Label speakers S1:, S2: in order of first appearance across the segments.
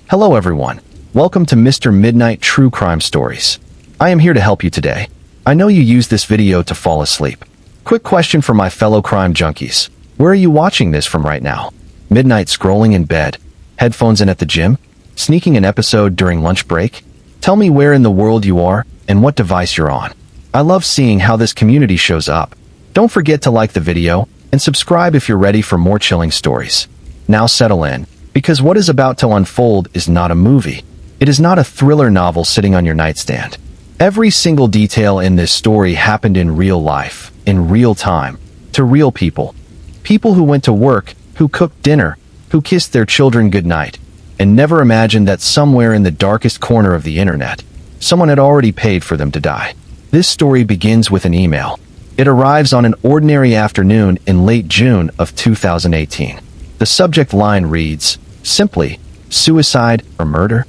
S1: Hello everyone. Welcome to Mr. Midnight True Crime Stories. I am here to help you today. I know you use this video to fall asleep. Quick question for my fellow crime junkies. Where are you watching this from right now? Midnight scrolling in bed? Headphones in at the gym? Sneaking an episode during lunch break? Tell me where in the world you are and what device you're on. I love seeing how this community shows up. Don't forget to like the video and subscribe if you're ready for more chilling stories. Now settle in, because what is about to unfold is not a movie. It is not a thriller novel sitting on your nightstand. Every single detail in this story happened in real life, in real time, to real people. People who went to work, who cooked dinner, who kissed their children goodnight, and never imagined that somewhere in the darkest corner of the internet, someone had already paid for them to die. This story begins with an email. It arrives on an ordinary afternoon in late June of 2018. The subject line reads, simply, suicide or murder?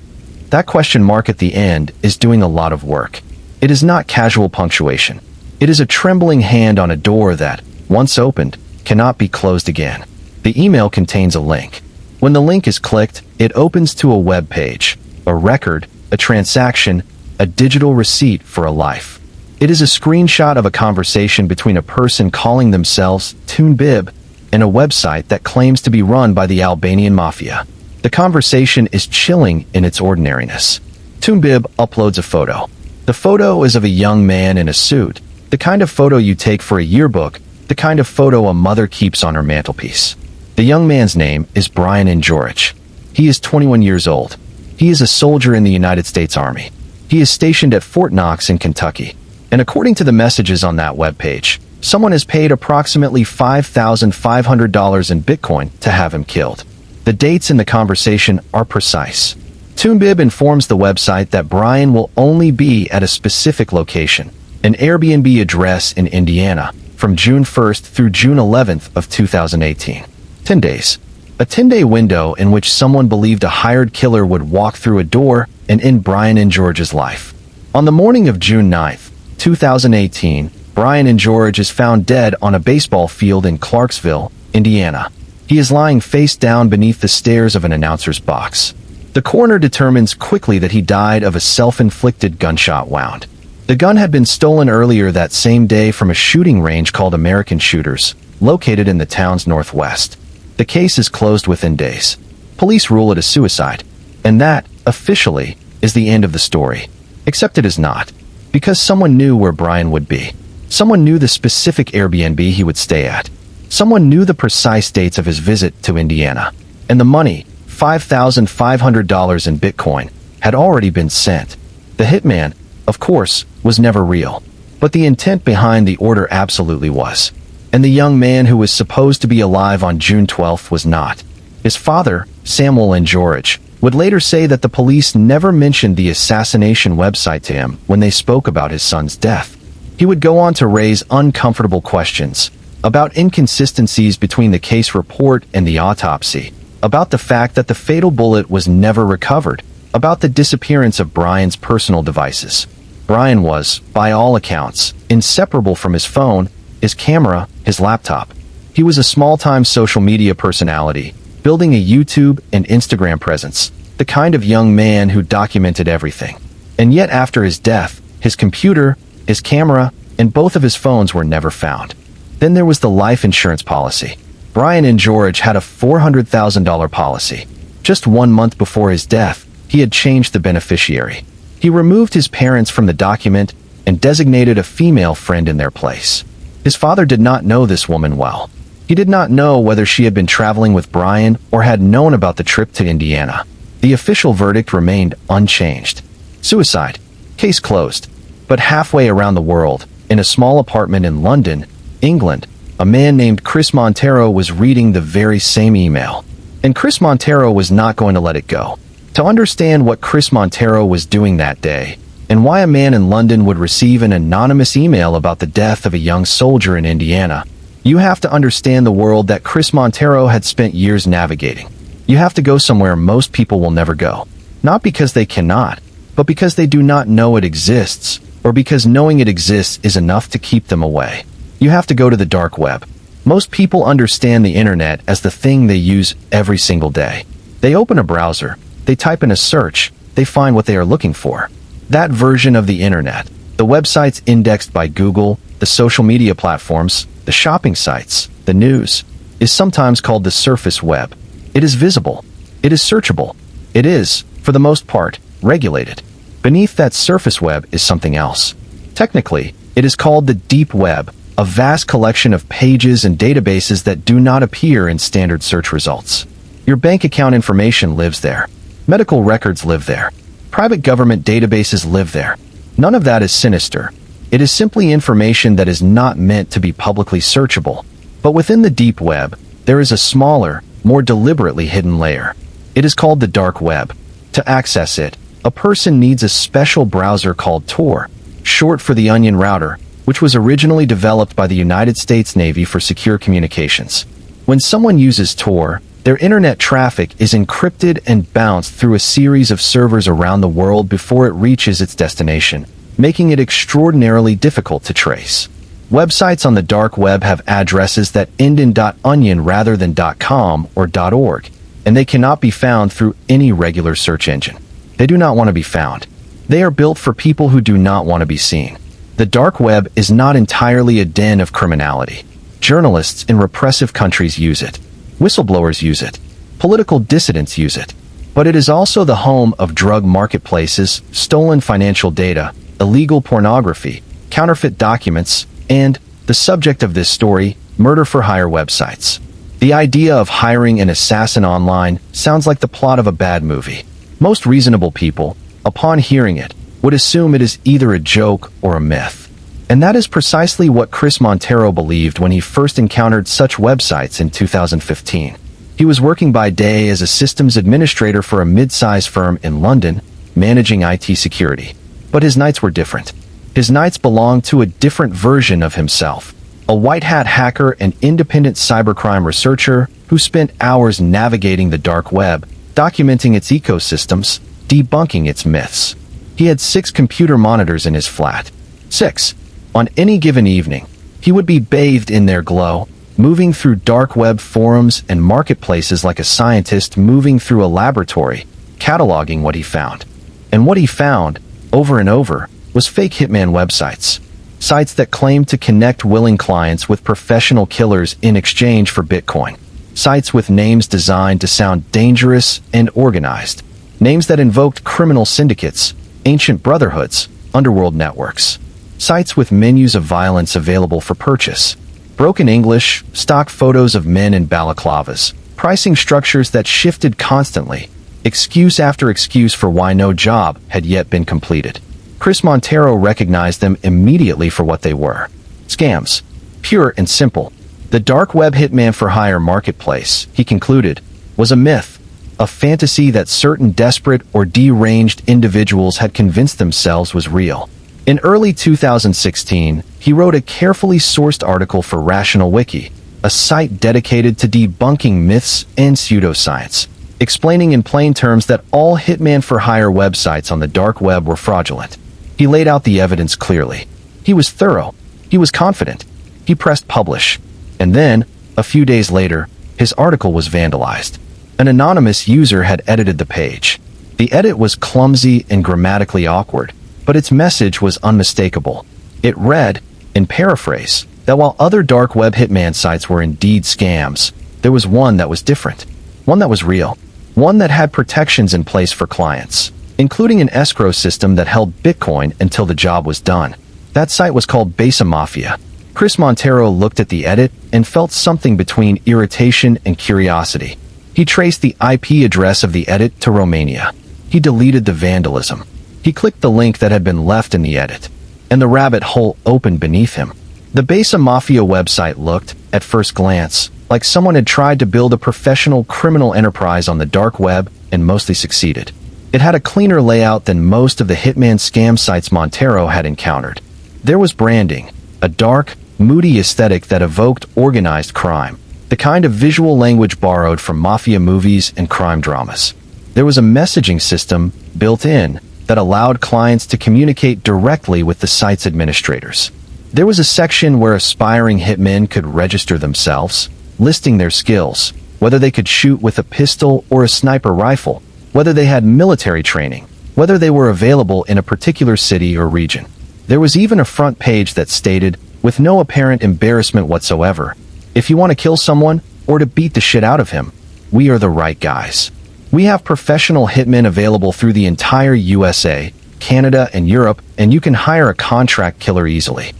S1: That question mark at the end is doing a lot of work. It is not casual punctuation. It is a trembling hand on a door that, once opened, cannot be closed again. The email contains a link. When the link is clicked, it opens to a web page, a record, a transaction, a digital receipt for a life. It is a screenshot of a conversation between a person calling themselves Tunbib and a website that claims to be run by the Albanian Mafia. The conversation is chilling in its ordinariness. Tunbib uploads a photo. The photo is of a young man in a suit, the kind of photo you take for a yearbook, the kind of photo a mother keeps on her mantelpiece. The young man's name is Brian Njoric. He is 21 years old. He is a soldier in the United States Army. He is stationed at Fort Knox in Kentucky. And according to the messages on that webpage, someone has paid approximately $5,500 in Bitcoin to have him killed. The dates in the conversation are precise. Tunbib informs the website that Brian will only be at a specific location, an Airbnb address in Indiana, from June 1st through June 11th of 2018. 10 days. A 10-day window in which someone believed a hired killer would walk through a door and end Brian Njoric's life. On the morning of June 9th, 2018, Brian Njoric is found dead on a baseball field in Clarksville, Indiana. He is lying face down beneath the stairs of an announcer's box. The coroner determines quickly that he died of a self-inflicted gunshot wound. The gun had been stolen earlier that same day from a shooting range called American Shooters, located in the town's northwest. The case is closed within days. Police rule it a suicide. And that, officially, is the end of the story. Except it is not. Because someone knew where Brian would be. Someone knew the specific Airbnb he would stay at. Someone knew the precise dates of his visit to Indiana. And the money, $5,500 in Bitcoin, had already been sent. The hitman, of course, was never real. But the intent behind the order absolutely was. And the young man who was supposed to be alive on June 12th was not. His father, Samuel Njoric, would later say that the police never mentioned the assassination website to him when they spoke about his son's death. He would go on to raise uncomfortable questions about inconsistencies between the case report and the autopsy, about the fact that the fatal bullet was never recovered, about the disappearance of Brian's personal devices. Brian was, by all accounts, inseparable from his phone, his camera, his laptop. He was a small-time social media personality, building a YouTube and Instagram presence, the kind of young man who documented everything. And yet after his death, his computer, his camera, and both of his phones were never found. Then there was the life insurance policy. Brian Njoric had a $400,000 policy. Just 1 month before his death, he had changed the beneficiary. He removed his parents from the document and designated a female friend in their place. His father did not know this woman well. He did not know whether she had been traveling with Brian or had known about the trip to Indiana. The official verdict remained unchanged. Suicide. Case closed. But halfway around the world, in a small apartment in London, England, a man named Chris Montero was reading the very same email. And Chris Montero was not going to let it go. To understand what Chris Montero was doing that day, and why a man in London would receive an anonymous email about the death of a young soldier in Indiana, you have to understand the world that Chris Montero had spent years navigating. You have to go somewhere most people will never go. Not because they cannot, but because they do not know it exists, or because knowing it exists is enough to keep them away. You have to go to the dark web. Most people understand the internet as the thing they use every single day. They open a browser, They type in a search, they find what they are looking for. That version of the internet, the websites indexed by Google, the social media platforms, the shopping sites, the news, is sometimes called the surface web. It is visible. It is searchable. It is, for the most part, regulated. Beneath that surface web is something else. Technically, it is called the deep web, a vast collection of pages and databases that do not appear in standard search results. Your bank account information lives there. Medical records live there. Private government databases live there. None of that is sinister. It is simply information that is not meant to be publicly searchable. But within the deep web, there is a smaller, more deliberately hidden layer. It is called the dark web. To access it, a person needs a special browser called Tor, short for the Onion Router, which was originally developed by the United States Navy for secure communications. When someone uses Tor, their internet traffic is encrypted and bounced through a series of servers around the world before it reaches its destination, making it extraordinarily difficult to trace. Websites on the dark web have addresses that end in .onion rather than .com or .org, and they cannot be found through any regular search engine. They do not want to be found. They are built for people who do not want to be seen. The dark web is not entirely a den of criminality. Journalists in repressive countries use it. Whistleblowers use it. Political dissidents use it. But it is also the home of drug marketplaces, stolen financial data, illegal pornography, counterfeit documents, and, the subject of this story, murder-for-hire websites. The idea of hiring an assassin online sounds like the plot of a bad movie. Most reasonable people, upon hearing it, would assume it is either a joke or a myth. And that is precisely what Chris Montero believed when he first encountered such websites in 2015. He was working by day as a systems administrator for a mid-sized firm in London, managing IT security. But his nights were different. His nights belonged to a different version of himself, a white-hat hacker and independent cybercrime researcher who spent hours navigating the dark web, documenting its ecosystems, debunking its myths. He had 6 computer monitors in his flat. 6. On any given evening, he would be bathed in their glow, moving through dark web forums and marketplaces like a scientist moving through a laboratory, cataloging what he found. And what he found, over and over, was fake hitman websites. Sites that claimed to connect willing clients with professional killers in exchange for Bitcoin. Sites with names designed to sound dangerous and organized. Names that invoked criminal syndicates, ancient brotherhoods, underworld networks. Sites with menus of violence available for purchase. Broken English, stock photos of men in balaclavas, pricing structures that shifted constantly, excuse after excuse for why no job had yet been completed. Chris Montero recognized them immediately for what they were. Scams. Pure and simple. The dark web hitman for hire marketplace, he concluded, was a myth, a fantasy that certain desperate or deranged individuals had convinced themselves was real. In early 2016, he wrote a carefully sourced article for Rational Wiki, a site dedicated to debunking myths and pseudoscience, explaining in plain terms that all hitman for hire websites on the dark web were fraudulent. He laid out the evidence clearly. He was thorough. He was confident. He pressed publish. And then, a few days later, his article was vandalized. An anonymous user had edited the page. The edit was clumsy and grammatically awkward, but its message was unmistakable. It read, in paraphrase, that while other dark web hitman sites were indeed scams, there was one that was different. One that was real. One that had protections in place for clients, including an escrow system that held Bitcoin until the job was done. That site was called Basa Mafia. Chris Montero looked at the edit and felt something between irritation and curiosity. He traced the IP address of the edit to Romania. He deleted the vandalism. He clicked the link that had been left in the edit, and the rabbit hole opened beneath him. The Basa Mafia website looked, at first glance, like someone had tried to build a professional criminal enterprise on the dark web and mostly succeeded. It had a cleaner layout than most of the hitman scam sites Montero had encountered. There was branding, a dark, moody aesthetic that evoked organized crime, the kind of visual language borrowed from mafia movies and crime dramas. There was a messaging system, built in, that allowed clients to communicate directly with the site's administrators. There was a section where aspiring hitmen could register themselves, listing their skills, whether they could shoot with a pistol or a sniper rifle, whether they had military training, whether they were available in a particular city or region. There was even a front page that stated, with no apparent embarrassment whatsoever, "If you want to kill someone, or to beat the shit out of him, we are the right guys. We have professional hitmen available through the entire USA, Canada, and Europe, and you can hire a contract killer easily."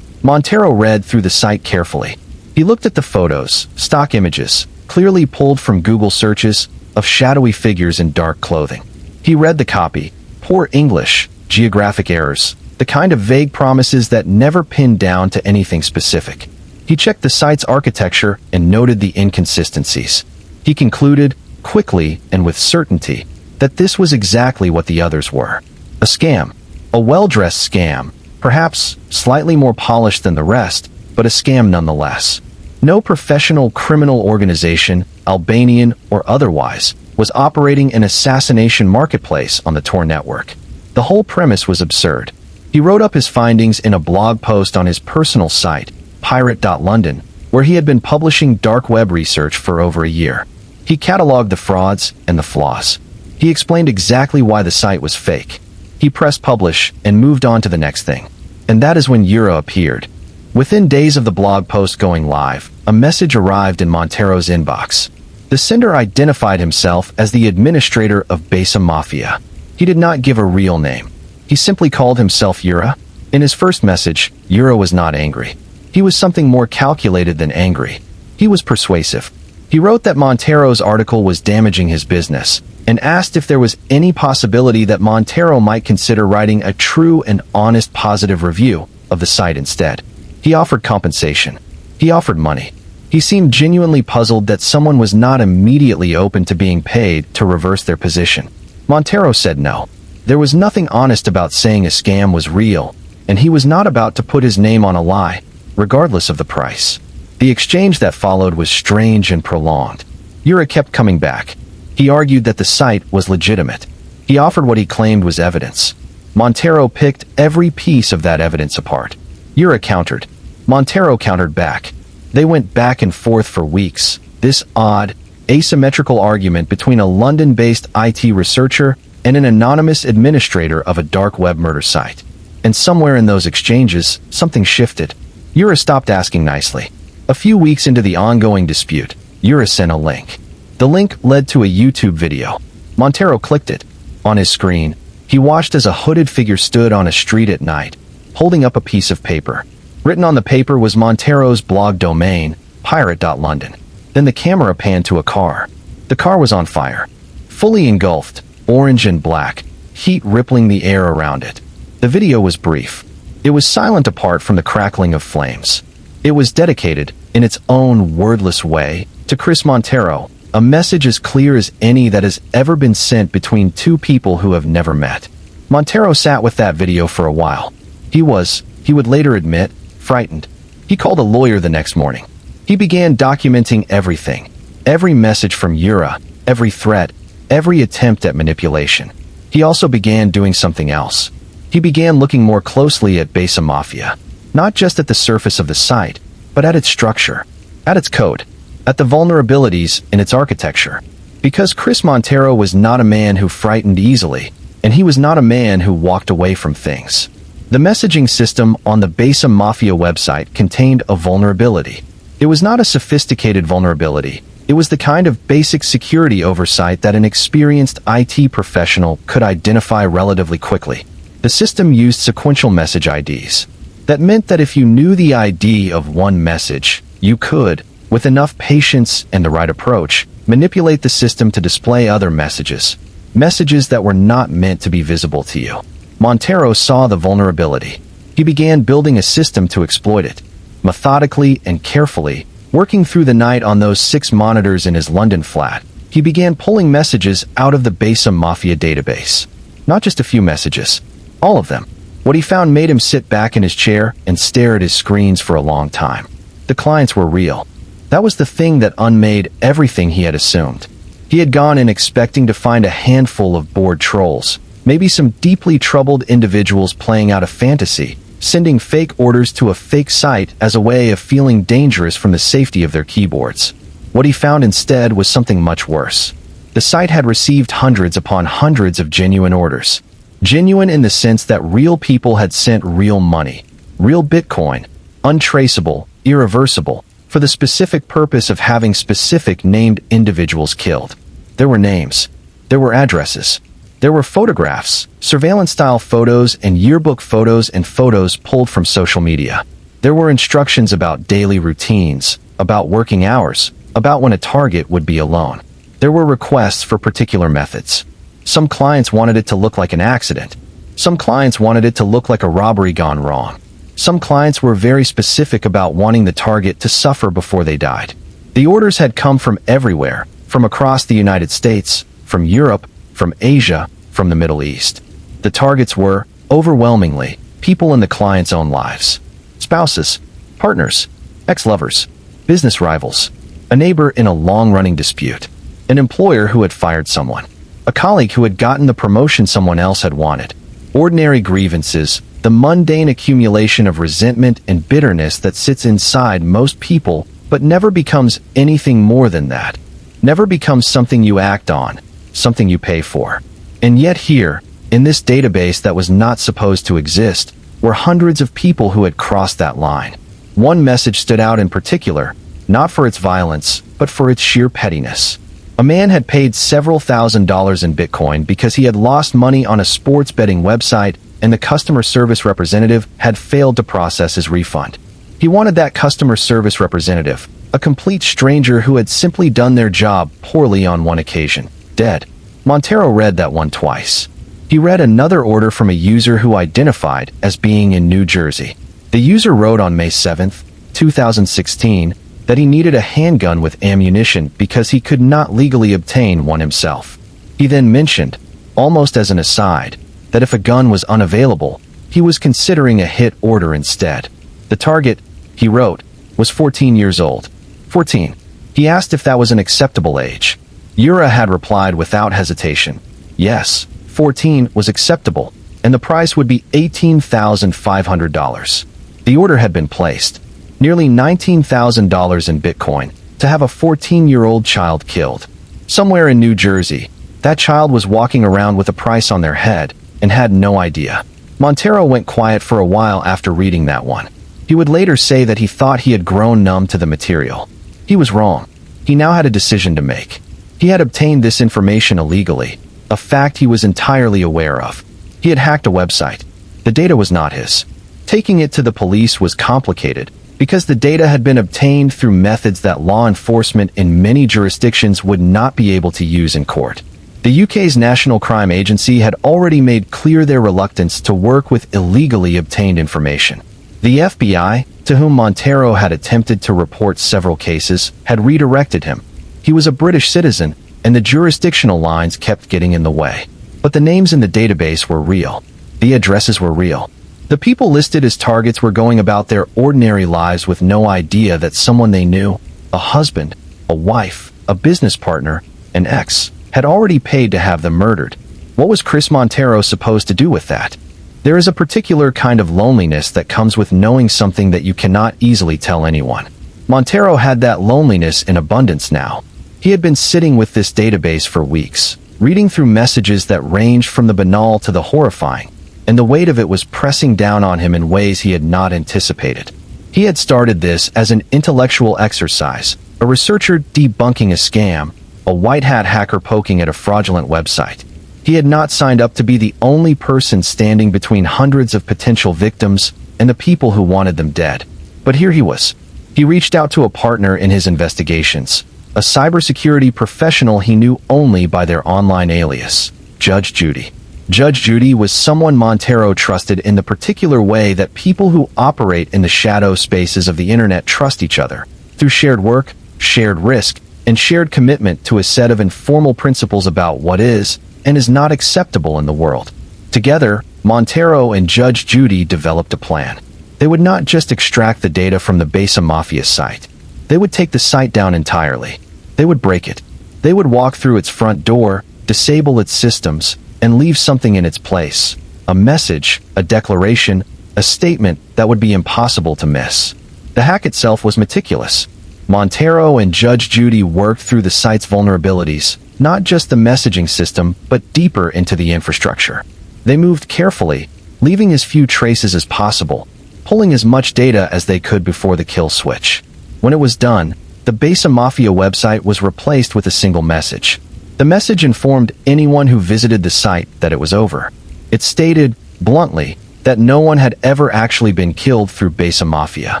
S1: Montero read through the site carefully. He looked at the photos, stock images, clearly pulled from Google searches, of shadowy figures in dark clothing. He read the copy, poor English, geographic errors, the kind of vague promises that never pinned down to anything specific. He checked the site's architecture and noted the inconsistencies. He concluded, quickly and with certainty, that this was exactly what the others were. A scam. A well-dressed scam, perhaps slightly more polished than the rest, but a scam nonetheless. No professional criminal organization, Albanian or otherwise, was operating an assassination marketplace on the Tor network. The whole premise was absurd. He wrote up his findings in a blog post on his personal site, pirate.london, where he had been publishing dark web research for over a year. He cataloged the frauds and the flaws. He explained exactly why the site was fake. He pressed publish and moved on to the next thing. And that is when Euro appeared. Within days of the blog post going live, a message arrived in Montero's inbox. The sender identified himself as the administrator of Basa Mafia. He did not give a real name. He simply called himself Euro. In his first message, Euro was not angry. He was something more calculated than angry. He was persuasive. He wrote that Montero's article was damaging his business, and asked if there was any possibility that Montero might consider writing a true and honest positive review of the site instead. He offered compensation. He offered money. He seemed genuinely puzzled that someone was not immediately open to being paid to reverse their position. Montero said no. There was nothing honest about saying a scam was real, and he was not about to put his name on a lie, regardless of the price. The exchange that followed was strange and prolonged. Euro kept coming back. He argued that the site was legitimate. He offered what he claimed was evidence. Montero picked every piece of that evidence apart. Euro countered. Montero countered back. They went back and forth for weeks, this odd, asymmetrical argument between a London-based IT researcher and an anonymous administrator of a dark web murder site. And somewhere in those exchanges, something shifted. Euro stopped asking nicely. A few weeks into the ongoing dispute, Euro sent a link. The link led to a YouTube video. Montero clicked it. On his screen, he watched as a hooded figure stood on a street at night, holding up a piece of paper. Written on the paper was Montero's blog domain, pirate.london. Then the camera panned to a car. The car was on fire. Fully engulfed, orange and black, heat rippling the air around it. The video was brief. It was silent apart from the crackling of flames. It was dedicated, in its own wordless way, to Chris Montero, a message as clear as any that has ever been sent between two people who have never met. Montero sat with that video for a while. He would later admit, frightened. He called a lawyer the next morning. He began documenting everything. Every message from Euro, every threat, every attempt at manipulation. He also began doing something else. He began looking more closely at Basa Mafia. Not just at the surface of the site, but at its structure, at its code, at the vulnerabilities in its architecture. Because Chris Montero was not a man who frightened easily, and he was not a man who walked away from things. The messaging system on the Basa Mafia website contained a vulnerability. It was not a sophisticated vulnerability. It was the kind of basic security oversight that an experienced IT professional could identify relatively quickly. The system used sequential message IDs. That meant that if you knew the ID of one message, you could, with enough patience and the right approach, manipulate the system to display other messages. Messages that were not meant to be visible to you. Montero saw the vulnerability. He began building a system to exploit it. Methodically and carefully, working through the night on those 6 monitors in his London flat, he began pulling messages out of the Basa Mafia database. Not just a few messages. All of them. What he found made him sit back in his chair and stare at his screens for a long time. The clients were real. That was the thing that unmade everything he had assumed. He had gone in expecting to find a handful of bored trolls, maybe some deeply troubled individuals playing out a fantasy, sending fake orders to a fake site as a way of feeling dangerous from the safety of their keyboards. What he found instead was something much worse. The site had received hundreds upon hundreds of genuine orders. Genuine in the sense that real people had sent real money, real Bitcoin, untraceable, irreversible, for the specific purpose of having specific named individuals killed. There were names. There were addresses. There were photographs, surveillance-style photos and yearbook photos and photos pulled from social media. There were instructions about daily routines, about working hours, about when a target would be alone. There were requests for particular methods. Some clients wanted it to look like an accident. Some clients wanted it to look like a robbery gone wrong. Some clients were very specific about wanting the target to suffer before they died. The orders had come from everywhere, from across the United States, from Europe, from Asia, from the Middle East. The targets were, overwhelmingly, people in the client's own lives. Spouses, partners, ex-lovers, business rivals, a neighbor in a long-running dispute, an employer who had fired someone, a colleague who had gotten the promotion someone else had wanted, ordinary grievances, the mundane accumulation of resentment and bitterness that sits inside most people but never becomes anything more than that, never becomes something you act on, something you pay for. And yet here, in this database that was not supposed to exist, were hundreds of people who had crossed that line. One message stood out in particular, not for its violence, but for its sheer pettiness. A man had paid several $1,000s in Bitcoin because he had lost money on a sports betting website and the customer service representative had failed to process his refund. He wanted that customer service representative, a complete stranger who had simply done their job poorly on one occasion, dead. Montero read that one twice. He read another order from a user who identified as being in New Jersey. The user wrote on May 7, 2016, that he needed a handgun with ammunition because he could not legally obtain one himself. He then mentioned, almost as an aside, that if a gun was unavailable, he was considering a hit order instead. The target, he wrote, was 14 years old. 14. He asked if that was an acceptable age. Yura had replied without hesitation. Yes, 14 was acceptable, and the price would be $18,500. The order had been placed. Nearly $19,000 in Bitcoin to have a 14-year-old child killed. Somewhere in New Jersey, that child was walking around with a price on their head and had no idea. Montero went quiet for a while after reading that one. He would later say that he thought he had grown numb to the material. He was wrong. He now had a decision to make. He had obtained this information illegally, a fact he was entirely aware of. He had hacked a website. The data was not his. Taking it to the police was complicated because the data had been obtained through methods that law enforcement in many jurisdictions would not be able to use in court. The UK's National Crime Agency had already made clear their reluctance to work with illegally obtained information. The FBI, to whom Montero had attempted to report several cases, had redirected him. He was a British citizen, and the jurisdictional lines kept getting in the way. But the names in the database were real. The addresses were real. The people listed as targets were going about their ordinary lives with no idea that someone they knew, a husband, a wife, a business partner, an ex, had already paid to have them murdered. What was Chris Montero supposed to do with that? There is a particular kind of loneliness that comes with knowing something that you cannot easily tell anyone. Montero had that loneliness in abundance now. He had been sitting with this database for weeks, reading through messages that ranged from the banal to the horrifying, and the weight of it was pressing down on him in ways he had not anticipated. He had started this as an intellectual exercise, a researcher debunking a scam, a white hat hacker poking at a fraudulent website. He had not signed up to be the only person standing between hundreds of potential victims and the people who wanted them dead. But here he was. He reached out to a partner in his investigations, a cybersecurity professional he knew only by their online alias, Judge Judy. Judge Judy was someone Montero trusted in the particular way that people who operate in the shadow spaces of the internet trust each other, through shared work, shared risk, and shared commitment to a set of informal principles about what is and is not acceptable in the world. Together, Montero and Judge Judy developed a plan. They would not just extract the data from the Basa Mafia site. They would take the site down entirely. They would break it. They would walk through its front door, disable its systems, and leave something in its place. A message, a declaration, a statement that would be impossible to miss. The hack itself was meticulous. Montero and Judge Judy worked through the site's vulnerabilities, not just the messaging system, but deeper into the infrastructure. They moved carefully, leaving as few traces as possible, pulling as much data as they could before the kill switch. When it was done, the Basa Mafia website was replaced with a single message. The message informed anyone who visited the site that it was over. It stated, bluntly, that no one had ever actually been killed through Basa Mafia.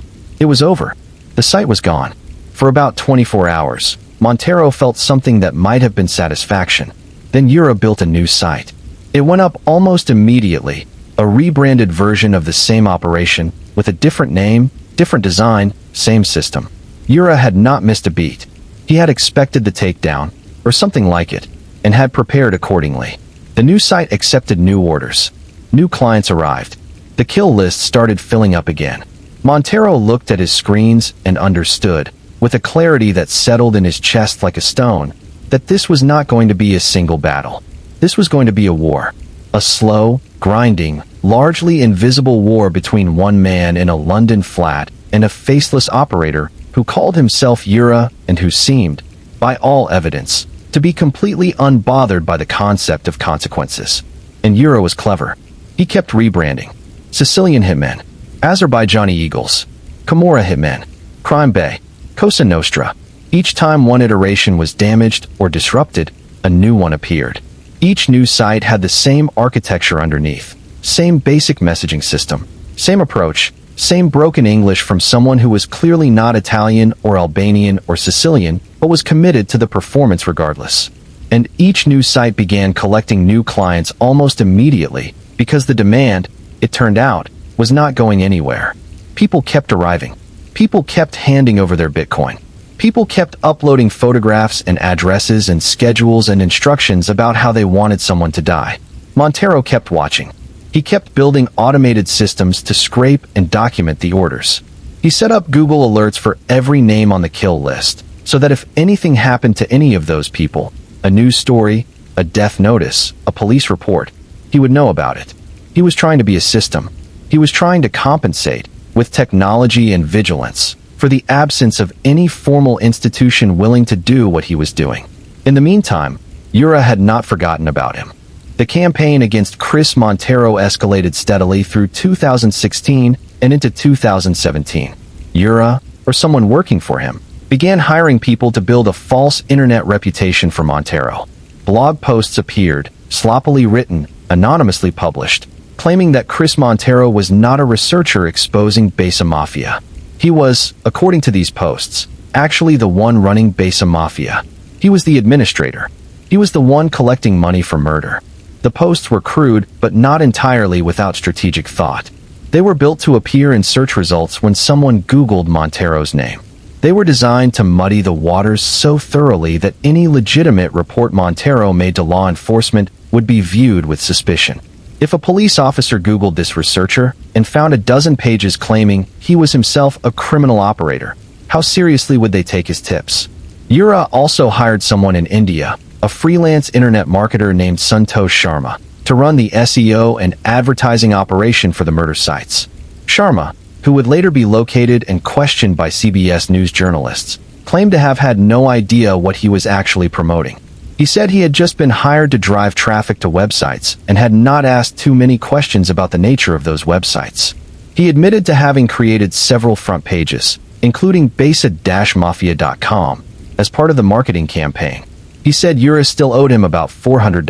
S1: It was over. The site was gone. For about 24 hours, Montero felt something that might have been satisfaction. Then Ura built a new site. It went up almost immediately, a rebranded version of the same operation, with a different name, different design, same system. Ura had not missed a beat. He had expected the takedown, or something like it, and had prepared accordingly. The new site accepted new orders. New clients arrived. The kill list started filling up again. Montero looked at his screens and understood, with a clarity that settled in his chest like a stone, that this was not going to be a single battle. This was going to be a war. A slow, grinding, largely invisible war between one man in a London flat and a faceless operator who called himself Ura and who seemed, by all evidence, to be completely unbothered by the concept of consequences. And Ura was clever. He kept rebranding. Sicilian Hitmen, Azerbaijani Eagles, Camorra Hitmen, Crime Bay, Cosa Nostra. Each time one iteration was damaged or disrupted, a new one appeared. Each new site had the same architecture underneath, same basic messaging system, same approach, same broken English from someone who was clearly not Italian or Albanian or Sicilian, but was committed to the performance regardless. And each new site began collecting new clients almost immediately, because the demand, it turned out, was not going anywhere. People kept arriving. People kept handing over their Bitcoin. People kept uploading photographs and addresses and schedules and instructions about how they wanted someone to die. Montero kept watching. He kept building automated systems to scrape and document the orders. He set up Google alerts for every name on the kill list, so that if anything happened to any of those people, a news story, a death notice, a police report, he would know about it. He was trying to be a system. He was trying to compensate, with technology and vigilance, for the absence of any formal institution willing to do what he was doing. In the meantime, Ura had not forgotten about him. The campaign against Chris Montero escalated steadily through 2016 and into 2017. Ura, or someone working for him, began hiring people to build a false internet reputation for Montero. Blog posts appeared, sloppily written, anonymously published, claiming that Chris Montero was not a researcher exposing Basa Mafia. He was, according to these posts, actually the one running Basa Mafia. He was the administrator. He was the one collecting money for murder. The posts were crude, but not entirely without strategic thought. They were built to appear in search results when someone Googled Montero's name. They were designed to muddy the waters so thoroughly that any legitimate report Montero made to law enforcement would be viewed with suspicion. If a police officer Googled this researcher and found a dozen pages claiming he was himself a criminal operator, how seriously would they take his tips? Ura also hired someone in India, a freelance internet marketer named Santosh Sharma, to run the SEO and advertising operation for the murder sites. Sharma, who would later be located and questioned by CBS News journalists, claimed to have had no idea what he was actually promoting. He said he had just been hired to drive traffic to websites and had not asked too many questions about the nature of those websites. He admitted to having created several front pages, including basa-mafia.com, as part of the marketing campaign. He said Ura still owed him about $400.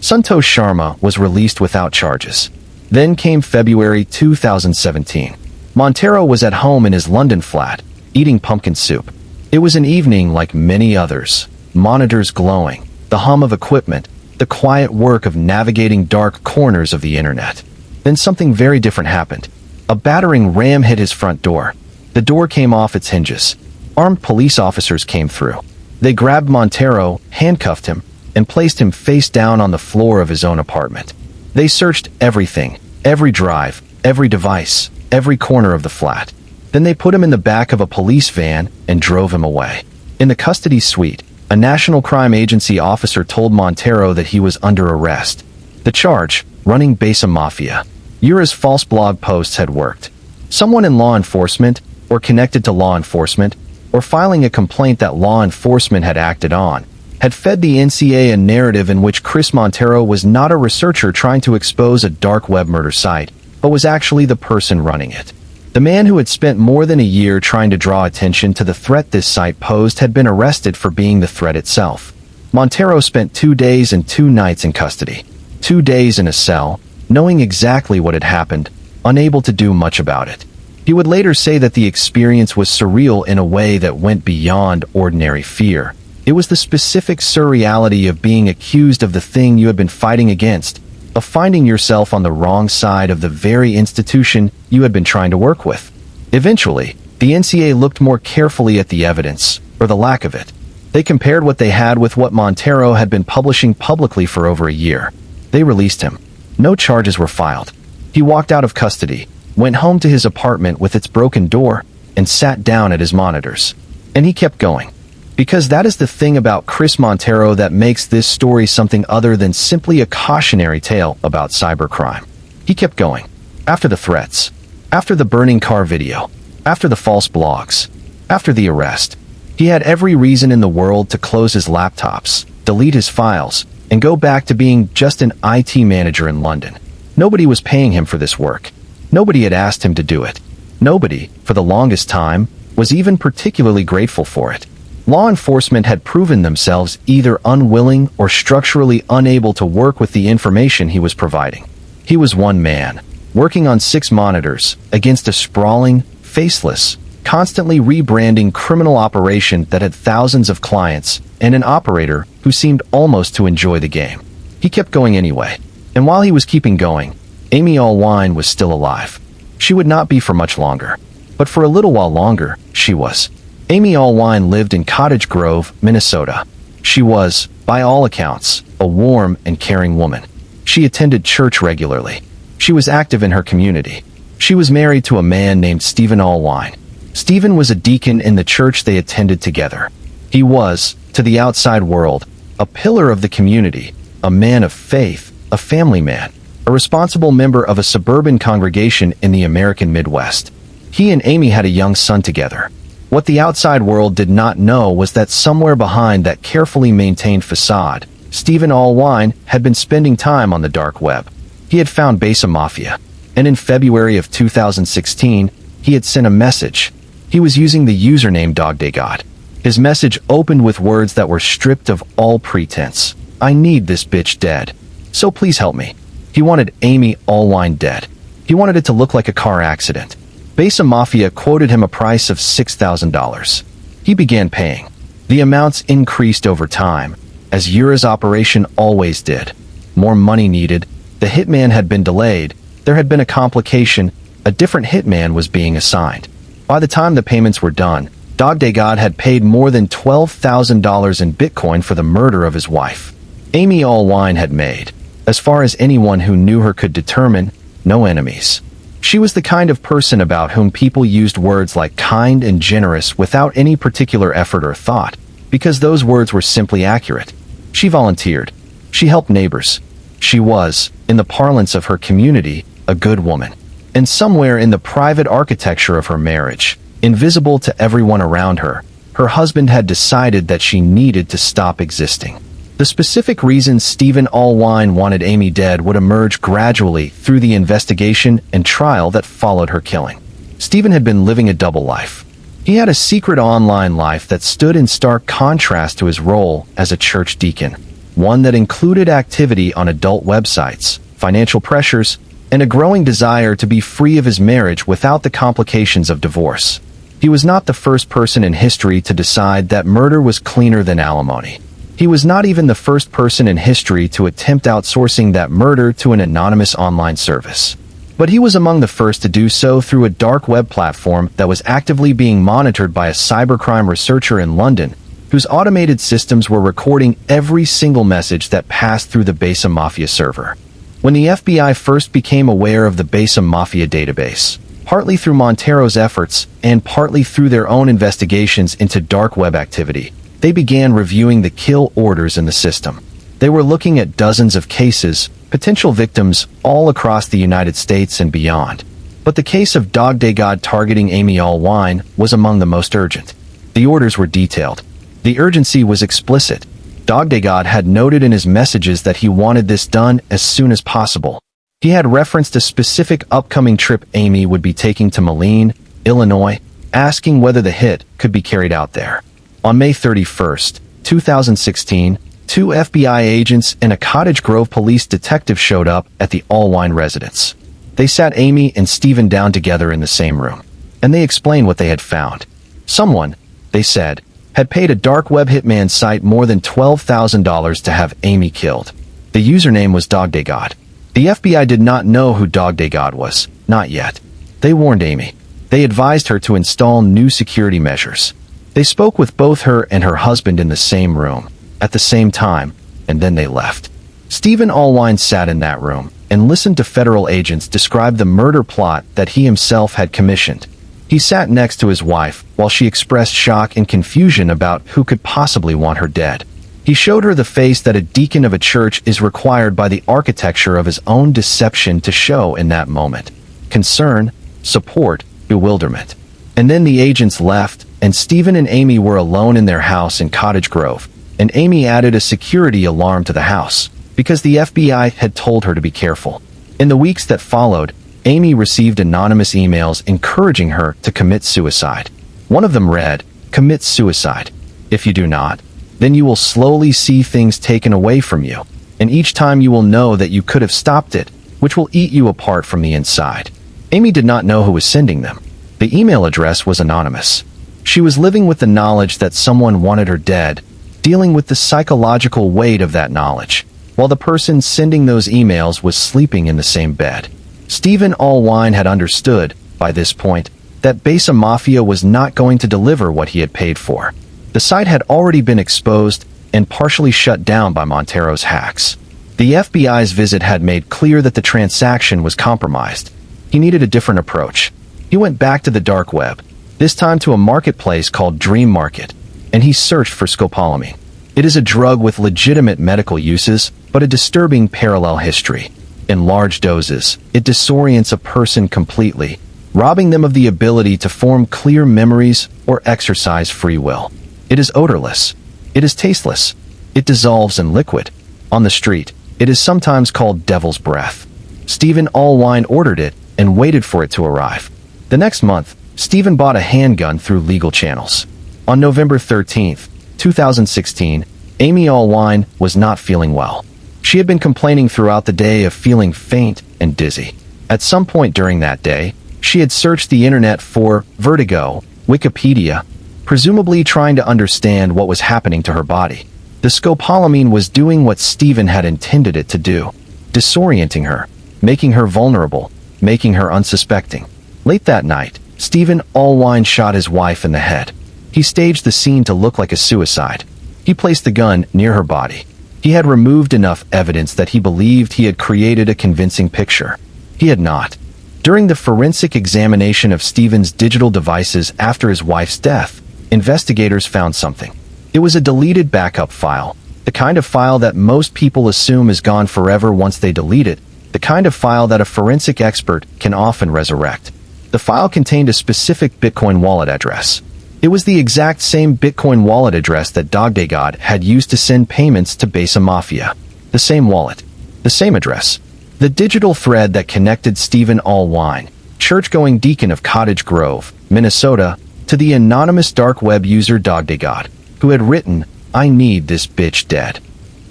S1: Santosh Sharma was released without charges. Then came February 2017. Montero was at home in his London flat, eating pumpkin soup. It was an evening like many others. Monitors glowing, the hum of equipment, the quiet work of navigating dark corners of the internet. Then something very different happened. A battering ram hit his front door. The door came off its hinges. Armed police officers came through. They grabbed Montero, handcuffed him, and placed him face down on the floor of his own apartment. They searched everything, every drive, every device, every corner of the flat. Then they put him in the back of a police van and drove him away. In the custody suite, a National Crime Agency officer told Montero that he was under arrest. The charge, running Basa Mafia. Ura's false blog posts had worked. Someone in law enforcement, or connected to law enforcement, or filing a complaint that law enforcement had acted on, had fed the NCA a narrative in which Chris Montero was not a researcher trying to expose a dark web murder site, but was actually the person running it. The man who had spent more than a year trying to draw attention to the threat this site posed had been arrested for being the threat itself. Montero spent 2 days and 2 nights in custody. 2 days in a cell, knowing exactly what had happened, unable to do much about it. He would later say that the experience was surreal in a way that went beyond ordinary fear. It was the specific surreality of being accused of the thing you had been fighting against, of finding yourself on the wrong side of the very institution you had been trying to work with. Eventually, the NCA looked more carefully at the evidence, or the lack of it. They compared what they had with what Montero had been publishing publicly for over a year. They released him. No charges were filed. He walked out of custody, went home to his apartment with its broken door, and sat down at his monitors. And he kept going. Because that is the thing about Chris Montero that makes this story something other than simply a cautionary tale about cybercrime. He kept going. After the threats, after the burning car video, after the false blogs, after the arrest, he had every reason in the world to close his laptops, delete his files, and go back to being just an IT manager in London. Nobody was paying him for this work. Nobody had asked him to do it. Nobody, for the longest time, was even particularly grateful for it. Law enforcement had proven themselves either unwilling or structurally unable to work with the information he was providing. He was one man, working on 6 monitors, against a sprawling, faceless, constantly rebranding criminal operation that had thousands of clients, and an operator who seemed almost to enjoy the game. He kept going anyway. And while he was keeping going, Amy Allwine was still alive. She would not be for much longer. But for a little while longer, she was. Amy Allwine lived in Cottage Grove, Minnesota. She was, by all accounts, a warm and caring woman. She attended church regularly. She was active in her community. She was married to a man named Stephen Allwine. Stephen was a deacon in the church they attended together. He was, to the outside world, a pillar of the community, a man of faith, a family man, a responsible member of a suburban congregation in the American Midwest. He and Amy had a young son together. What the outside world did not know was that somewhere behind that carefully maintained facade, Stephen Allwine had been spending time on the dark web. He had found Basa Mafia, and in February of 2016, he had sent a message. He was using the username DogDayGod. His message opened with words that were stripped of all pretense. "I need this bitch dead. So please help me." He wanted Amy Allwine dead. He wanted it to look like a car accident. Basa Mafia quoted him a price of $6,000. He began paying. The amounts increased over time, as Ura's operation always did. More money needed. The hitman had been delayed. There had been a complication. A different hitman was being assigned. By the time the payments were done, DogDayGod had paid more than $12,000 in Bitcoin for the murder of his wife. Amy Allwine had made, as far as anyone who knew her could determine, no enemies. She was the kind of person about whom people used words like kind and generous without any particular effort or thought, because those words were simply accurate. She volunteered. She helped neighbors. She was, in the parlance of her community, a good woman. And somewhere in the private architecture of her marriage, invisible to everyone around her, her husband had decided that she needed to stop existing. The specific reasons Stephen Allwine wanted Amy dead would emerge gradually through the investigation and trial that followed her killing. Stephen had been living a double life. He had a secret online life that stood in stark contrast to his role as a church deacon, one that included activity on adult websites, financial pressures, and a growing desire to be free of his marriage without the complications of divorce. He was not the first person in history to decide that murder was cleaner than alimony. He was not even the first person in history to attempt outsourcing that murder to an anonymous online service. But he was among the first to do so through a dark web platform that was actively being monitored by a cybercrime researcher in London, whose automated systems were recording every single message that passed through the Basa Mafia server. When the FBI first became aware of the Basa Mafia database, partly through Montero's efforts and partly through their own investigations into dark web activity, they began reviewing the kill orders in the system. They were looking at dozens of cases, potential victims all across the United States and beyond. But the case of DogDayGod targeting Amy Allwine was among the most urgent. The orders were detailed. The urgency was explicit. Dogdegod had noted in his messages that he wanted this done as soon as possible. He had referenced a specific upcoming trip Amy would be taking to Moline, Illinois, asking whether the hit could be carried out there. On May 31st, 2016, 2 FBI agents and a Cottage Grove police detective showed up at the Allwine residence. They sat Amy and Stephen down together in the same room, and they explained what they had found. Someone, they said, had paid a dark web hitman site more than $12,000 to have Amy killed. The username was Dogdegod. The FBI did not know who Dogdegod was, not yet. They warned Amy. They advised her to install new security measures. They spoke with both her and her husband in the same room, at the same time, and then they left. Stephen Allwine sat in that room and listened to federal agents describe the murder plot that he himself had commissioned. He sat next to his wife while she expressed shock and confusion about who could possibly want her dead. He showed her the face that a deacon of a church is required by the architecture of his own deception to show in that moment. Concern, support, bewilderment. And then the agents left, and Stephen and Amy were alone in their house in Cottage Grove, and Amy added a security alarm to the house, because the FBI had told her to be careful. In the weeks that followed, Amy received anonymous emails encouraging her to commit suicide. One of them read, "Commit suicide. If you do not, then you will slowly see things taken away from you, and each time you will know that you could have stopped it, which will eat you apart from the inside." Amy did not know who was sending them. The email address was anonymous. She was living with the knowledge that someone wanted her dead, dealing with the psychological weight of that knowledge, while the person sending those emails was sleeping in the same bed. Stephen Allwine had understood, by this point, that Basa Mafia was not going to deliver what he had paid for. The site had already been exposed and partially shut down by Montero's hacks. The FBI's visit had made clear that the transaction was compromised. He needed a different approach. He went back to the dark web, this time to a marketplace called Dream Market, and he searched for scopolamine. It is a drug with legitimate medical uses, but a disturbing parallel history. In large doses, it disorients a person completely, robbing them of the ability to form clear memories or exercise free will. It is odorless. It is tasteless. It dissolves in liquid. On the street, it is sometimes called devil's breath. Stephen Allwine ordered it and waited for it to arrive. The next month, Stephen bought a handgun through legal channels. On November 13th, 2016, Amy Allwine was not feeling well. She had been complaining throughout the day of feeling faint and dizzy. At some point during that day, she had searched the internet for vertigo, Wikipedia, presumably trying to understand what was happening to her body. The scopolamine was doing what Stephen had intended it to do, disorienting her, making her vulnerable, making her unsuspecting. Late that night, Stephen Allwine shot his wife in the head. He staged the scene to look like a suicide. He placed the gun near her body. He had removed enough evidence that he believed he had created a convincing picture. He had not. During the forensic examination of Stephen's digital devices after his wife's death, investigators found something. It was a deleted backup file, the kind of file that most people assume is gone forever once they delete it, the kind of file that a forensic expert can often resurrect. The file contained a specific Bitcoin wallet address. It was the exact same Bitcoin wallet address that Dogdegod had used to send payments to Basa Mafia. The same wallet. The same address. The digital thread that connected Stephen Allwine, church-going deacon of Cottage Grove, Minnesota, to the anonymous dark web user Dogdegod, who had written, "I need this bitch dead."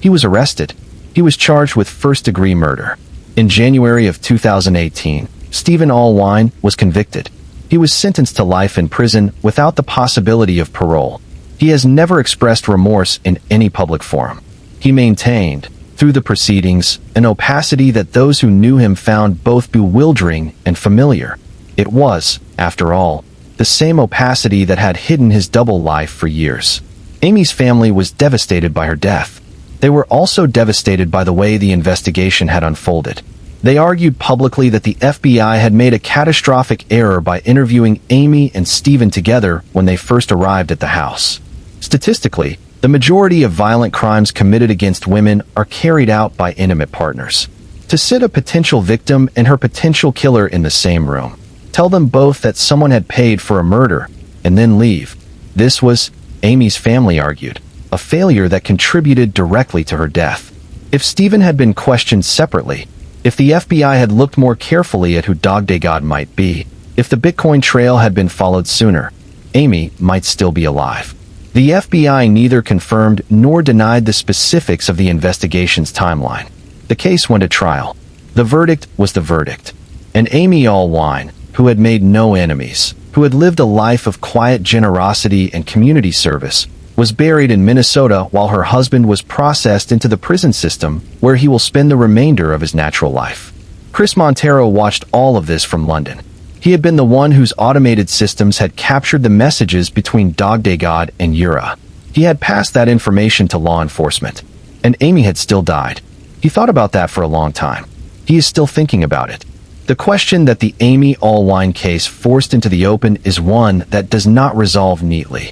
S1: He was arrested. He was charged with first-degree murder. In January of 2018, Stephen Allwine was convicted. He was sentenced to life in prison without the possibility of parole. He has never expressed remorse in any public forum. He maintained, through the proceedings, an opacity that those who knew him found both bewildering and familiar. It was, after all, the same opacity that had hidden his double life for years. Amy's family was devastated by her death. They were also devastated by the way the investigation had unfolded. They argued publicly that the FBI had made a catastrophic error by interviewing Amy and Stephen together when they first arrived at the house. Statistically, the majority of violent crimes committed against women are carried out by intimate partners. To sit a potential victim and her potential killer in the same room, tell them both that someone had paid for a murder, and then leave. This was, Amy's family argued, a failure that contributed directly to her death. If Stephen had been questioned separately, if the FBI had looked more carefully at who Dogdaygod might be, if the Bitcoin trail had been followed sooner, Amy might still be alive. The FBI neither confirmed nor denied the specifics of the investigation's timeline. The case went to trial. The verdict was the verdict. And Amy Allwine, who had made no enemies, who had lived a life of quiet generosity and community service, was buried in Minnesota while her husband was processed into the prison system where he will spend the remainder of his natural life. Chris Montero watched all of this from London. He had been the one whose automated systems had captured the messages between Dogdaygod and Ura. He had passed that information to law enforcement. And Amy had still died. He thought about that for a long time. He is still thinking about it. The question that the Amy Allwine case forced into the open is one that does not resolve neatly.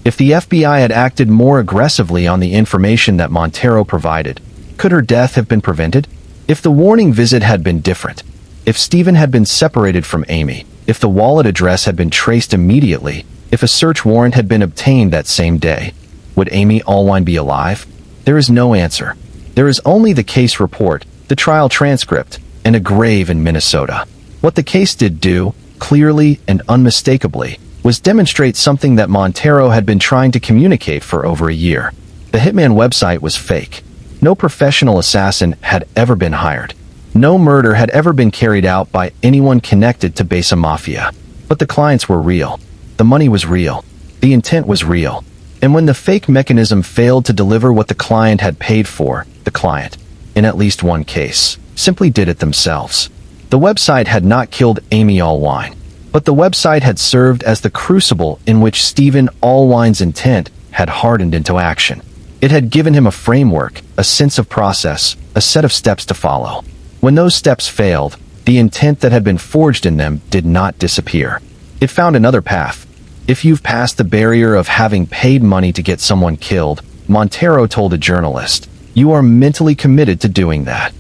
S1: If the FBI had acted more aggressively on the information that Montero provided, could her death have been prevented? If the warning visit had been different, if Stephen had been separated from Amy, if the wallet address had been traced immediately, if a search warrant had been obtained that same day, would Amy Allwine be alive? There is no answer. There is only the case report, the trial transcript, and a grave in Minnesota. What the case did do, clearly and unmistakably, was demonstrate something that Montero had been trying to communicate for over a year. The Hitman website was fake. No professional assassin had ever been hired. No murder had ever been carried out by anyone connected to Basa Mafia. But the clients were real. The money was real. The intent was real. And when the fake mechanism failed to deliver what the client had paid for, the client, in at least one case, simply did it themselves. The website had not killed Amy Allwine, but the website had served as the crucible in which Stephen Allwine's intent had hardened into action. It had given him a framework, a sense of process, a set of steps to follow. When those steps failed, the intent that had been forged in them did not disappear. It found another path. If you've passed the barrier of having paid money to get someone killed, Montero told a journalist, you are mentally committed to doing that.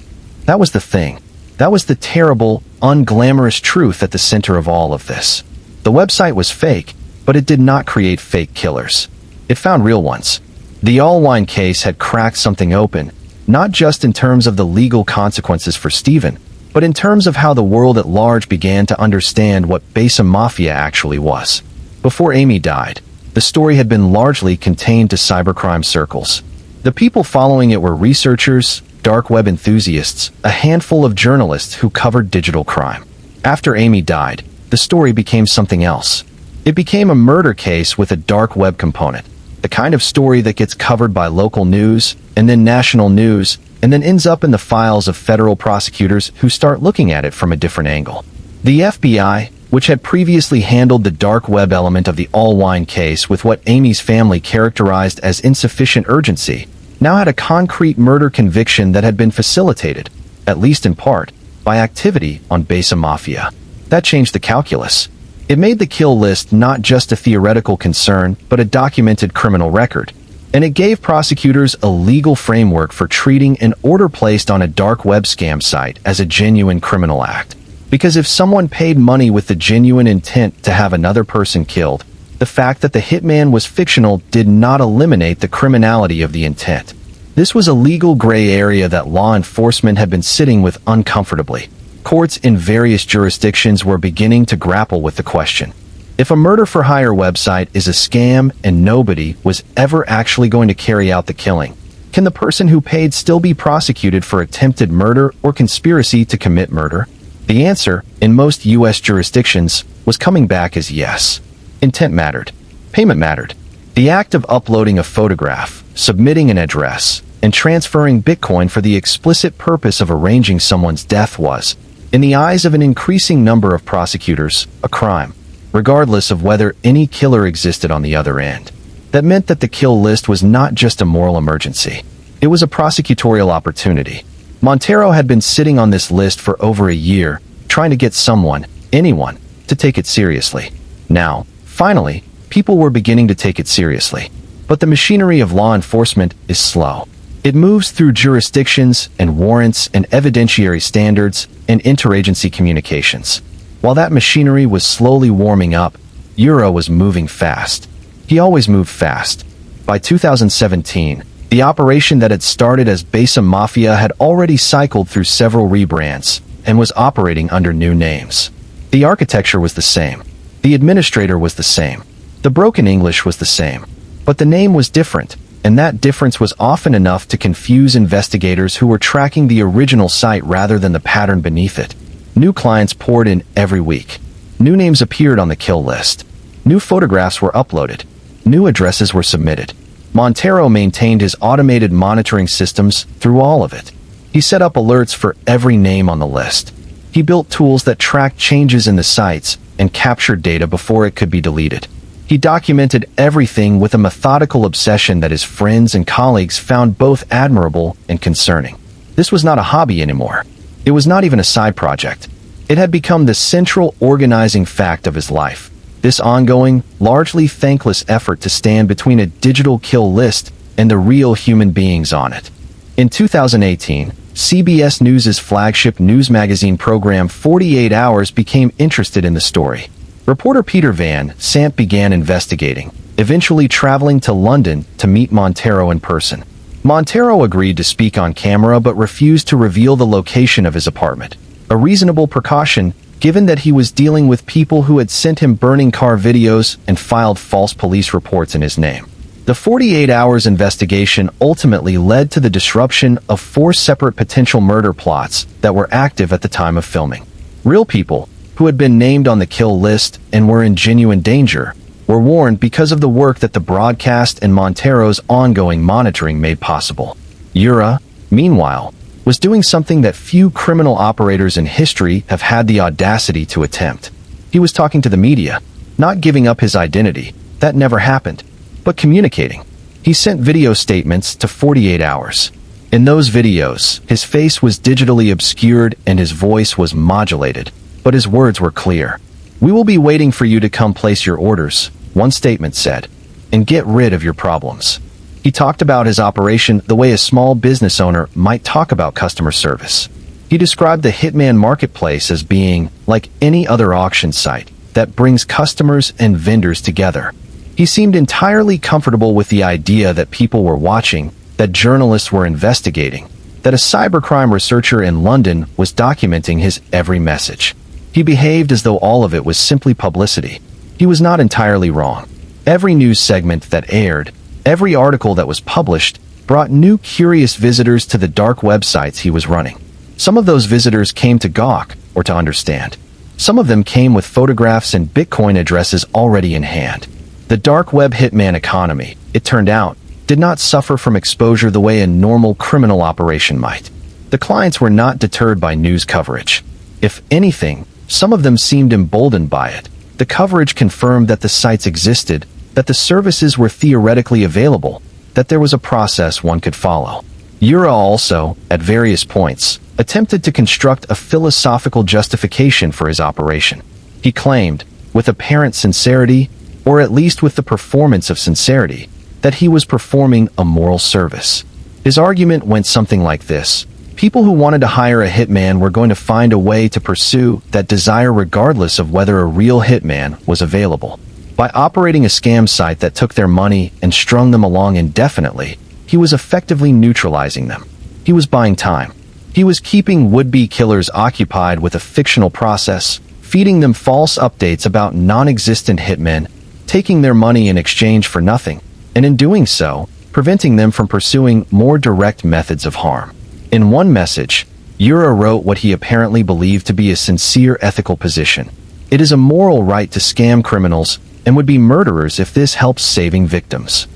S1: That was the thing. That was the terrible, unglamorous truth at the center of all of this. The website was fake, but it did not create fake killers. It found real ones. The Allwine case had cracked something open, not just in terms of the legal consequences for Stephen, but in terms of how the world at large began to understand what Basa Mafia actually was. Before Amy died, the story had been largely contained to cybercrime circles. The people following it were researchers, dark web enthusiasts, a handful of journalists who covered digital crime. After Amy died, the story became something else. It became a murder case with a dark web component, the kind of story that gets covered by local news, and then national news, and then ends up in the files of federal prosecutors who start looking at it from a different angle. The FBI, which had previously handled the dark web element of the Allwine case with what Amy's family characterized as insufficient urgency, now had a concrete murder conviction that had been facilitated, at least in part, by activity on Basa Mafia. That changed the calculus. It made the kill list not just a theoretical concern, but a documented criminal record. And it gave prosecutors a legal framework for treating an order placed on a dark web scam site as a genuine criminal act. Because if someone paid money with the genuine intent to have another person killed, the fact that the hitman was fictional did not eliminate the criminality of the intent. This was a legal gray area that law enforcement had been sitting with uncomfortably. Courts in various jurisdictions were beginning to grapple with the question. If a murder-for-hire website is a scam and nobody was ever actually going to carry out the killing, can the person who paid still be prosecuted for attempted murder or conspiracy to commit murder? The answer, in most U.S. jurisdictions, was coming back as yes. Intent mattered. Payment mattered. The act of uploading a photograph, submitting an address, and transferring Bitcoin for the explicit purpose of arranging someone's death was, in the eyes of an increasing number of prosecutors, a crime, regardless of whether any killer existed on the other end. That meant that the kill list was not just a moral emergency. It was a prosecutorial opportunity. Montero had been sitting on this list for over a year, trying to get someone, anyone, to take it seriously. Now, finally, people were beginning to take it seriously. But the machinery of law enforcement is slow. It moves through jurisdictions and warrants and evidentiary standards and interagency communications. While that machinery was slowly warming up, Ura was moving fast. He always moved fast. By 2017, the operation that had started as Basa Mafia had already cycled through several rebrands and was operating under new names. The architecture was the same. The administrator was the same. The broken English was the same. But the name was different, and that difference was often enough to confuse investigators who were tracking the original site rather than the pattern beneath it. New clients poured in every week. New names appeared on the kill list. New photographs were uploaded. New addresses were submitted. Montero maintained his automated monitoring systems through all of it. He set up alerts for every name on the list. He built tools that tracked changes in the sites and captured data before it could be deleted. He documented everything with a methodical obsession that his friends and colleagues found both admirable and concerning. This was not a hobby anymore. It was not even a side project. It had become the central organizing fact of his life. This ongoing, largely thankless effort to stand between a digital kill list and the real human beings on it. In 2018, CBS News' flagship news magazine program 48 Hours became interested in the story. Reporter Peter Van Sant began investigating, eventually traveling to London to meet Montero in person. Montero agreed to speak on camera but refused to reveal the location of his apartment, a reasonable precaution given that he was dealing with people who had sent him burning car videos and filed false police reports in his name. The 48 Hours investigation ultimately led to the disruption of 4 separate potential murder plots that were active at the time of filming. Real people, who had been named on the kill list and were in genuine danger, were warned because of the work that the broadcast and Montero's ongoing monitoring made possible. Ura, meanwhile, was doing something that few criminal operators in history have had the audacity to attempt. He was talking to the media, not giving up his identity. That never happened. But communicating. He sent video statements to 48 Hours. In those videos, his face was digitally obscured and his voice was modulated, but his words were clear. "We will be waiting for you to come place your orders," one statement said, "and get rid of your problems." He talked about his operation the way a small business owner might talk about customer service. He described the Hitman marketplace as being like any other auction site that brings customers and vendors together. He seemed entirely comfortable with the idea that people were watching, that journalists were investigating, that a cybercrime researcher in London was documenting his every message. He behaved as though all of it was simply publicity. He was not entirely wrong. Every news segment that aired, every article that was published, brought new curious visitors to the dark websites he was running. Some of those visitors came to gawk, or to understand. Some of them came with photographs and Bitcoin addresses already in hand. The dark web hitman economy, it turned out, did not suffer from exposure the way a normal criminal operation might. The clients were not deterred by news coverage. If anything, some of them seemed emboldened by it. The coverage confirmed that the sites existed, that the services were theoretically available, that there was a process one could follow. Ura also, at various points, attempted to construct a philosophical justification for his operation. He claimed, with apparent sincerity, or at least with the performance of sincerity, that he was performing a moral service. His argument went something like this: people who wanted to hire a hitman were going to find a way to pursue that desire regardless of whether a real hitman was available. By operating a scam site that took their money and strung them along indefinitely, he was effectively neutralizing them. He was buying time. He was keeping would-be killers occupied with a fictional process, feeding them false updates about non-existent hitmen, taking their money in exchange for nothing, and in doing so, preventing them from pursuing more direct methods of harm. In one message, Ura wrote what he apparently believed to be a sincere ethical position. It is a moral right to scam criminals and would be murderers if this helps saving victims.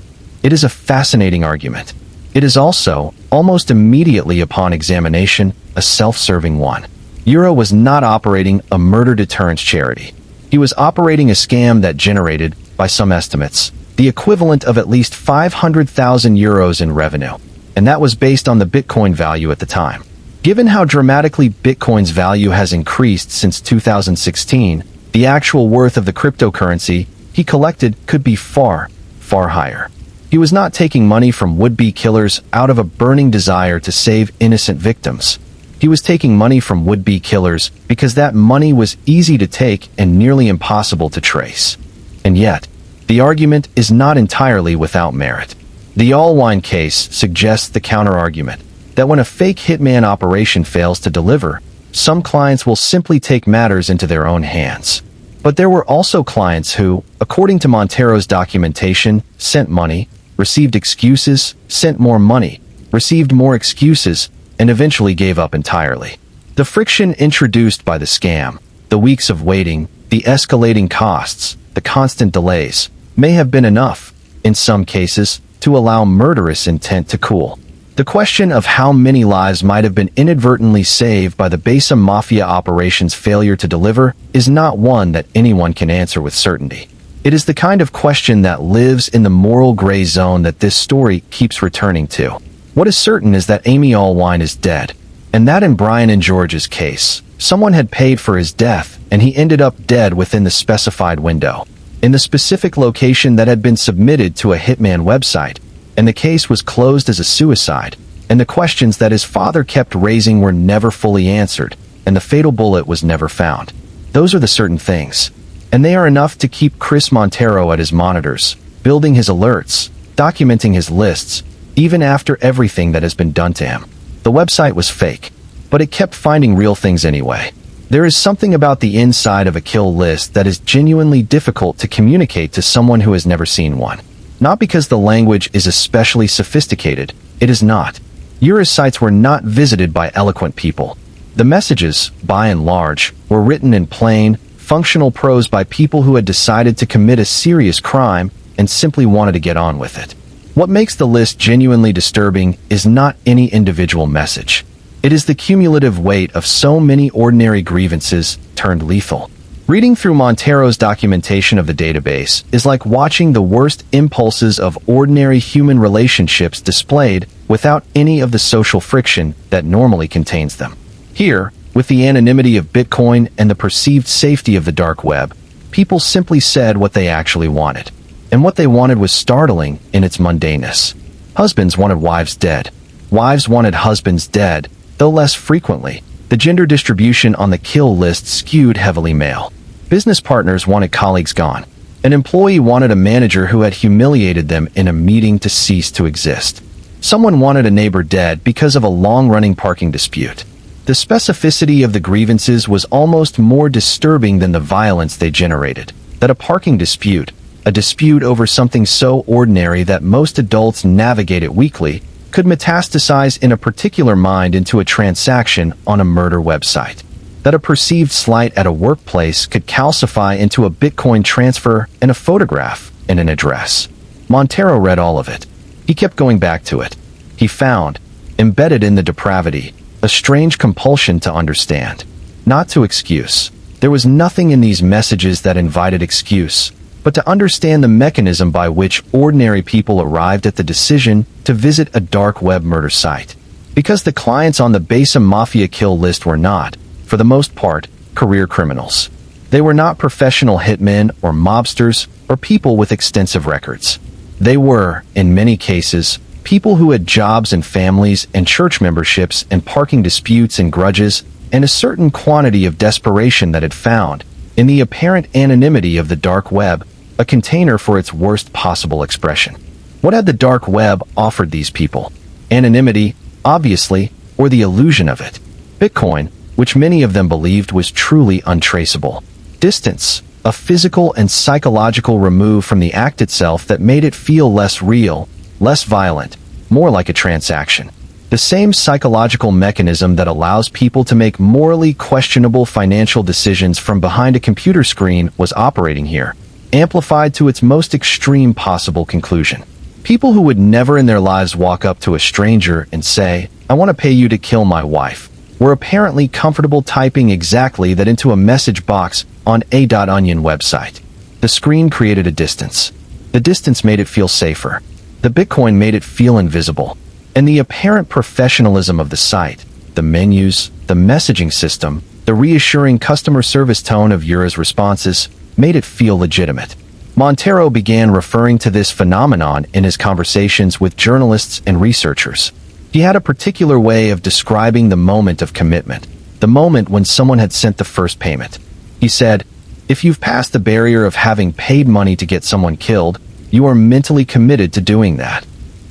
S1: It is a fascinating argument. It is also, almost immediately upon examination, a self-serving one. Ura was not operating a murder deterrence charity. He was operating a scam that generated, by some estimates, the equivalent of at least 500,000 euros in revenue, and that was based on the Bitcoin value at the time. Given how dramatically Bitcoin's value has increased since 2016, the actual worth of the cryptocurrency he collected could be far, far higher. He was not taking money from would-be killers out of a burning desire to save innocent victims. He was taking money from would-be killers because that money was easy to take and nearly impossible to trace. And yet, the argument is not entirely without merit. The Allwine case suggests the counterargument that when a fake hitman operation fails to deliver, some clients will simply take matters into their own hands. But there were also clients who, according to Montero's documentation, sent money, received excuses, sent more money, received more excuses, and eventually gave up entirely. The friction introduced by the scam, the weeks of waiting, the escalating costs, the constant delays, may have been enough, in some cases, to allow murderous intent to cool. The question of how many lives might have been inadvertently saved by the Basa Mafia operation's failure to deliver is not one that anyone can answer with certainty. It is the kind of question that lives in the moral gray zone that this story keeps returning to. What is certain is that Amy Allwine is dead, and that in Brian and George's case, someone had paid for his death, and he ended up dead within the specified window, in the specific location that had been submitted to a hitman website, and the case was closed as a suicide, and the questions that his father kept raising were never fully answered, and the fatal bullet was never found. Those are the certain things, and they are enough to keep Chris Montero at his monitors, building his alerts, documenting his lists, even after everything that has been done to him. The website was fake, but it kept finding real things anyway. There is something about the inside of a kill list that is genuinely difficult to communicate to someone who has never seen one. Not because the language is especially sophisticated, it is not. Uris sites were not visited by eloquent people. The messages, by and large, were written in plain, functional prose by people who had decided to commit a serious crime and simply wanted to get on with it. What makes the list genuinely disturbing is not any individual message. It is the cumulative weight of so many ordinary grievances turned lethal. Reading through Montero's documentation of the database is like watching the worst impulses of ordinary human relationships displayed without any of the social friction that normally contains them. Here, with the anonymity of Bitcoin and the perceived safety of the dark web, people simply said what they actually wanted. And what they wanted was startling in its mundaneness. Husbands wanted wives dead. Wives wanted husbands dead, though less frequently. The gender distribution on the kill list skewed heavily male. Business partners wanted colleagues gone. An employee wanted a manager who had humiliated them in a meeting to cease to exist. Someone wanted a neighbor dead because of a long-running parking dispute. The specificity of the grievances was almost more disturbing than the violence they generated. That a parking dispute, a dispute over something so ordinary that most adults navigate it weekly, could metastasize in a particular mind into a transaction on a murder website. That a perceived slight at a workplace could calcify into a Bitcoin transfer and a photograph and an address. Montero read all of it. He kept going back to it. He found, embedded in the depravity, a strange compulsion to understand, not to excuse. There was nothing in these messages that invited excuse, but to understand the mechanism by which ordinary people arrived at the decision to visit a dark web murder site. Because the clients on the Basa Mafia kill list were not, for the most part, career criminals. They were not professional hitmen or mobsters or people with extensive records. They were, in many cases, people who had jobs and families and church memberships and parking disputes and grudges and a certain quantity of desperation that had found, in the apparent anonymity of the dark web, a container for its worst possible expression. What had the dark web offered these people? Anonymity, obviously, or the illusion of it. Bitcoin, which many of them believed was truly untraceable. Distance, a physical and psychological remove from the act itself that made it feel less real, less violent, more like a transaction. The same psychological mechanism that allows people to make morally questionable financial decisions from behind a computer screen was operating here, amplified to its most extreme possible conclusion. People who would never in their lives walk up to a stranger and say, "I want to pay you to kill my wife," were apparently comfortable typing exactly that into a message box on a.onion website. The screen created a distance. The distance made it feel safer. The Bitcoin made it feel invisible. And the apparent professionalism of the site, the menus, the messaging system, the reassuring customer service tone of Ura's responses, made it feel legitimate. Montero began referring to this phenomenon in his conversations with journalists and researchers. He had a particular way of describing the moment of commitment, the moment when someone had sent the first payment. He said, "If you've passed the barrier of having paid money to get someone killed, you are mentally committed to doing that."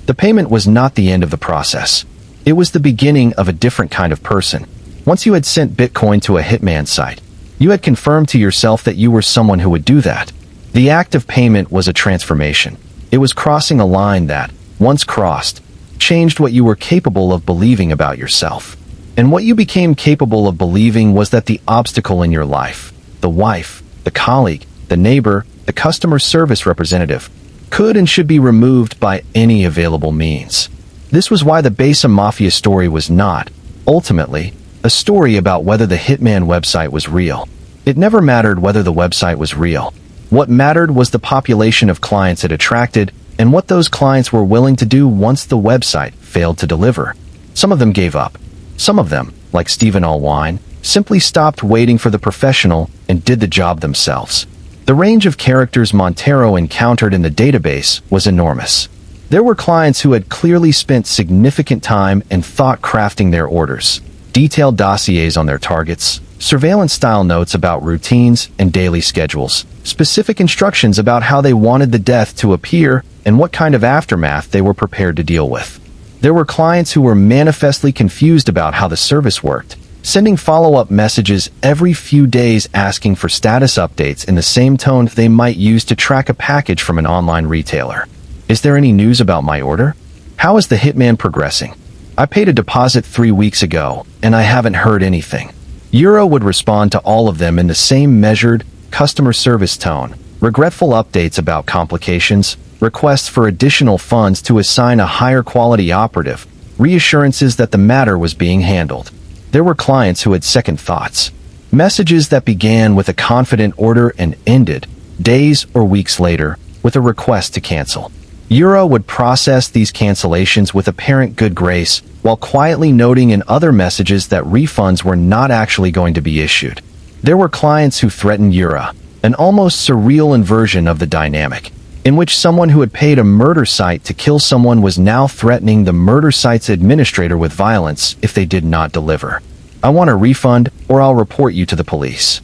S1: The payment was not the end of the process. It was the beginning of a different kind of person. Once you had sent Bitcoin to a hitman site, you had confirmed to yourself that you were someone who would do that. The act of payment was a transformation. It was crossing a line that, once crossed, changed what you were capable of believing about yourself. And what you became capable of believing was that the obstacle in your life, the wife, the colleague, the neighbor, the customer service representative, could and should be removed by any available means. This was why the Basa Mafia story was not, ultimately, a story about whether the hitman website was real. It never mattered whether the website was real. What mattered was the population of clients it attracted and what those clients were willing to do once the website failed to deliver. Some of them gave up. Some of them, like Amy Allwine, simply stopped waiting for the professional and did the job themselves. The range of characters Montero encountered in the database was enormous. There were clients who had clearly spent significant time and thought crafting their orders, detailed dossiers on their targets, surveillance-style notes about routines and daily schedules, specific instructions about how they wanted the death to appear and what kind of aftermath they were prepared to deal with. There were clients who were manifestly confused about how the service worked, sending follow-up messages every few days asking for status updates in the same tone they might use to track a package from an online retailer. Is there any news about my order? How is the hitman progressing? I paid a deposit 3 weeks ago, and I haven't heard anything. Euro would respond to all of them in the same measured, customer service tone, regretful updates about complications, requests for additional funds to assign a higher quality operative, reassurances that the matter was being handled. There were clients who had second thoughts. Messages that began with a confident order and ended, days or weeks later, with a request to cancel. Euro would process these cancellations with apparent good grace, while quietly noting in other messages that refunds were not actually going to be issued. There were clients who threatened Euro, an almost surreal inversion of the dynamic, in which someone who had paid a murder site to kill someone was now threatening the murder site's administrator with violence if they did not deliver. I want a refund, or I'll report you to the police.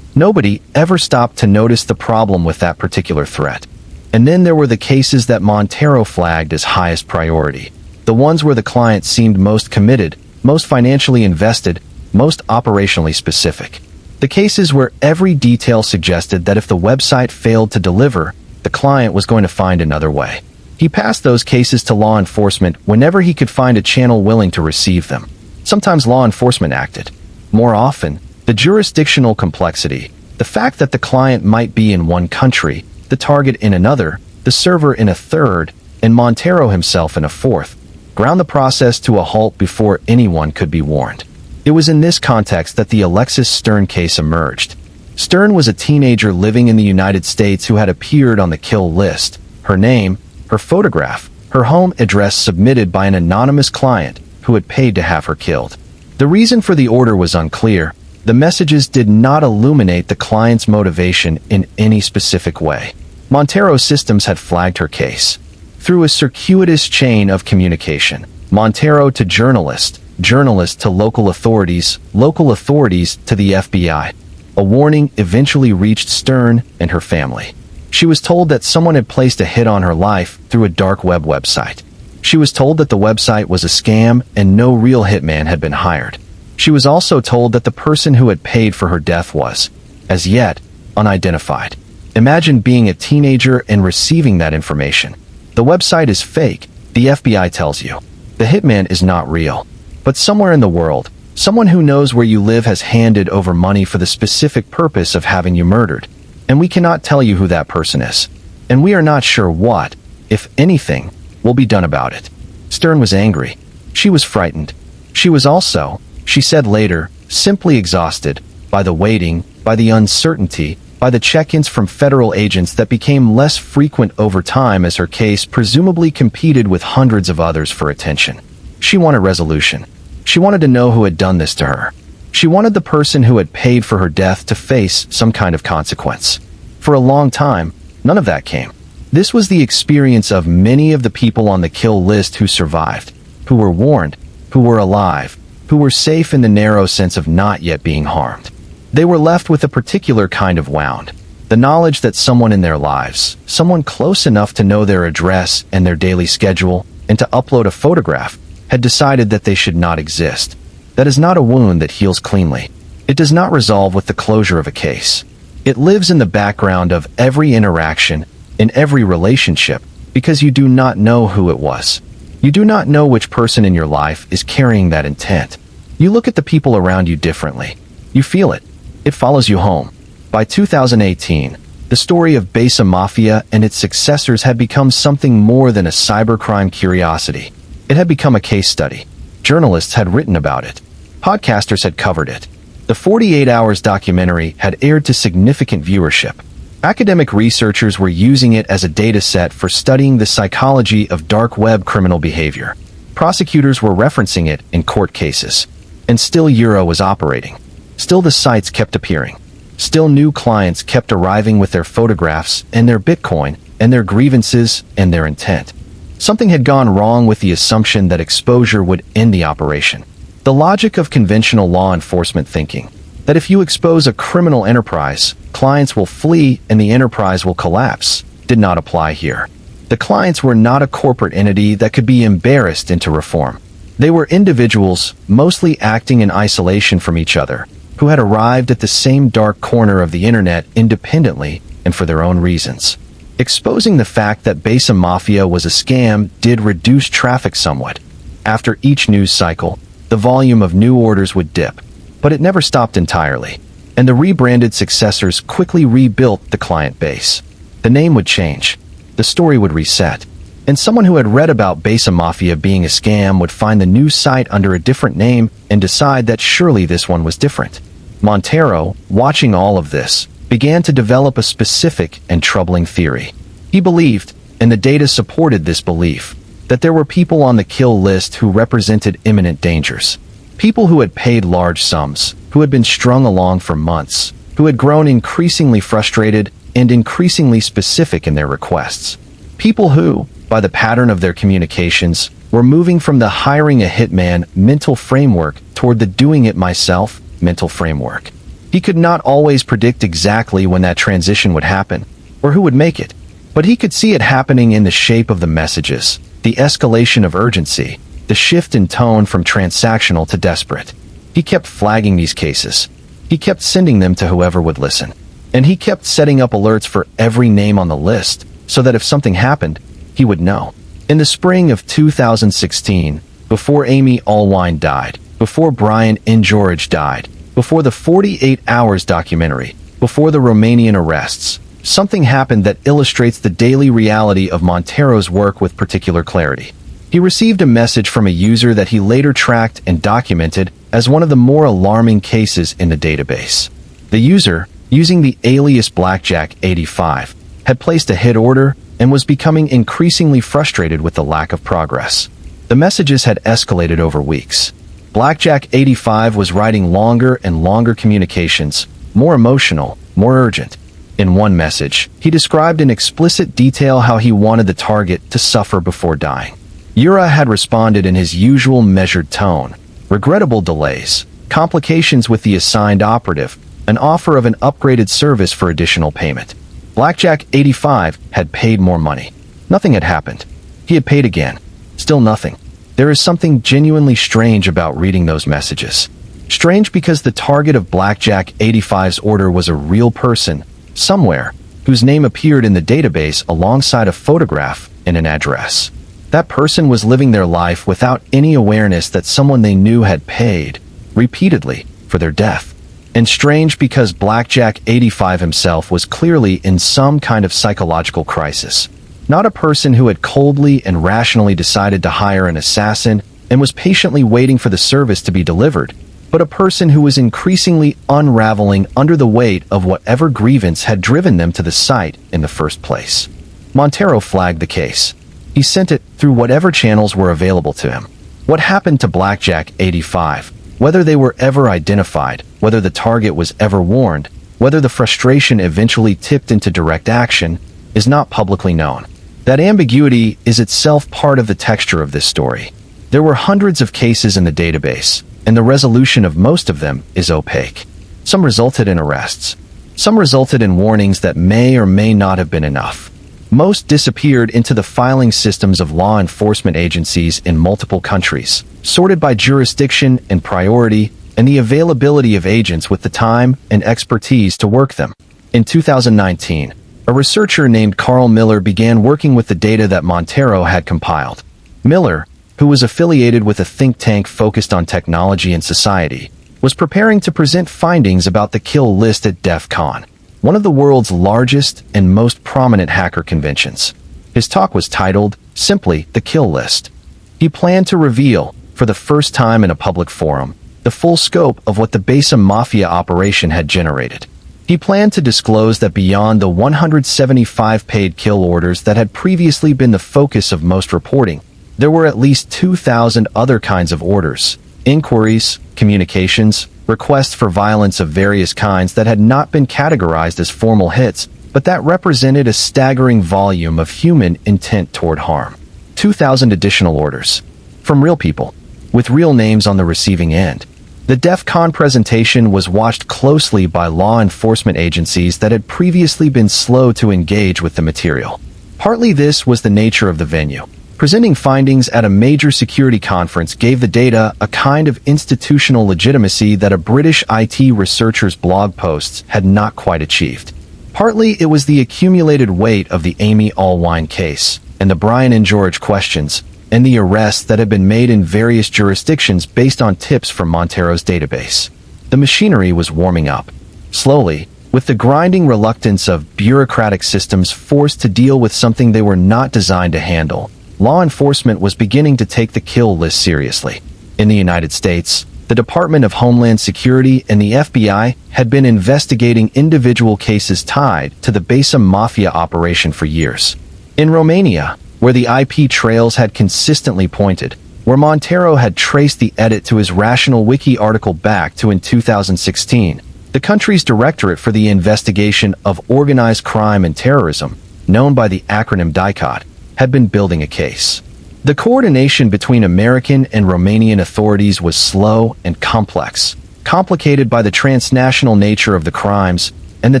S1: Nobody ever stopped to notice the problem with that particular threat. And then there were the cases that Montero flagged as highest priority, the ones where the client seemed most committed, most financially invested, most operationally specific. The cases where every detail suggested that if the website failed to deliver, the client was going to find another way. He passed those cases to law enforcement whenever he could find a channel willing to receive them. Sometimes law enforcement acted. More often, the jurisdictional complexity, the fact that the client might be in one country, the target in another, the server in a third, and Montero himself in a fourth, ground the process to a halt before anyone could be warned. It was in this context that the Alexis Stern case emerged. Stern was a teenager living in the United States who had appeared on the kill list. Her name, her photograph, her home address submitted by an anonymous client who had paid to have her killed. The reason for the order was unclear. The messages did not illuminate the client's motivation in any specific way. Montero's systems had flagged her case. Through a circuitous chain of communication, Montero to journalist, journalist to local authorities to the FBI. A warning eventually reached Stern and her family. She was told that someone had placed a hit on her life through a dark web website. She was told that the website was a scam and no real hitman had been hired. She was also told that the person who had paid for her death was, as yet, unidentified. Imagine being a teenager and receiving that information. The website is fake, the FBI tells you. The hitman is not real. But somewhere in the world, someone who knows where you live has handed over money for the specific purpose of having you murdered. And we cannot tell you who that person is. And we are not sure what, if anything, will be done about it. Stern was angry. She was frightened. She was also, she said later, simply exhausted by the waiting, by the uncertainty, by the check-ins from federal agents that became less frequent over time as her case presumably competed with hundreds of others for attention. She wanted resolution. She wanted to know who had done this to her. She wanted the person who had paid for her death to face some kind of consequence. For a long time, none of that came. This was the experience of many of the people on the kill list who survived, who were warned, who were alive, who were safe in the narrow sense of not yet being harmed. They were left with a particular kind of wound, the knowledge that someone in their lives, someone close enough to know their address and their daily schedule, and to upload a photograph, had decided that they should not exist. That is not a wound that heals cleanly. It does not resolve with the closure of a case. It lives in the background of every interaction, in every relationship, because you do not know who it was. You do not know which person in your life is carrying that intent. You look at the people around you differently. You feel it. It follows you home. By 2018, the story of Basa Mafia and its successors had become something more than a cybercrime curiosity. It had become a case study. Journalists had written about it. Podcasters had covered it. The 48 Hours documentary had aired to significant viewership. Academic researchers were using it as a data set for studying the psychology of dark web criminal behavior. Prosecutors were referencing it in court cases. And still Euro was operating. Still the sites kept appearing. Still new clients kept arriving with their photographs and their Bitcoin and their grievances and their intent. Something had gone wrong with the assumption that exposure would end the operation. The logic of conventional law enforcement thinking, that if you expose a criminal enterprise, clients will flee and the enterprise will collapse, did not apply here. The clients were not a corporate entity that could be embarrassed into reform. They were individuals, mostly acting in isolation from each other, who had arrived at the same dark corner of the internet independently and for their own reasons. Exposing the fact that Basa Mafia was a scam did reduce traffic somewhat. After each news cycle, the volume of new orders would dip, but it never stopped entirely, and the rebranded successors quickly rebuilt the client base. The name would change, the story would reset, and someone who had read about Basa Mafia being a scam would find the new site under a different name and decide that surely this one was different. Montero, watching all of this, began to develop a specific and troubling theory. He believed, and the data supported this belief, that there were people on the kill list who represented imminent dangers. People who had paid large sums, who had been strung along for months, who had grown increasingly frustrated and increasingly specific in their requests. People who, by the pattern of their communications, were moving from the hiring a hitman mental framework toward the doing it myself mental framework. He could not always predict exactly when that transition would happen, or who would make it, but he could see it happening in the shape of the messages, the escalation of urgency, the shift in tone from transactional to desperate. He kept flagging these cases. He kept sending them to whoever would listen. And he kept setting up alerts for every name on the list, so that if something happened, he would know. In the spring of 2016, before Amy Allwine died, before Brian George died, before the 48 Hours documentary, before the Romanian arrests, something happened that illustrates the daily reality of Montero's work with particular clarity. He received a message from a user that he later tracked and documented as one of the more alarming cases in the database. The user, using the alias Blackjack85, had placed a hit order and was becoming increasingly frustrated with the lack of progress. The messages had escalated over weeks. Blackjack85 was writing longer and longer communications, more emotional, more urgent. In one message, he described in explicit detail how he wanted the target to suffer before dying. Ura had responded in his usual measured tone. Regrettable delays, complications with the assigned operative, an offer of an upgraded service for additional payment. Blackjack85 had paid more money. Nothing had happened. He had paid again. Still nothing. There is something genuinely strange about reading those messages. Strange because the target of Blackjack85's order was a real person, somewhere, whose name appeared in the database alongside a photograph and an address. That person was living their life without any awareness that someone they knew had paid, repeatedly, for their death. And strange because Blackjack85 himself was clearly in some kind of psychological crisis. Not a person who had coldly and rationally decided to hire an assassin and was patiently waiting for the service to be delivered, but a person who was increasingly unraveling under the weight of whatever grievance had driven them to the site in the first place. Montero flagged the case. He sent it through whatever channels were available to him. What happened to Blackjack85? Whether they were ever identified, whether the target was ever warned, whether the frustration eventually tipped into direct action, is not publicly known. That ambiguity is itself part of the texture of this story. There were hundreds of cases in the database, and the resolution of most of them is opaque. Some resulted in arrests. Some resulted in warnings that may or may not have been enough. Most disappeared into the filing systems of law enforcement agencies in multiple countries, sorted by jurisdiction and priority, and the availability of agents with the time and expertise to work them. In 2019, a researcher named Carl Miller began working with the data that Montero had compiled. Miller, who was affiliated with a think tank focused on technology and society, was preparing to present findings about the kill list at DEF CON, one of the world's largest and most prominent hacker conventions. His talk was titled, simply, The Kill List. He planned to reveal, for the first time in a public forum, the full scope of what the Basa Mafia operation had generated. He planned to disclose that beyond the 175 paid kill orders that had previously been the focus of most reporting, there were at least 2,000 other kinds of orders, inquiries, communications, requests for violence of various kinds that had not been categorized as formal hits, but that represented a staggering volume of human intent toward harm. 2,000 additional orders. From real people, with real names on the receiving end. The DEF CON presentation was watched closely by law enforcement agencies that had previously been slow to engage with the material. Partly this was the nature of the venue. Presenting findings at a major security conference gave the data a kind of institutional legitimacy that a British IT researcher's blog posts had not quite achieved. Partly it was the accumulated weight of the Amy Allwine case, and the Brian and George questions, and the arrests that had been made in various jurisdictions based on tips from Montero's database. The machinery was warming up. Slowly, with the grinding reluctance of bureaucratic systems forced to deal with something they were not designed to handle, law enforcement was beginning to take the kill list seriously. In the United States, the Department of Homeland Security and the FBI had been investigating individual cases tied to the Basa Mafia operation for years. In Romania, where the IP trails had consistently pointed, where Montero had traced the edit to his Rational Wiki article back to in 2016, the country's Directorate for the Investigation of Organized Crime and Terrorism, known by the acronym DICOT, had been building a case. The coordination between American and Romanian authorities was slow and complex, complicated by the transnational nature of the crimes and the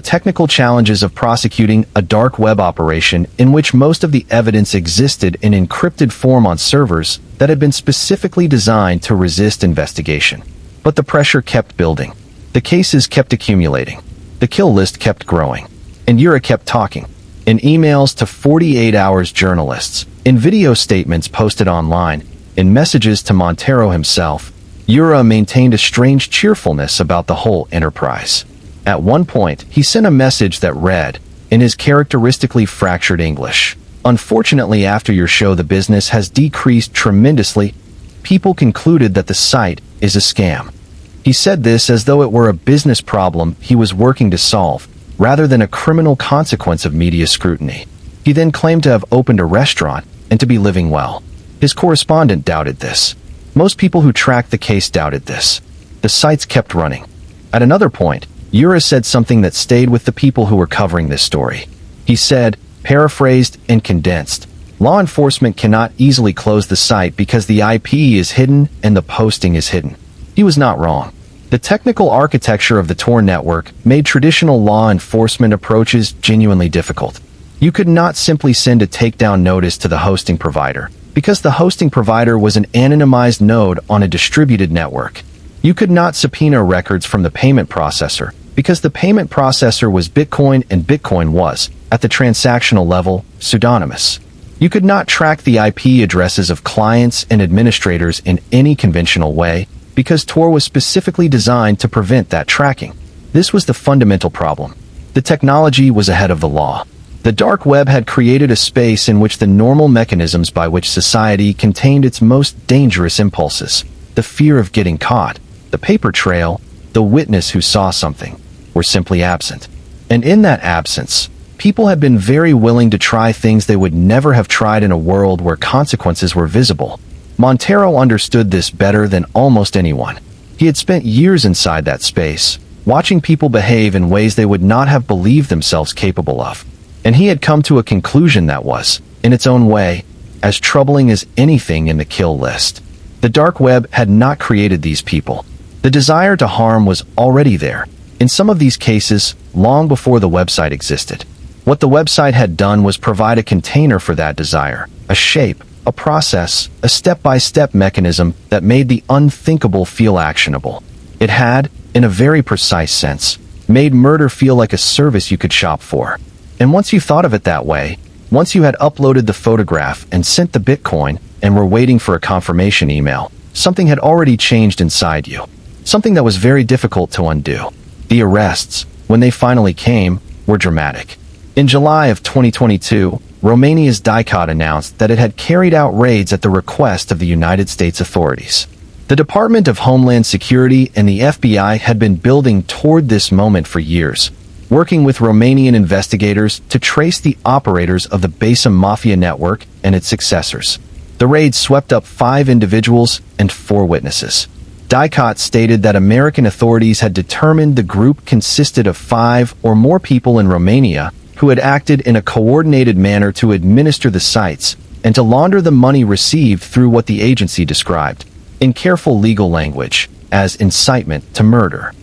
S1: technical challenges of prosecuting a dark web operation in which most of the evidence existed in encrypted form on servers that had been specifically designed to resist investigation. But the pressure kept building. The cases kept accumulating. The kill list kept growing. And Yura kept talking. In emails to 48 Hours journalists, in video statements posted online, in messages to Montero himself, Yura maintained a strange cheerfulness about the whole enterprise. At one point, he sent a message that read, in his characteristically fractured English, "Unfortunately, after your show the business has decreased tremendously. People concluded that the site is a scam." He said this as though it were a business problem he was working to solve, rather than a criminal consequence of media scrutiny. He then claimed to have opened a restaurant and to be living well. His correspondent doubted this. Most people who tracked the case doubted this. The sites kept running. At another point, Yura said something that stayed with the people who were covering this story. He said, paraphrased and condensed, "Law enforcement cannot easily close the site because the IP is hidden and the posting is hidden." He was not wrong. The technical architecture of the Tor network made traditional law enforcement approaches genuinely difficult. You could not simply send a takedown notice to the hosting provider, because the hosting provider was an anonymized node on a distributed network. You could not subpoena records from the payment processor, because the payment processor was Bitcoin and Bitcoin was, at the transactional level, pseudonymous. You could not track the IP addresses of clients and administrators in any conventional way, because Tor was specifically designed to prevent that tracking. This was the fundamental problem. The technology was ahead of the law. The dark web had created a space in which the normal mechanisms by which society contained its most dangerous impulses, the fear of getting caught, the paper trail, the witness who saw something, were simply absent. And in that absence, people had been very willing to try things they would never have tried in a world where consequences were visible. Montero understood this better than almost anyone. He had spent years inside that space, watching people behave in ways they would not have believed themselves capable of. And he had come to a conclusion that was, in its own way, as troubling as anything in the kill list. The dark web had not created these people. The desire to harm was already there, in some of these cases, long before the website existed. What the website had done was provide a container for that desire, a shape, a process, a step-by-step mechanism that made the unthinkable feel actionable. It had, in a very precise sense, made murder feel like a service you could shop for. And once you thought of it that way, once you had uploaded the photograph and sent the Bitcoin and were waiting for a confirmation email, something had already changed inside you. Something that was very difficult to undo. The arrests, when they finally came, were dramatic. In July of 2022, Romania's DICOT announced that it had carried out raids at the request of the United States authorities. The Department of Homeland Security and the FBI had been building toward this moment for years, working with Romanian investigators to trace the operators of the Basa Mafia network and its successors. The raids swept up 5 individuals and 4 witnesses. DICOT stated that American authorities had determined the group consisted of 5 or more people in Romania who had acted in a coordinated manner to administer the sites and to launder the money received through what the agency described, in careful legal language, as incitement to murder.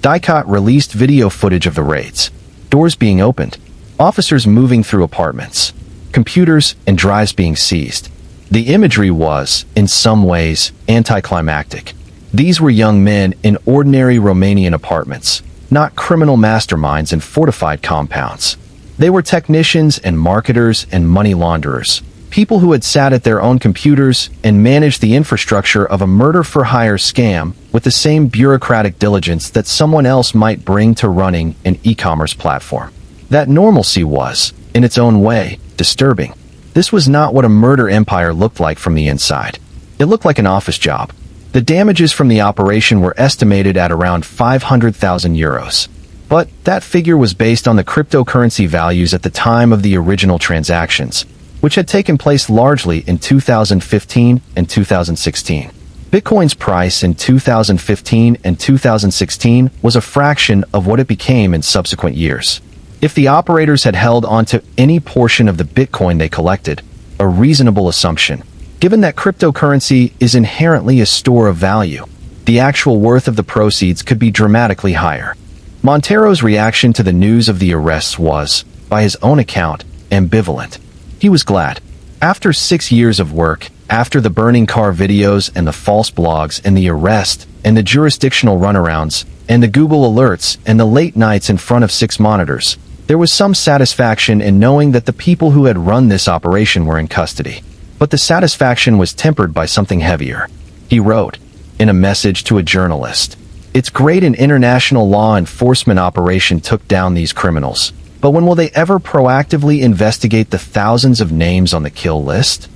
S1: DICOT released video footage of the raids, doors being opened, officers moving through apartments, computers and drives being seized. The imagery was, in some ways, anticlimactic. These were young men in ordinary Romanian apartments, not criminal masterminds in fortified compounds. They were technicians and marketers and money launderers, people who had sat at their own computers and managed the infrastructure of a murder-for-hire scam with the same bureaucratic diligence that someone else might bring to running an e-commerce platform. That normalcy was, in its own way, disturbing. This was not what a murder empire looked like from the inside. It looked like an office job. The damages from the operation were estimated at around 500,000 euros. But that figure was based on the cryptocurrency values at the time of the original transactions, which had taken place largely in 2015 and 2016. Bitcoin's price in 2015 and 2016 was a fraction of what it became in subsequent years. If the operators had held onto any portion of the Bitcoin they collected, a reasonable assumption, given that cryptocurrency is inherently a store of value, the actual worth of the proceeds could be dramatically higher. Montero's reaction to the news of the arrests was, by his own account, ambivalent. He was glad. After 6 years of work, after the burning car videos and the false blogs and the arrest and the jurisdictional runarounds and the Google alerts and the late nights in front of 6 monitors, there was some satisfaction in knowing that the people who had run this operation were in custody. But the satisfaction was tempered by something heavier. He wrote, in a message to a journalist, "It's great an international law enforcement operation took down these criminals. But when will they ever proactively investigate the thousands of names on the kill list?"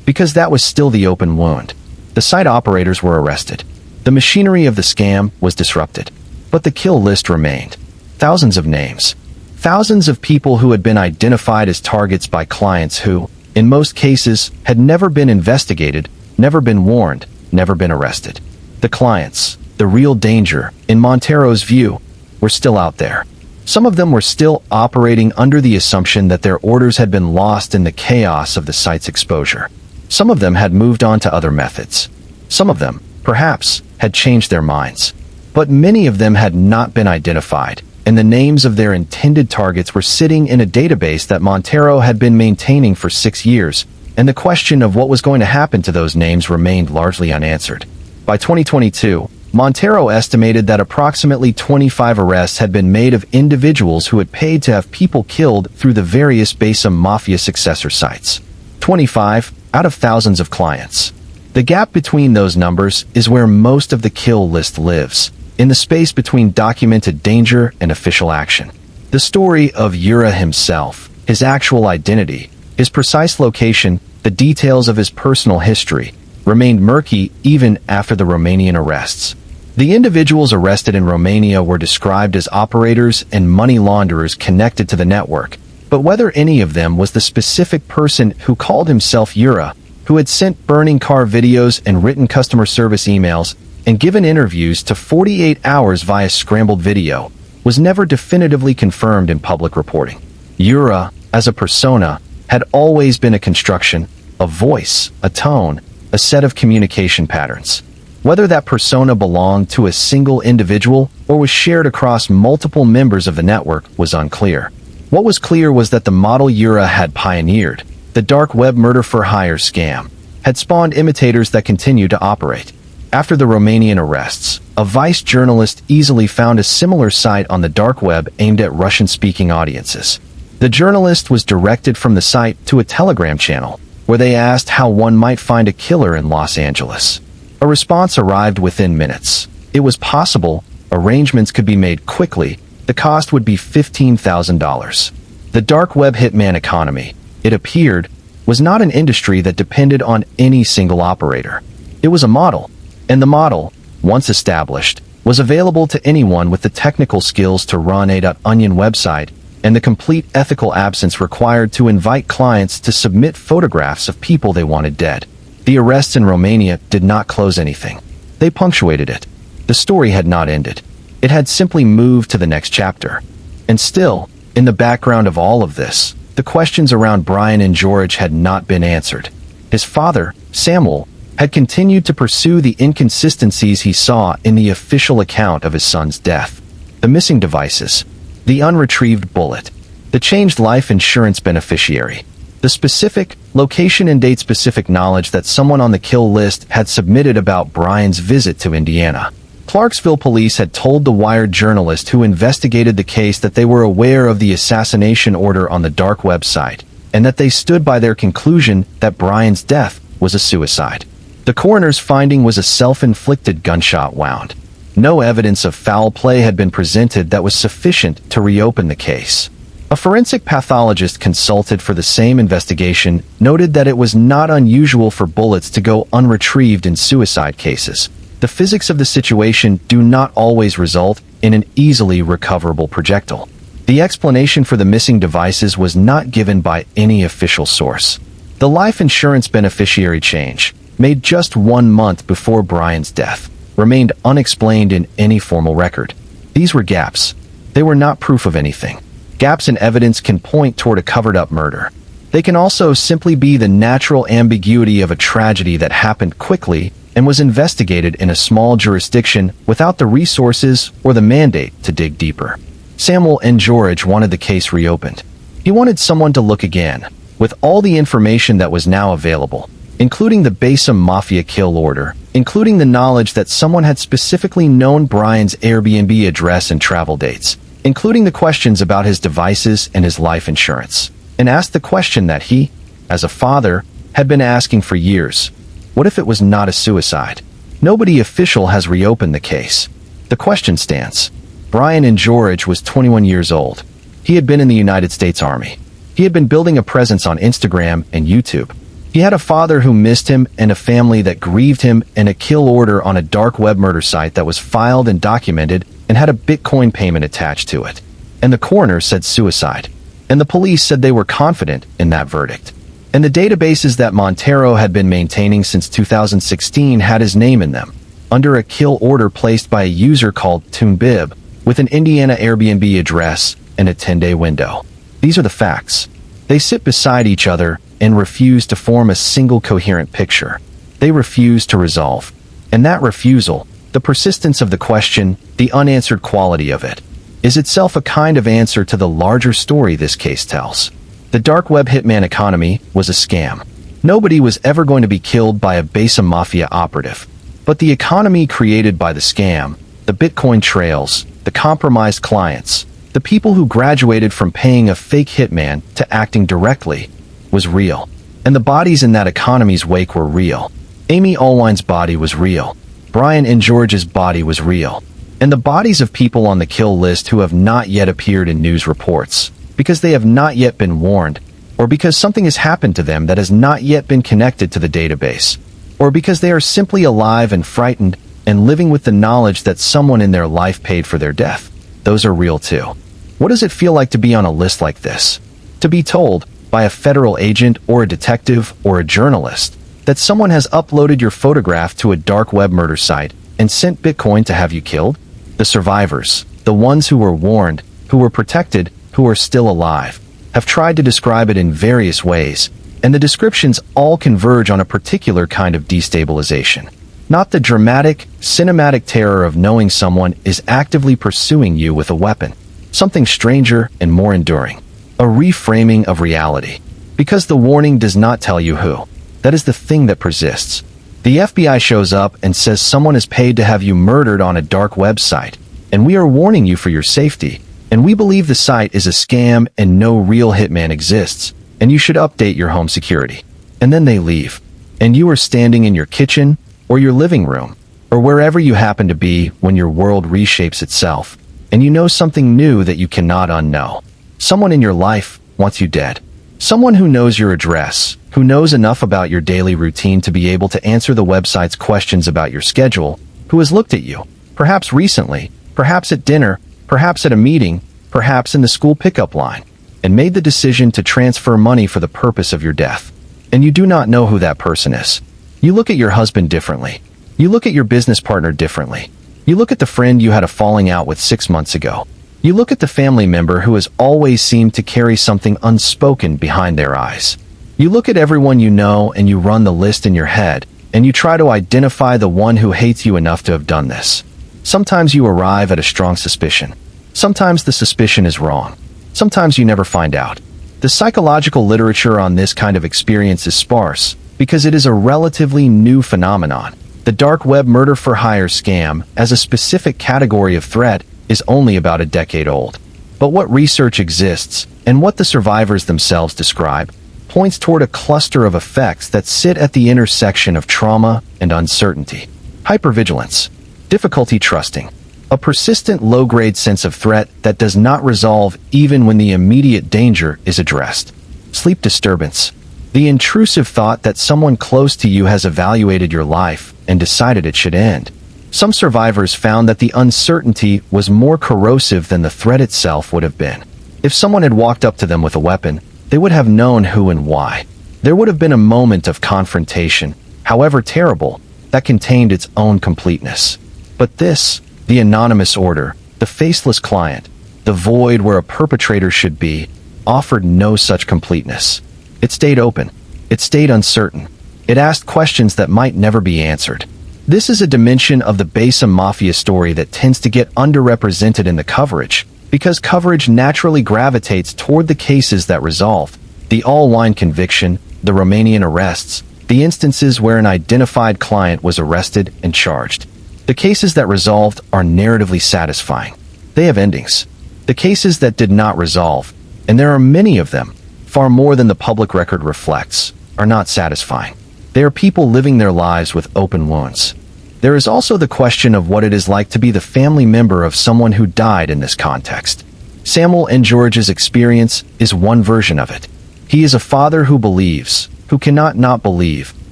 S1: Because that was still the open wound. The site operators were arrested. The machinery of the scam was disrupted. But the kill list remained. Thousands of names. Thousands of people who had been identified as targets by clients who, in most cases, had never been investigated, never been warned, never been arrested. The clients, the real danger, in Montero's view, were still out there. Some of them were still operating under the assumption that their orders had been lost in the chaos of the site's exposure. Some of them had moved on to other methods. Some of them, perhaps, had changed their minds. But many of them had not been identified, and the names of their intended targets were sitting in a database that Montero had been maintaining for 6 years, and the question of what was going to happen to those names remained largely unanswered. By 2022, Montero estimated that approximately 25 arrests had been made of individuals who had paid to have people killed through the various Basa Mafia successor sites. 25 out of thousands of clients. The gap between those numbers is where most of the kill list lives, in the space between documented danger and official action. The story of Ura himself, his actual identity, his precise location, the details of his personal history, remained murky even after the Romanian arrests. The individuals arrested in Romania were described as operators and money launderers connected to the network, but whether any of them was the specific person who called himself Ura, who had sent burning car videos and written customer service emails and given interviews to 48 hours via scrambled video, was never definitively confirmed in public reporting. Ura, as a persona, had always been a construction, a voice, a tone, a set of communication patterns. Whether that persona belonged to a single individual or was shared across multiple members of the network was unclear. What was clear was that the model era had pioneered. The dark web murder-for-hire scam had spawned imitators that continue to operate. After the Romanian arrests, a Vice journalist easily found a similar site on the dark web aimed at Russian-speaking audiences. The journalist was directed from the site to a Telegram channel, where they asked how one might find a killer in Los Angeles. A response arrived within minutes. It was possible, arrangements could be made quickly, the cost would be $15,000. The dark web hitman economy, it appeared, was not an industry that depended on any single operator. It was a model, and the model, once established, was available to anyone with the technical skills to run a .onion website and the complete ethical absence required to invite clients to submit photographs of people they wanted dead. The arrests in Romania did not close anything. They punctuated it. The story had not ended. It had simply moved to the next chapter. And still, in the background of all of this, the questions around Brian and George had not been answered. His father, Samuel, had continued to pursue the inconsistencies he saw in the official account of his son's death. The missing devices, the unretrieved bullet, the changed life insurance beneficiary, the specific, location and date-specific knowledge that someone on the kill list had submitted about Brian's visit to Indiana. Clarksville police had told the Wired journalist who investigated the case that they were aware of the assassination order on the dark website, and that they stood by their conclusion that Brian's death was a suicide. The coroner's finding was a self-inflicted gunshot wound. No evidence of foul play had been presented that was sufficient to reopen the case. A forensic pathologist consulted for the same investigation noted that it was not unusual for bullets to go unretrieved in suicide cases. The physics of the situation do not always result in an easily recoverable projectile. The explanation for the missing devices was not given by any official source. The life insurance beneficiary change, made just 1 month before Brian's death, remained unexplained in any formal record. These were gaps. They were not proof of anything. Gaps in evidence can point toward a covered-up murder. They can also simply be the natural ambiguity of a tragedy that happened quickly and was investigated in a small jurisdiction without the resources or the mandate to dig deeper. Samuel and George wanted the case reopened. He wanted someone to look again, with all the information that was now available, including the Basa Mafia kill order, including the knowledge that someone had specifically known Brian's Airbnb address and travel dates, including the questions about his devices and his life insurance, and asked the question that he, as a father, had been asking for years. What if it was not a suicide? Nobody official has reopened the case. The question stands. Brian and George was 21 years old. He had been in the United States Army. He had been building a presence on Instagram and YouTube. He had a father who missed him and a family that grieved him, and a kill order on a dark web murder site that was filed and documented and had a Bitcoin payment attached to it. And the coroner said suicide. And the police said they were confident in that verdict. And the databases that Montero had been maintaining since 2016 had his name in them, under a kill order placed by a user called Toonbib, with an Indiana Airbnb address and a 10-day window. These are the facts. They sit beside each other and refuse to form a single coherent picture. They refuse to resolve. And that refusal, the persistence of the question, the unanswered quality of it, is itself a kind of answer to the larger story this case tells. The dark web hitman economy was a scam. Nobody was ever going to be killed by a Basa Mafia operative. But the economy created by the scam, the Bitcoin trails, the compromised clients, the people who graduated from paying a fake hitman to acting directly, was real. And the bodies in that economy's wake were real. Amy Allwine's body was real. Brian and George's body was real. And the bodies of people on the kill list who have not yet appeared in news reports, because they have not yet been warned, or because something has happened to them that has not yet been connected to the database, or because they are simply alive and frightened and living with the knowledge that someone in their life paid for their death, those are real too. What does it feel like to be on a list like this? To be told, by a federal agent or a detective or a journalist, that someone has uploaded your photograph to a dark web murder site and sent Bitcoin to have you killed? The survivors, the ones who were warned, who were protected, who are still alive, have tried to describe it in various ways, and the descriptions all converge on a particular kind of destabilization. Not the dramatic, cinematic terror of knowing someone is actively pursuing you with a weapon. Something stranger and more enduring. a reframing of reality. Because the warning does not tell you who. That is the thing that persists. The FBI shows up and says someone is paid to have you murdered on a dark website, and we are warning you for your safety, and we believe the site is a scam and no real hitman exists, and you should update your home security. And then they leave, and you are standing in your kitchen, or your living room, or wherever you happen to be when your world reshapes itself, and you know something new that you cannot unknow. Someone in your life wants you dead. Someone who knows your address, who knows enough about your daily routine to be able to answer the website's questions about your schedule, who has looked at you, perhaps recently, perhaps at dinner, perhaps at a meeting, perhaps in the school pickup line, and made the decision to transfer money for the purpose of your death. And you do not know who that person is. You look at your husband differently. You look at your business partner differently. You look at the friend you had a falling out with 6 months ago. You look at the family member who has always seemed to carry something unspoken behind their eyes. You look at everyone you know and you run the list in your head, and you try to identify the one who hates you enough to have done this. Sometimes you arrive at a strong suspicion. Sometimes the suspicion is wrong. Sometimes you never find out. The psychological literature on this kind of experience is sparse, because it is a relatively new phenomenon. The dark web murder-for-hire scam, as a specific category of threat, is only about a decade old. But what research exists, and what the survivors themselves describe, points toward a cluster of effects that sit at the intersection of trauma and uncertainty. Hypervigilance, difficulty trusting, a persistent low-grade sense of threat that does not resolve even when the immediate danger is addressed. Sleep disturbance, the intrusive thought that someone close to you has evaluated your life and decided it should end. Some survivors found that the uncertainty was more corrosive than the threat itself would have been. If someone had walked up to them with a weapon, they would have known who and why. There would have been a moment of confrontation, however terrible, that contained its own completeness. But this, the anonymous order, the faceless client, the void where a perpetrator should be, offered no such completeness. It stayed open. It stayed uncertain. It asked questions that might never be answered. This is a dimension of the Basa Mafia story that tends to get underrepresented in the coverage, because coverage naturally gravitates toward the cases that resolved. The Allwine conviction, the Romanian arrests, the instances where an identified client was arrested and charged. The cases that resolved are narratively satisfying. They have endings. The cases that did not resolve, and there are many of them, far more than the public record reflects, are not satisfying. They are people living their lives with open wounds. There is also the question of what it is like to be the family member of someone who died in this context. Samuel and George's experience is one version of it. He is a father who believes, who cannot not believe,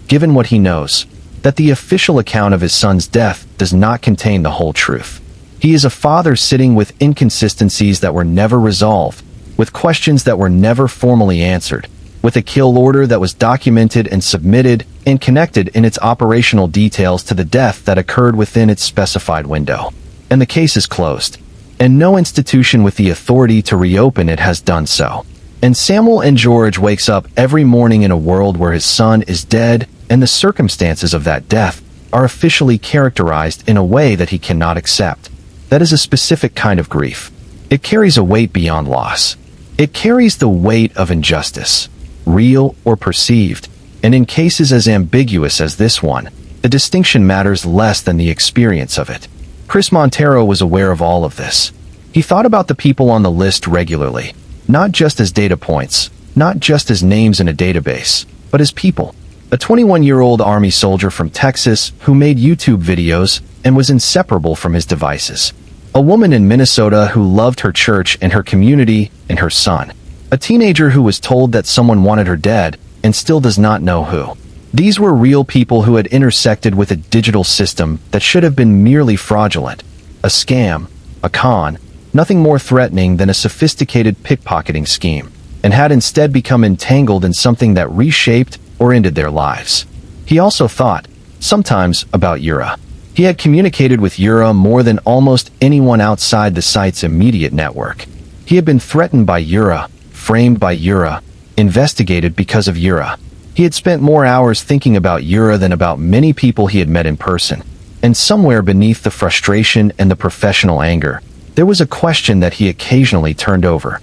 S1: given what he knows, that the official account of his son's death does not contain the whole truth. He is a father sitting with inconsistencies that were never resolved, with questions that were never formally answered, with a kill order that was documented and submitted and connected in its operational details to the death that occurred within its specified window. And the case is closed. And no institution with the authority to reopen it has done so. And Samuel and George wakes up every morning in a world where his son is dead, and the circumstances of that death are officially characterized in a way that he cannot accept. That is a specific kind of grief. It carries a weight beyond loss. It carries the weight of injustice, real or perceived, and in cases as ambiguous as this one, the distinction matters less than the experience of it. Chris Montero was aware of all of this. He thought about the people on the list regularly, not just as data points, not just as names in a database, but as people. A 21-year-old Army soldier from Texas who made YouTube videos and was inseparable from his devices. A woman in Minnesota who loved her church and her community and her son. A teenager who was told that someone wanted her dead and still does not know who. These were real people who had intersected with a digital system that should have been merely fraudulent, a scam, a con, nothing more threatening than a sophisticated pickpocketing scheme, and had instead become entangled in something that reshaped or ended their lives. He also thought, sometimes, about Ura. He had communicated with Ura more than almost anyone outside the site's immediate network. He had been threatened by Ura, framed by Ura, investigated because of Ura. He had spent more hours thinking about Ura than about many people he had met in person. And somewhere beneath the frustration and the professional anger, there was a question that he occasionally turned over.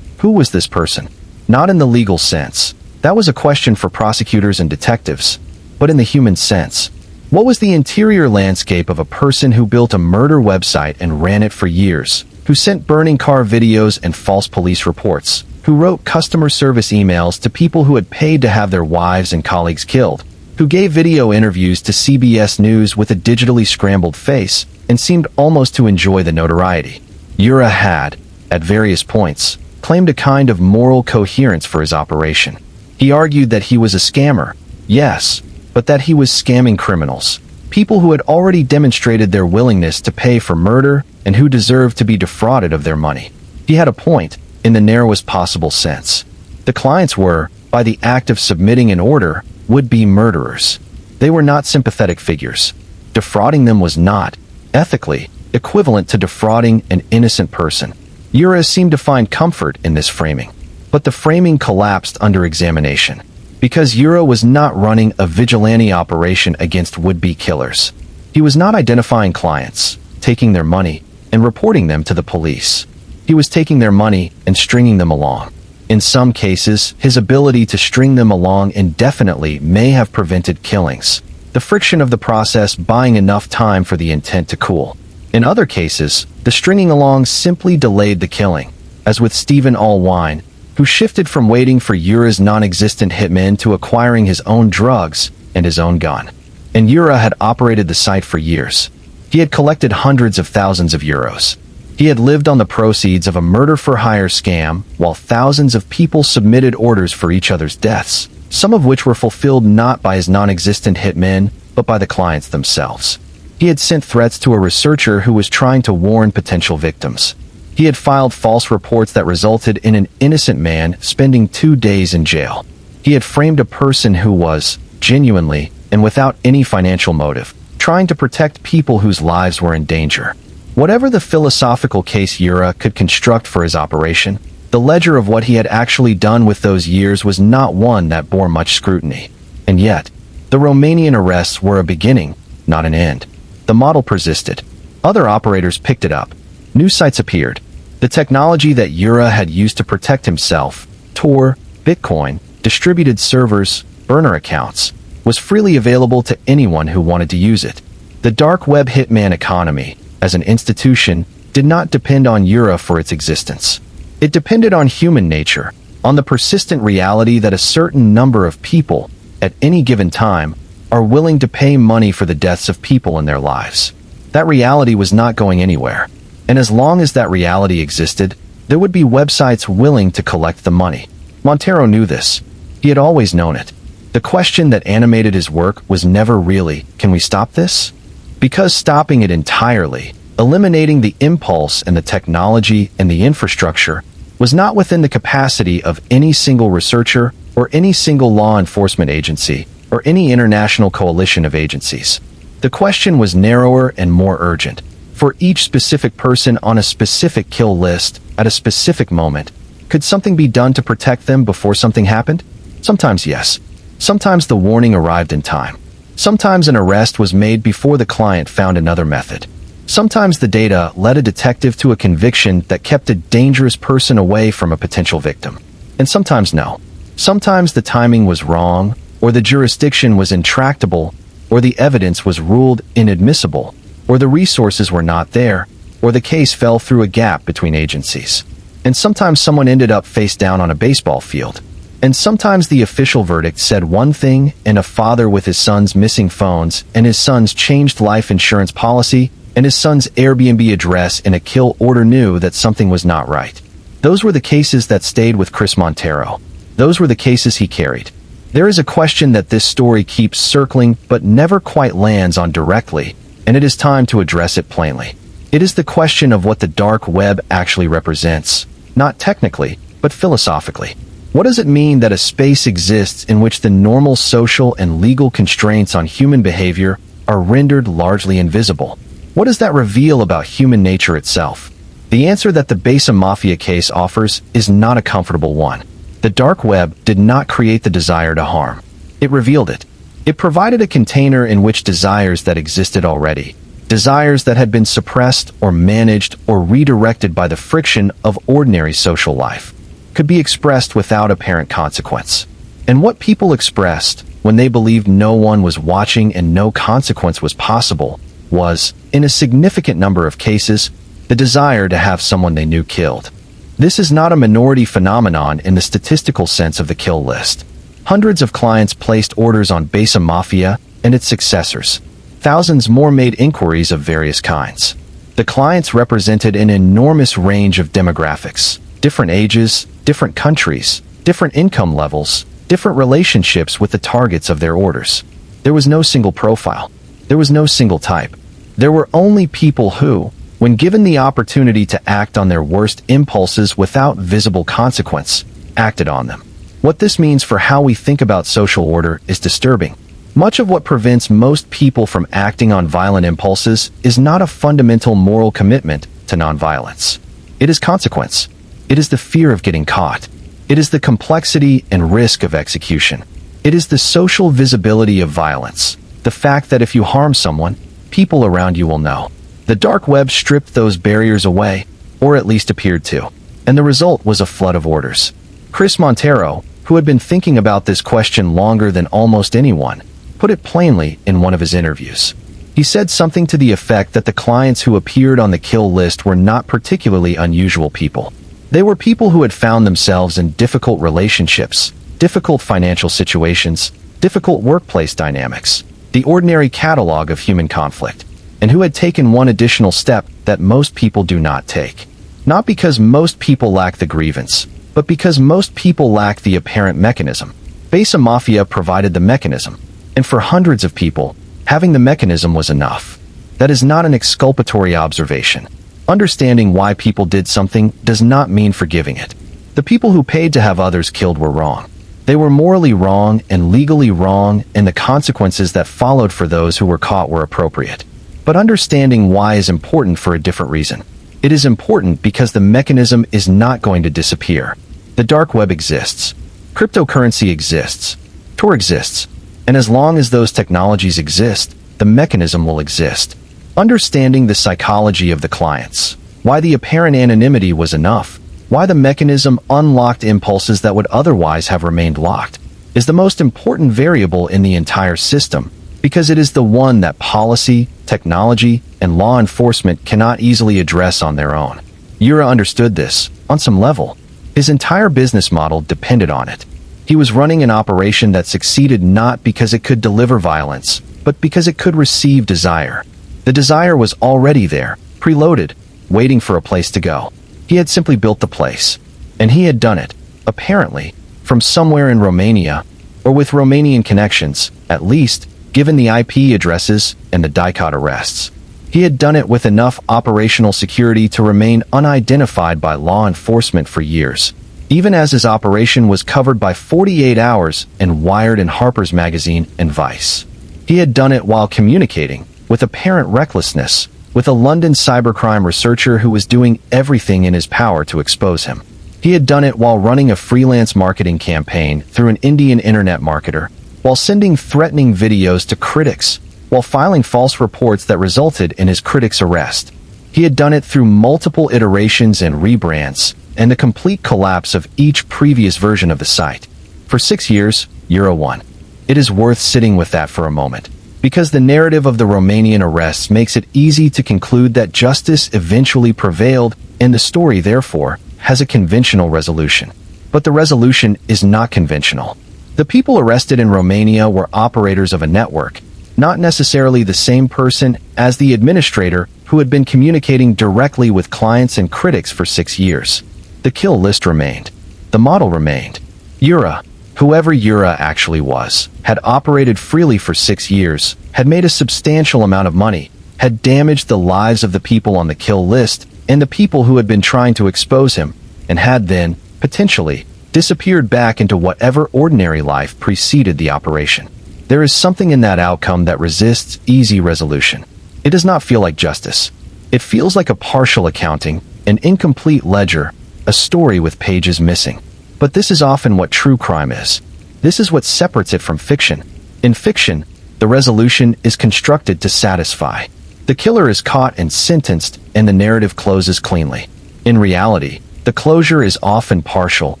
S1: Who was this person? Not in the legal sense. That was a question for prosecutors and detectives. But in the human sense. What was the interior landscape of a person who built a murder website and ran it for years, who sent burning car videos and false police reports, who wrote customer service emails to people who had paid to have their wives and colleagues killed, who gave video interviews to CBS News with a digitally scrambled face and seemed almost to enjoy the notoriety? Ura had, at various points, claimed a kind of moral coherence for his operation. He argued that he was a scammer, yes, but that he was scamming criminals, people who had already demonstrated their willingness to pay for murder and who deserved to be defrauded of their money. He had a point, in the narrowest possible sense. The clients were, by the act of submitting an order, would-be murderers. They were not sympathetic figures. Defrauding them was not, ethically, equivalent to defrauding an innocent person. Ura seemed to find comfort in this framing. But the framing collapsed under examination. Because Ura was not running a vigilante operation against would-be killers. He was not identifying clients, taking their money, and reporting them to the police. He was taking their money and stringing them along. In some cases, his ability to string them along indefinitely may have prevented killings, the friction of the process buying enough time for the intent to cool. In other cases, the stringing along simply delayed the killing, as with Amy Allwine, who shifted from waiting for Ura's non-existent hitman to acquiring his own drugs and his own gun. And Ura had operated the site for years. He had collected hundreds of thousands of euros. He had lived on the proceeds of a murder-for-hire scam, while thousands of people submitted orders for each other's deaths, some of which were fulfilled not by his non-existent hitmen, but by the clients themselves. He had sent threats to a researcher who was trying to warn potential victims. He had filed false reports that resulted in an innocent man spending 2 days in jail. He had framed a person who was, genuinely, and without any financial motive, trying to protect people whose lives were in danger. Whatever the philosophical case Ura could construct for his operation, the ledger of what he had actually done with those years was not one that bore much scrutiny. And yet, the Romanian arrests were a beginning, not an end. The model persisted. Other operators picked it up. New sites appeared. The technology that Ura had used to protect himself, Tor, Bitcoin, distributed servers, burner accounts, was freely available to anyone who wanted to use it. The dark web hitman economy, as an institution, did not depend on Ura for its existence. It depended on human nature, on the persistent reality that a certain number of people, at any given time, are willing to pay money for the deaths of people in their lives. That reality was not going anywhere. And as long as that reality existed, there would be websites willing to collect the money. Montero knew this. He had always known it. The question that animated his work was never really, can we stop this? Because stopping it entirely, eliminating the impulse and the technology and the infrastructure, was not within the capacity of any single researcher or any single law enforcement agency or any international coalition of agencies. The question was narrower and more urgent. For each specific person on a specific kill list, at a specific moment, could something be done to protect them before something happened? Sometimes yes. Sometimes the warning arrived in time. Sometimes an arrest was made before the client found another method. Sometimes the data led a detective to a conviction that kept a dangerous person away from a potential victim. And sometimes no. Sometimes the timing was wrong, or the jurisdiction was intractable, or the evidence was ruled inadmissible, or the resources were not there, or the case fell through a gap between agencies. And sometimes someone ended up face down on a baseball field. And sometimes the official verdict said one thing, and a father with his son's missing phones, and his son's changed life insurance policy, and his son's Airbnb address in a kill order knew that something was not right. Those were the cases that stayed with Chris Montero. Those were the cases he carried. There is a question that this story keeps circling but never quite lands on directly, and it is time to address it plainly. It is the question of what the dark web actually represents, not technically, but philosophically. What does it mean that a space exists in which the normal social and legal constraints on human behavior are rendered largely invisible? What does that reveal about human nature itself? The answer that the Basa Mafia case offers is not a comfortable one. The dark web did not create the desire to harm. It revealed it. It provided a container in which desires that existed already, desires that had been suppressed or managed or redirected by the friction of ordinary social life, could be expressed without apparent consequence. And what people expressed, when they believed no one was watching and no consequence was possible, was, in a significant number of cases, the desire to have someone they knew killed. This is not a minority phenomenon in the statistical sense of the kill list. Hundreds of clients placed orders on Basa Mafia and its successors. Thousands more made inquiries of various kinds. The clients represented an enormous range of demographics, different ages, different countries, different income levels, different relationships with the targets of their orders. There was no single profile. There was no single type. There were only people who, when given the opportunity to act on their worst impulses without visible consequence, acted on them. What this means for how we think about social order is disturbing. Much of what prevents most people from acting on violent impulses is not a fundamental moral commitment to nonviolence. It is consequence. It is the fear of getting caught. It is the complexity and risk of execution. It is the social visibility of violence. The fact that if you harm someone, people around you will know. The dark web stripped those barriers away, or at least appeared to. And the result was a flood of orders. Chris Montero, who had been thinking about this question longer than almost anyone, put it plainly in one of his interviews. He said something to the effect that the clients who appeared on the kill list were not particularly unusual people. They were people who had found themselves in difficult relationships, difficult financial situations, difficult workplace dynamics, the ordinary catalog of human conflict, and who had taken one additional step that most people do not take. Not because most people lack the grievance, but because most people lack the apparent mechanism. Basa Mafia provided the mechanism, and for hundreds of people, having the mechanism was enough. That is not an exculpatory observation. Understanding why people did something does not mean forgiving it. The people who paid to have others killed were wrong. They were morally wrong and legally wrong, and the consequences that followed for those who were caught were appropriate. But understanding why is important for a different reason. It is important because the mechanism is not going to disappear. The dark web exists. Cryptocurrency exists. Tor exists. And as long as those technologies exist, the mechanism will exist. Understanding the psychology of the clients, why the apparent anonymity was enough, why the mechanism unlocked impulses that would otherwise have remained locked, is the most important variable in the entire system, because it is the one that policy, technology, and law enforcement cannot easily address on their own. Ura understood this, on some level. His entire business model depended on it. He was running an operation that succeeded not because it could deliver violence, but because it could receive desire. The desire was already there, preloaded, waiting for a place to go. He had simply built the place. And he had done it, apparently, from somewhere in Romania, or with Romanian connections, at least, given the IP addresses and the DICOT arrests. He had done it with enough operational security to remain unidentified by law enforcement for years, even as his operation was covered by 48 Hours and Wired and Harper's Magazine and Vice. He had done it while communicating, with apparent recklessness, with a London cybercrime researcher who was doing everything in his power to expose him. He had done it while running a freelance marketing campaign through an Indian internet marketer, while sending threatening videos to critics, while filing false reports that resulted in his critics' arrest. He had done it through multiple iterations and rebrands, and the complete collapse of each previous version of the site. For 6 years, Euro won. It is worth sitting with that for a moment, because the narrative of the Romanian arrests makes it easy to conclude that justice eventually prevailed, and the story, therefore, has a conventional resolution. But the resolution is not conventional. The people arrested in Romania were operators of a network, not necessarily the same person as the administrator who had been communicating directly with clients and critics for 6 years. The kill list remained. The model remained. Ura, whoever Ura actually was, had operated freely for 6 years, had made a substantial amount of money, had damaged the lives of the people on the kill list and the people who had been trying to expose him, and had then, potentially, disappeared back into whatever ordinary life preceded the operation. There is something in that outcome that resists easy resolution. It does not feel like justice. It feels like a partial accounting, an incomplete ledger, a story with pages missing. But this is often what true crime is. This is what separates it from fiction. In fiction, the resolution is constructed to satisfy. The killer is caught and sentenced, and the narrative closes cleanly. In reality, the closure is often partial,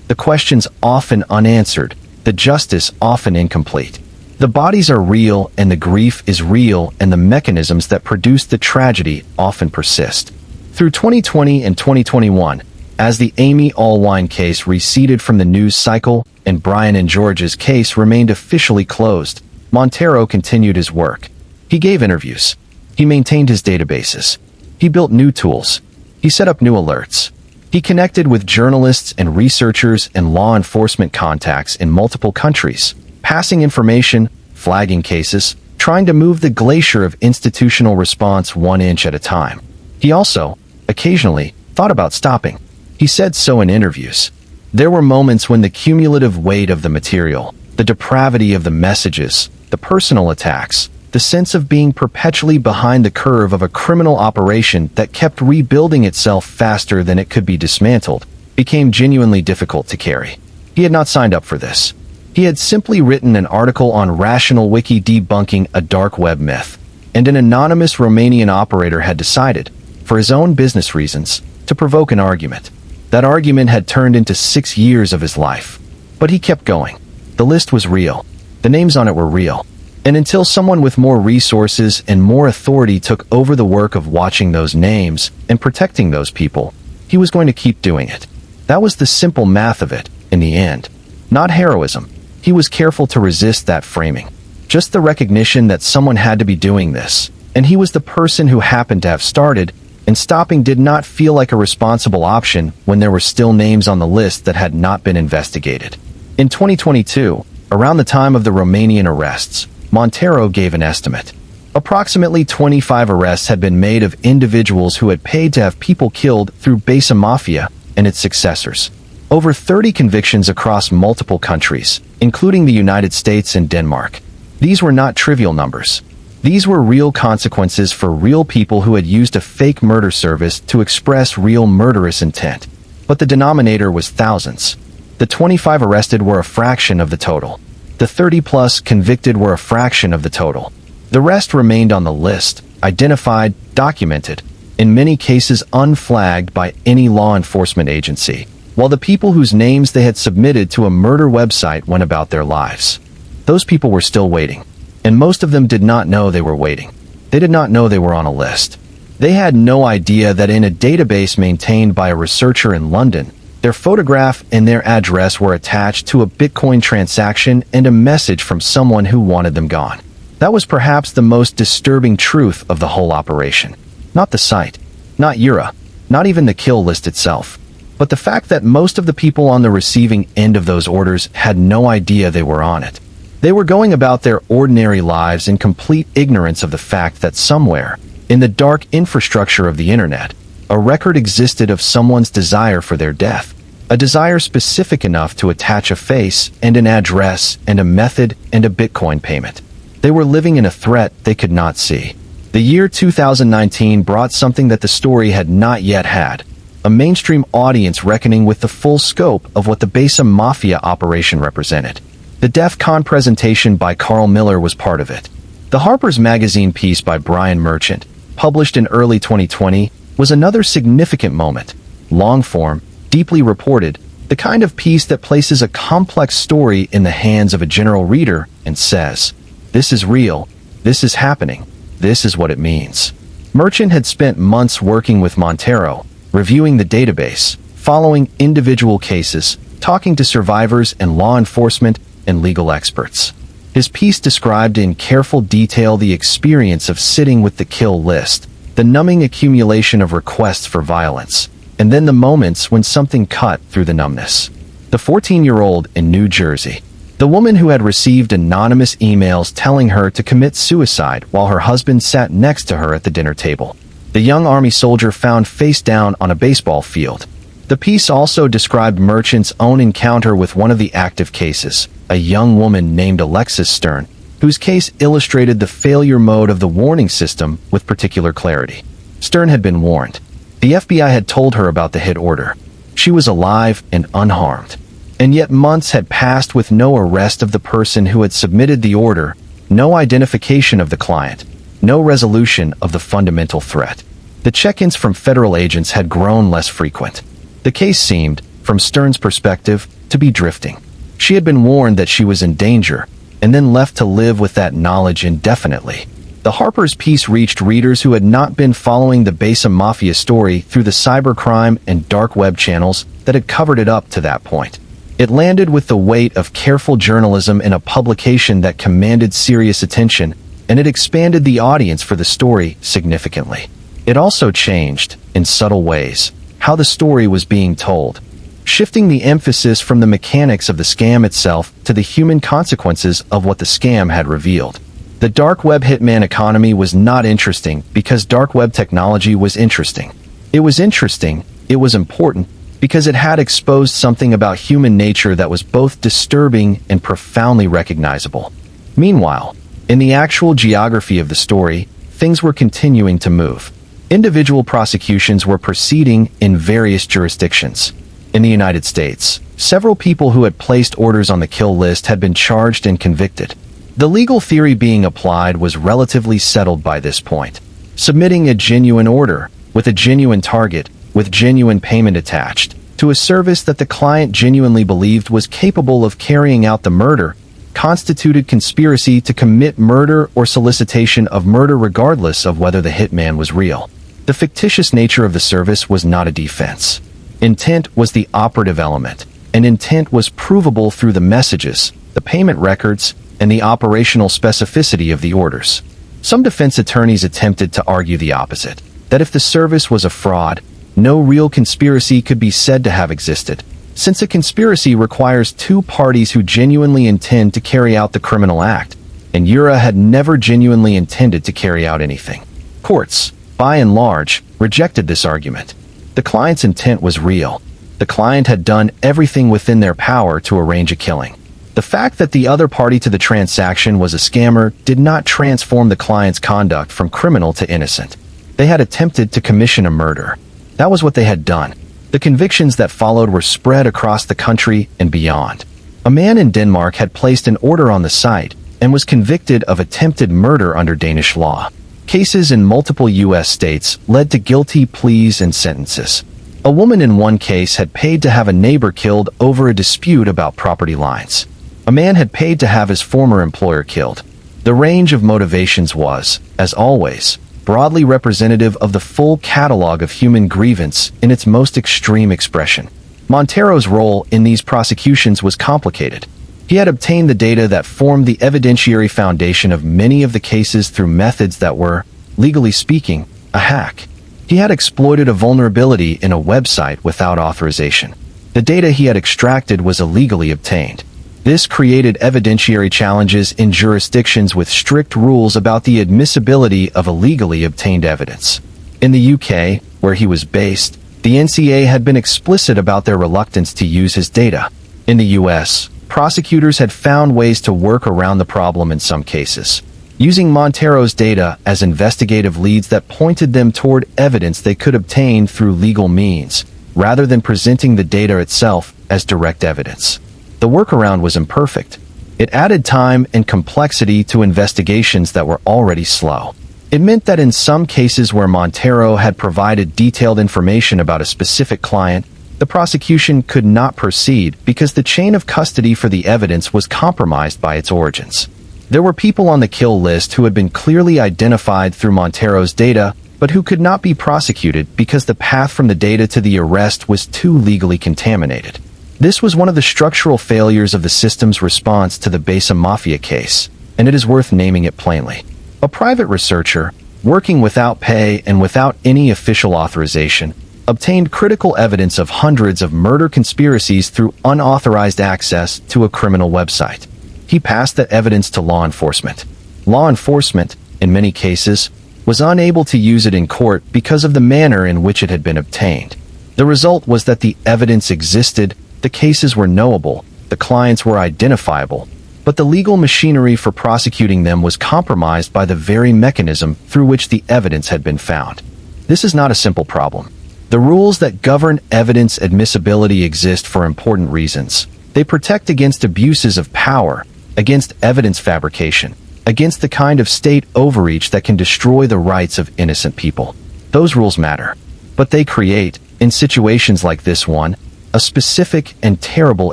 S1: the questions often unanswered, the justice often incomplete. The bodies are real and the grief is real, and the mechanisms that produce the tragedy often persist. Through 2020 and 2021, as the Amy Allwine case receded from the news cycle and Brian and George's case remained officially closed, Montero continued his work. He gave interviews. He maintained his databases. He built new tools. He set up new alerts. He connected with journalists and researchers and law enforcement contacts in multiple countries, passing information, flagging cases, trying to move the glacier of institutional response 1 inch at a time. He also, occasionally, thought about stopping. He said so in interviews. There were moments when the cumulative weight of the material, the depravity of the messages, the personal attacks, the sense of being perpetually behind the curve of a criminal operation that kept rebuilding itself faster than it could be dismantled, became genuinely difficult to carry. He had not signed up for this. He had simply written an article on Rational Wiki debunking a dark web myth, and an anonymous Romanian operator had decided, for his own business reasons, to provoke an argument. That argument had turned into 6 years of his life. But he kept going. The list was real. The names on it were real. And until someone with more resources and more authority took over the work of watching those names and protecting those people, he was going to keep doing it. That was the simple math of it, in the end. Not heroism. He was careful to resist that framing. Just the recognition that someone had to be doing this, and he was the person who happened to have started, and stopping did not feel like a responsible option when there were still names on the list that had not been investigated. In 2022, around the time of the Romanian arrests, Montero gave an estimate. Approximately 25 arrests had been made of individuals who had paid to have people killed through Basa Mafia and its successors. Over 30 convictions across multiple countries, including the United States and Denmark. These were not trivial numbers. These were real consequences for real people who had used a fake murder service to express real murderous intent. But the denominator was thousands. The 25 arrested were a fraction of the total. The 30-plus convicted were a fraction of the total. The rest remained on the list, identified, documented, in many cases unflagged by any law enforcement agency, while the people whose names they had submitted to a murder website went about their lives. Those people were still waiting, and most of them did not know they were waiting. They did not know they were on a list. They had no idea that in a database maintained by a researcher in London, their photograph and their address were attached to a Bitcoin transaction and a message from someone who wanted them gone. That was perhaps the most disturbing truth of the whole operation. Not the site, not Eura, not even the kill list itself, but the fact that most of the people on the receiving end of those orders had no idea they were on it. They were going about their ordinary lives in complete ignorance of the fact that somewhere, in the dark infrastructure of the internet, a record existed of someone's desire for their death, a desire specific enough to attach a face and an address and a method and a Bitcoin payment. They were living in a threat they could not see. The year 2019 brought something that the story had not yet had, a mainstream audience reckoning with the full scope of what the Basa Mafia operation represented. The DEF CON presentation by Carl Miller was part of it. The Harper's Magazine piece by Brian Merchant, published in early 2020, was another significant moment. Long-form, deeply reported, the kind of piece that places a complex story in the hands of a general reader and says, "This is real, this is happening, this is what it means." Merchant had spent months working with Montero, reviewing the database, following individual cases, talking to survivors and law enforcement and legal experts. His piece described in careful detail the experience of sitting with the kill list, the numbing accumulation of requests for violence, and then the moments when something cut through the numbness. The 14-year-old in New Jersey, the woman who had received anonymous emails telling her to commit suicide while her husband sat next to her at the dinner table. The young Army soldier found face down on a baseball field. The piece also described Merchant's own encounter with one of the active cases, a young woman named Alexis Stern, whose case illustrated the failure mode of the warning system with particular clarity. Stern had been warned. The FBI had told her about the hit order. She was alive and unharmed. And yet months had passed with no arrest of the person who had submitted the order, no identification of the client, no resolution of the fundamental threat. The check-ins from federal agents had grown less frequent. The case seemed, from Stern's perspective, to be drifting. She had been warned that she was in danger, and then left to live with that knowledge indefinitely. The Harper's piece reached readers who had not been following the Basa Mafia story through the cybercrime and dark web channels that had covered it up to that point. It landed with the weight of careful journalism in a publication that commanded serious attention, and it expanded the audience for the story significantly. It also changed, in subtle ways, how the story was being told, shifting the emphasis from the mechanics of the scam itself to the human consequences of what the scam had revealed. The dark web hitman economy was not interesting because dark web technology was interesting. It was interesting, it was important, because it had exposed something about human nature that was both disturbing and profoundly recognizable. Meanwhile, in the actual geography of the story, things were continuing to move. Individual prosecutions were proceeding in various jurisdictions. In the United States, several people who had placed orders on the kill list had been charged and convicted. The legal theory being applied was relatively settled by this point. Submitting a genuine order, with a genuine target, with genuine payment attached, to a service that the client genuinely believed was capable of carrying out the murder, constituted conspiracy to commit murder or solicitation of murder regardless of whether the hitman was real. The fictitious nature of the service was not a defense. Intent was the operative element, and intent was provable through the messages, the payment records, and the operational specificity of the orders. Some defense attorneys attempted to argue the opposite, that if the service was a fraud, no real conspiracy could be said to have existed, since a conspiracy requires two parties who genuinely intend to carry out the criminal act, and Ura had never genuinely intended to carry out anything. Courts, by and large, rejected this argument. The client's intent was real. The client had done everything within their power to arrange a killing. The fact that the other party to the transaction was a scammer did not transform the client's conduct from criminal to innocent. They had attempted to commission a murder. That was what they had done. The convictions that followed were spread across the country and beyond. A man in Denmark had placed an order on the site and was convicted of attempted murder under Danish law. Cases in multiple U.S. states led to guilty pleas and sentences. A woman in one case had paid to have a neighbor killed over a dispute about property lines. A man had paid to have his former employer killed. The range of motivations was, as always, broadly representative of the full catalog of human grievance in its most extreme expression. Montero's role in these prosecutions was complicated. He had obtained the data that formed the evidentiary foundation of many of the cases through methods that were, legally speaking, a hack. He had exploited a vulnerability in a website without authorization. The data he had extracted was illegally obtained. This created evidentiary challenges in jurisdictions with strict rules about the admissibility of illegally obtained evidence. In the UK, where he was based, the NCA had been explicit about their reluctance to use his data. In the US, prosecutors had found ways to work around the problem in some cases, using Montero's data as investigative leads that pointed them toward evidence they could obtain through legal means, rather than presenting the data itself as direct evidence. The workaround was imperfect. It added time and complexity to investigations that were already slow. It meant that in some cases where Montero had provided detailed information about a specific client, the prosecution could not proceed because the chain of custody for the evidence was compromised by its origins. There were people on the kill list who had been clearly identified through Montero's data, but who could not be prosecuted because the path from the data to the arrest was too legally contaminated. This was one of the structural failures of the system's response to the Basa Mafia case, and it is worth naming it plainly. A private researcher, working without pay and without any official authorization, obtained critical evidence of hundreds of murder conspiracies through unauthorized access to a criminal website. He passed that evidence to law enforcement. Law enforcement, in many cases, was unable to use it in court because of the manner in which it had been obtained. The result was that the evidence existed, the cases were knowable, the clients were identifiable, but the legal machinery for prosecuting them was compromised by the very mechanism through which the evidence had been found. This is not a simple problem. The rules that govern evidence admissibility exist for important reasons. They protect against abuses of power, against evidence fabrication, against the kind of state overreach that can destroy the rights of innocent people. Those rules matter. But they create, in situations like this one, a specific and terrible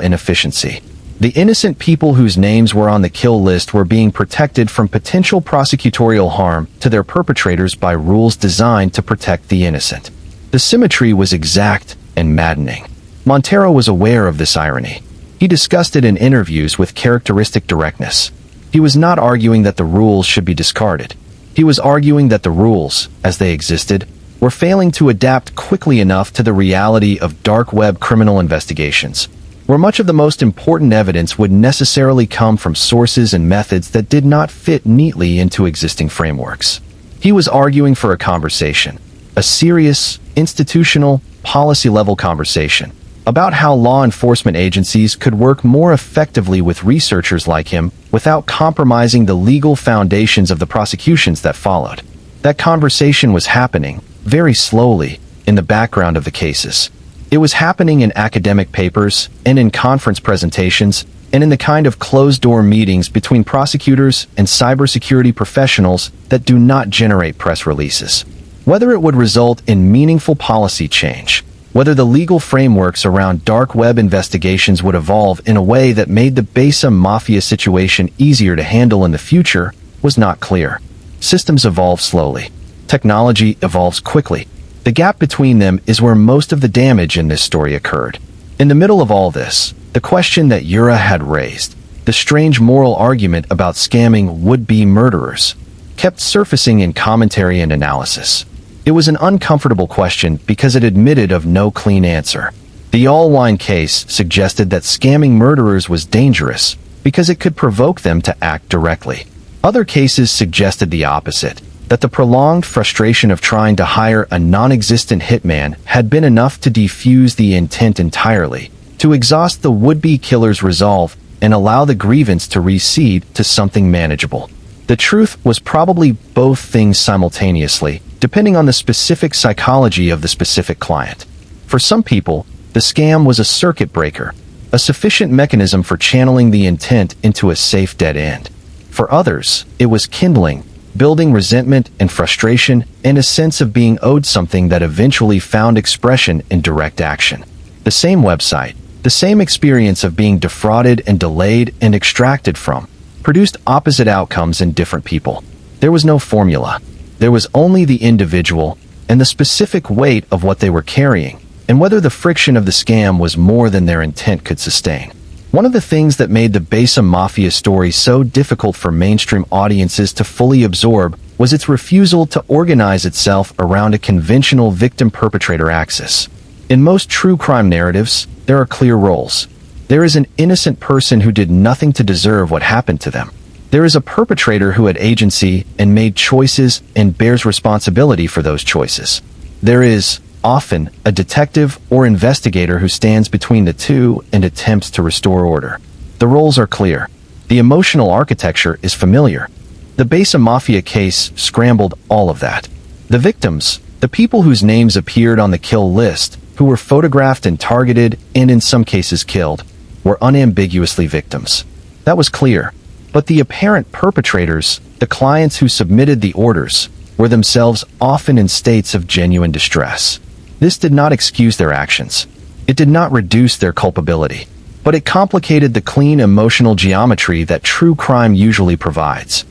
S1: inefficiency. The innocent people whose names were on the kill list were being protected from potential prosecutorial harm to their perpetrators by rules designed to protect the innocent. The symmetry was exact and maddening. Montero was aware of this irony. He discussed it in interviews with characteristic directness. He was not arguing that the rules should be discarded. He was arguing that the rules, as they existed, were failing to adapt quickly enough to the reality of dark web criminal investigations, where much of the most important evidence would necessarily come from sources and methods that did not fit neatly into existing frameworks. He was arguing for a conversation, a serious, institutional, policy-level conversation, about how law enforcement agencies could work more effectively with researchers like him without compromising the legal foundations of the prosecutions that followed. That conversation was happening, very slowly, in the background of the cases. It was happening in academic papers, and in conference presentations, and in the kind of closed-door meetings between prosecutors and cybersecurity professionals that do not generate press releases. Whether it would result in meaningful policy change, whether the legal frameworks around dark web investigations would evolve in a way that made the Basa Mafia situation easier to handle in the future, was not clear. Systems evolve slowly. Technology evolves quickly. The gap between them is where most of the damage in this story occurred. In the middle of all this, the question that Yura had raised, the strange moral argument about scamming would-be murderers, kept surfacing in commentary and analysis. It was an uncomfortable question because it admitted of no clean answer. The Allwine case suggested that scamming murderers was dangerous because it could provoke them to act directly. Other cases suggested the opposite, that the prolonged frustration of trying to hire a non-existent hitman had been enough to defuse the intent entirely, to exhaust the would-be killer's resolve and allow the grievance to recede to something manageable. The truth was probably both things simultaneously, depending on the specific psychology of the specific client. For some people, the scam was a circuit breaker, a sufficient mechanism for channeling the intent into a safe dead end. For others, it was kindling, building resentment and frustration and a sense of being owed something that eventually found expression in direct action. The same website, the same experience of being defrauded and delayed and extracted from, produced opposite outcomes in different people. There was no formula. There was only the individual and the specific weight of what they were carrying, and whether the friction of the scam was more than their intent could sustain. One of the things that made the Basa Mafia story so difficult for mainstream audiences to fully absorb was its refusal to organize itself around a conventional victim-perpetrator axis. In most true crime narratives, there are clear roles. There is an innocent person who did nothing to deserve what happened to them. There is a perpetrator who had agency and made choices and bears responsibility for those choices. There is, often, a detective or investigator who stands between the two and attempts to restore order. The roles are clear. The emotional architecture is familiar. The Basa Mafia case scrambled all of that. The victims, the people whose names appeared on the kill list, who were photographed and targeted and in some cases killed, were unambiguously victims. That was clear. But the apparent perpetrators, the clients who submitted the orders, were themselves often in states of genuine distress. This did not excuse their actions. It did not reduce their culpability, but it complicated the clean emotional geometry that true crime usually provides.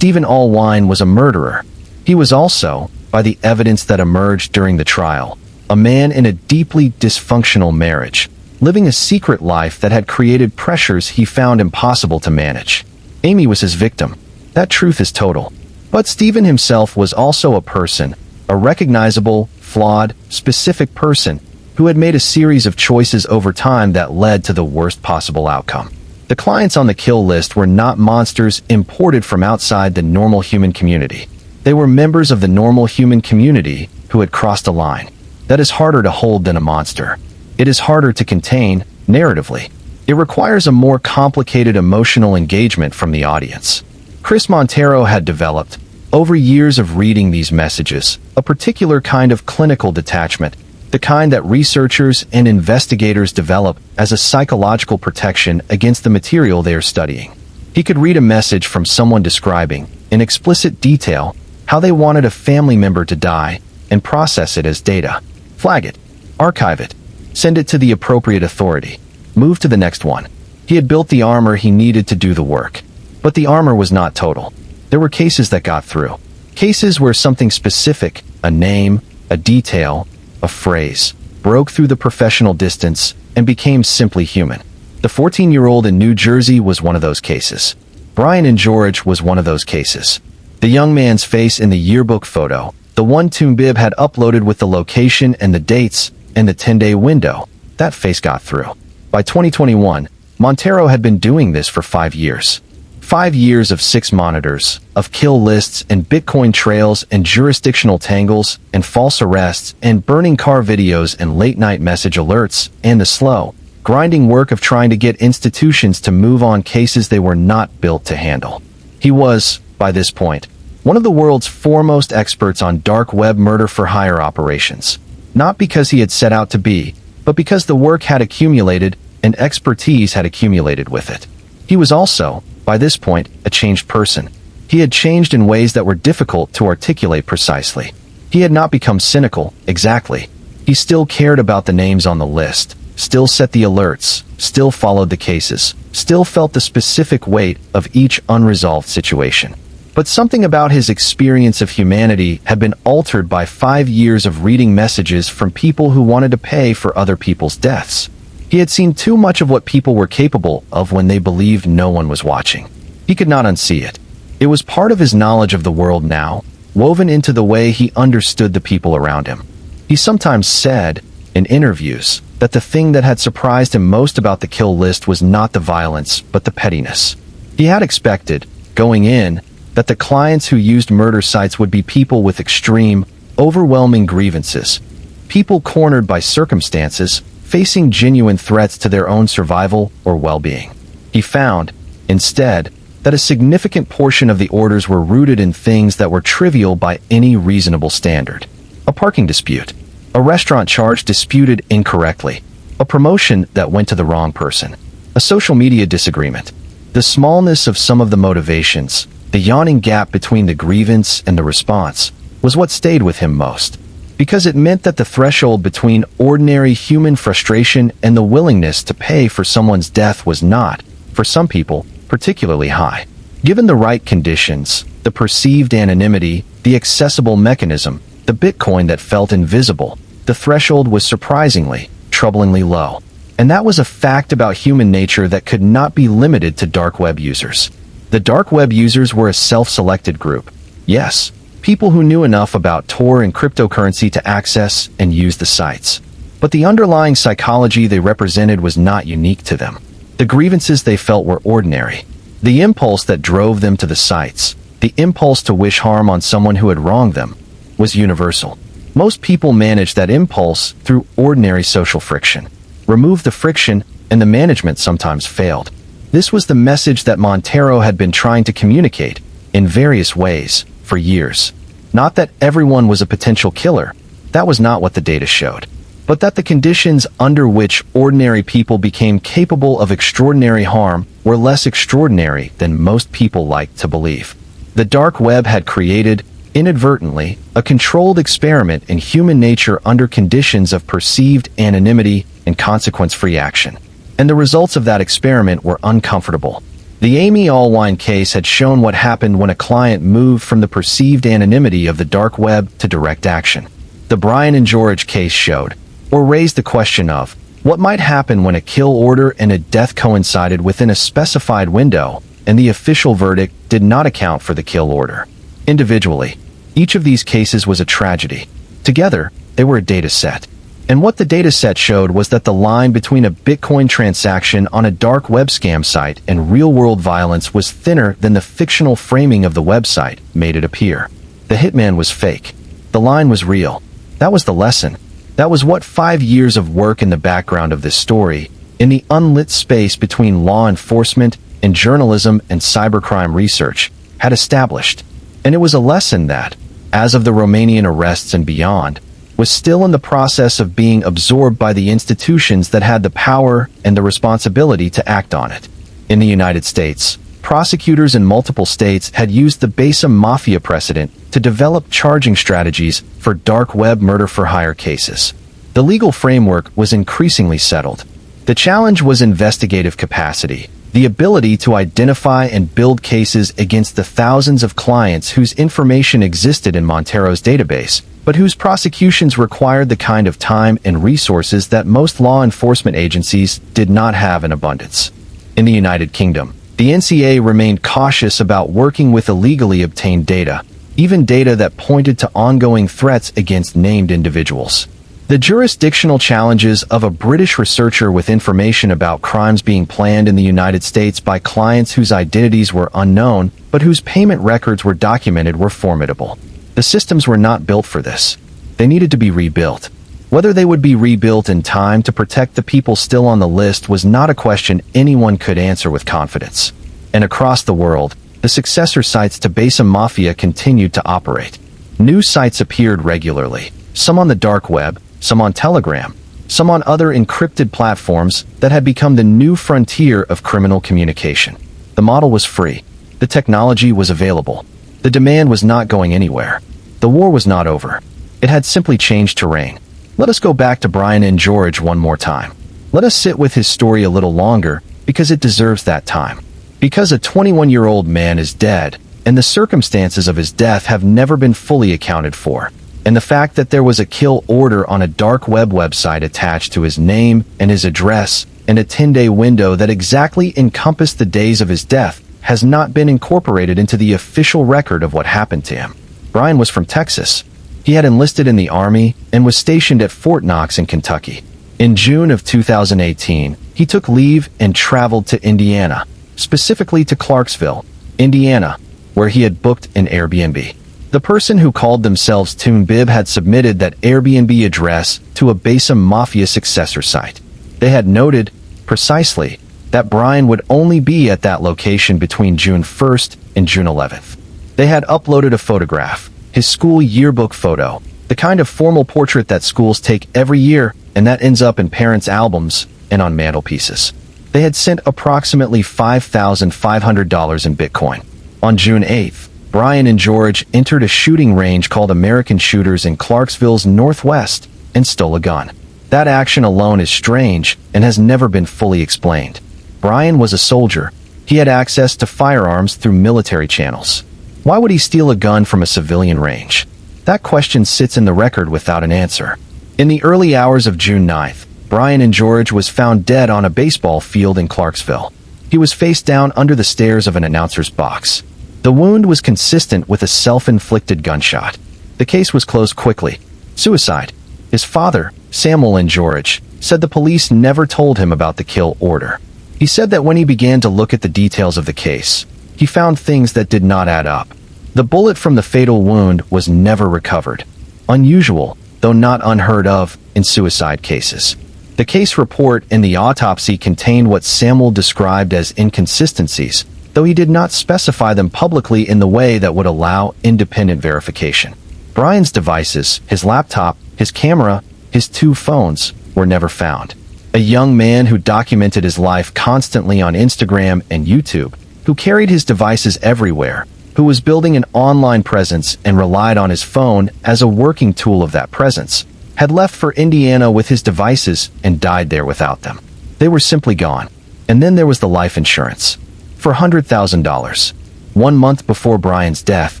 S1: Amy Allwine was a murderer. He was also, by the evidence that emerged during the trial, a man in a deeply dysfunctional marriage, living a secret life that had created pressures he found impossible to manage. Amy was his victim. That truth is total. But Stephen himself was also a person, a recognizable, flawed, specific person, who had made a series of choices over time that led to the worst possible outcome. The clients on the kill list were not monsters imported from outside the normal human community. They were members of the normal human community who had crossed a line. That is harder to hold than a monster. It is harder to contain, narratively. It requires a more complicated emotional engagement from the audience. Chris Montero had developed, over years of reading these messages, a particular kind of clinical detachment, the kind that researchers and investigators develop as a psychological protection against the material they are studying. He could read a message from someone describing, in explicit detail, how they wanted a family member to die, and process it as data, flag it, archive it, send it to the appropriate authority, move to the next one. He had built the armor he needed to do the work. But the armor was not total. There were cases that got through. Cases where something specific, a name, a detail, a phrase, broke through the professional distance and became simply human. The 14-year-old in New Jersey was one of those cases. Brian and George was one of those cases. The young man's face in the yearbook photo, the one Toombib had uploaded with the location and the dates and the 10-day window, that face got through. By 2021, Montero had been doing this for 5 years. 5 years of 6 monitors, of kill lists and Bitcoin trails and jurisdictional tangles and false arrests and burning car videos and late-night message alerts and the slow, grinding work of trying to get institutions to move on cases they were not built to handle. He was, by this point, one of the world's foremost experts on dark web murder-for-hire operations. Not because he had set out to be, but because the work had accumulated and expertise had accumulated with it. He was also, by this point, a changed person. He had changed in ways that were difficult to articulate precisely. He had not become cynical, exactly. He still cared about the names on the list, still set the alerts, still followed the cases, still felt the specific weight of each unresolved situation. But something about his experience of humanity had been altered by 5 years of reading messages from people who wanted to pay for other people's deaths. He had seen too much of what people were capable of when they believed no one was watching. He could not unsee it. It was part of his knowledge of the world now, woven into the way he understood the people around him. He sometimes said, in interviews, that the thing that had surprised him most about the kill list was not the violence, but the pettiness. He had expected, going in, that the clients who used murder sites would be people with extreme, overwhelming grievances, people cornered by circumstances, facing genuine threats to their own survival or well-being. He found, instead, that a significant portion of the orders were rooted in things that were trivial by any reasonable standard. A parking dispute, a restaurant charge disputed incorrectly, a promotion that went to the wrong person, a social media disagreement. The smallness of some of the motivations, the yawning gap between the grievance and the response, was what stayed with him most, because it meant that the threshold between ordinary human frustration and the willingness to pay for someone's death was not, for some people, particularly high. Given the right conditions, the perceived anonymity, the accessible mechanism, the Bitcoin that felt invisible, the threshold was surprisingly, troublingly low. And that was a fact about human nature that could not be limited to dark web users. The dark web users were a self-selected group. Yes, people who knew enough about Tor and cryptocurrency to access and use the sites. But the underlying psychology they represented was not unique to them. The grievances they felt were ordinary. The impulse that drove them to the sites, the impulse to wish harm on someone who had wronged them, was universal. Most people managed that impulse through ordinary social friction. Remove the friction, and the management sometimes failed. This was the message that Montero had been trying to communicate, in various ways, for years. Not that everyone was a potential killer, that was not what the data showed, but that the conditions under which ordinary people became capable of extraordinary harm were less extraordinary than most people liked to believe. The dark web had created, inadvertently, a controlled experiment in human nature under conditions of perceived anonymity and consequence-free action. And the results of that experiment were uncomfortable. The Amy Allwine case had shown what happened when a client moved from the perceived anonymity of the dark web to direct action. The Brian and George case showed, or raised the question of, what might happen when a kill order and a death coincided within a specified window, and the official verdict did not account for the kill order. Individually, each of these cases was a tragedy. Together, they were a data set. And what the dataset showed was that the line between a Bitcoin transaction on a dark web scam site and real-world violence was thinner than the fictional framing of the website made it appear. The hitman was fake. The line was real. That was the lesson. That was what 5 years of work in the background of this story, in the unlit space between law enforcement and journalism and cybercrime research, had established. And it was a lesson that, as of the Romanian arrests and beyond, was still in the process of being absorbed by the institutions that had the power and the responsibility to act on it. In the United States, prosecutors in multiple states had used the Basa Mafia precedent to develop charging strategies for dark web murder-for-hire cases. The legal framework was increasingly settled. The challenge was investigative capacity, the ability to identify and build cases against the thousands of clients whose information existed in Montero's database, but whose prosecutions required the kind of time and resources that most law enforcement agencies did not have in abundance. In the United Kingdom, the NCA remained cautious about working with illegally obtained data, even data that pointed to ongoing threats against named individuals. The jurisdictional challenges of a British researcher with information about crimes being planned in the United States by clients whose identities were unknown but whose payment records were documented were formidable. The systems were not built for this. They needed to be rebuilt. Whether they would be rebuilt in time to protect the people still on the list was not a question anyone could answer with confidence. And across the world, the successor sites to Basa Mafia continued to operate. New sites appeared regularly, some on the dark web, some on Telegram, some on other encrypted platforms that had become the new frontier of criminal communication. The model was free. The technology was available. The demand was not going anywhere. The war was not over. It had simply changed terrain. Let us go back to Brian and George one more time. Let us sit with his story a little longer, because it deserves that time. Because a 21-year-old man is dead, and the circumstances of his death have never been fully accounted for. And the fact that there was a kill order on a dark web website attached to his name and his address, and a 10-day window that exactly encompassed the days of his death, has not been incorporated into the official record of what happened to him. Brian was from Texas. He had enlisted in the Army and was stationed at Fort Knox in Kentucky. In June of 2018, he took leave and traveled to Indiana, specifically to Clarksville, Indiana, where he had booked an Airbnb. The person who called themselves Toon Bib had submitted that Airbnb address to a Basa Mafia successor site. They had noted, precisely, that Brian would only be at that location between June 1st and June 11th. They had uploaded a photograph, his school yearbook photo, the kind of formal portrait that schools take every year and that ends up in parents' albums and on mantelpieces. They had sent approximately $5,500 in Bitcoin. On June 8th, Brian and George entered a shooting range called American Shooters in Clarksville's northwest and stole a gun. That action alone is strange and has never been fully explained. Brian was a soldier. He had access to firearms through military channels. Why would he steal a gun from a civilian range? That question sits in the record without an answer. In the early hours of June 9th, Brian and George was found dead on a baseball field in Clarksville. He was face down under the stairs of an announcer's box. The wound was consistent with a self-inflicted gunshot. The case was closed quickly. Suicide. His father, Samuel and George, said the police never told him about the kill order. He said that when he began to look at the details of the case, he found things that did not add up. The bullet from the fatal wound was never recovered. Unusual, though not unheard of, in suicide cases. The case report and the autopsy contained what Samuel described as inconsistencies, though he did not specify them publicly in the way that would allow independent verification. Brian's devices, his laptop, his camera, his 2 phones, were never found. A young man who documented his life constantly on Instagram and YouTube, who carried his devices everywhere, who was building an online presence and relied on his phone as a working tool of that presence, had left for Indiana with his devices and died there without them. They were simply gone. And then there was the life insurance. For $100,000. 1 month before Brian's death,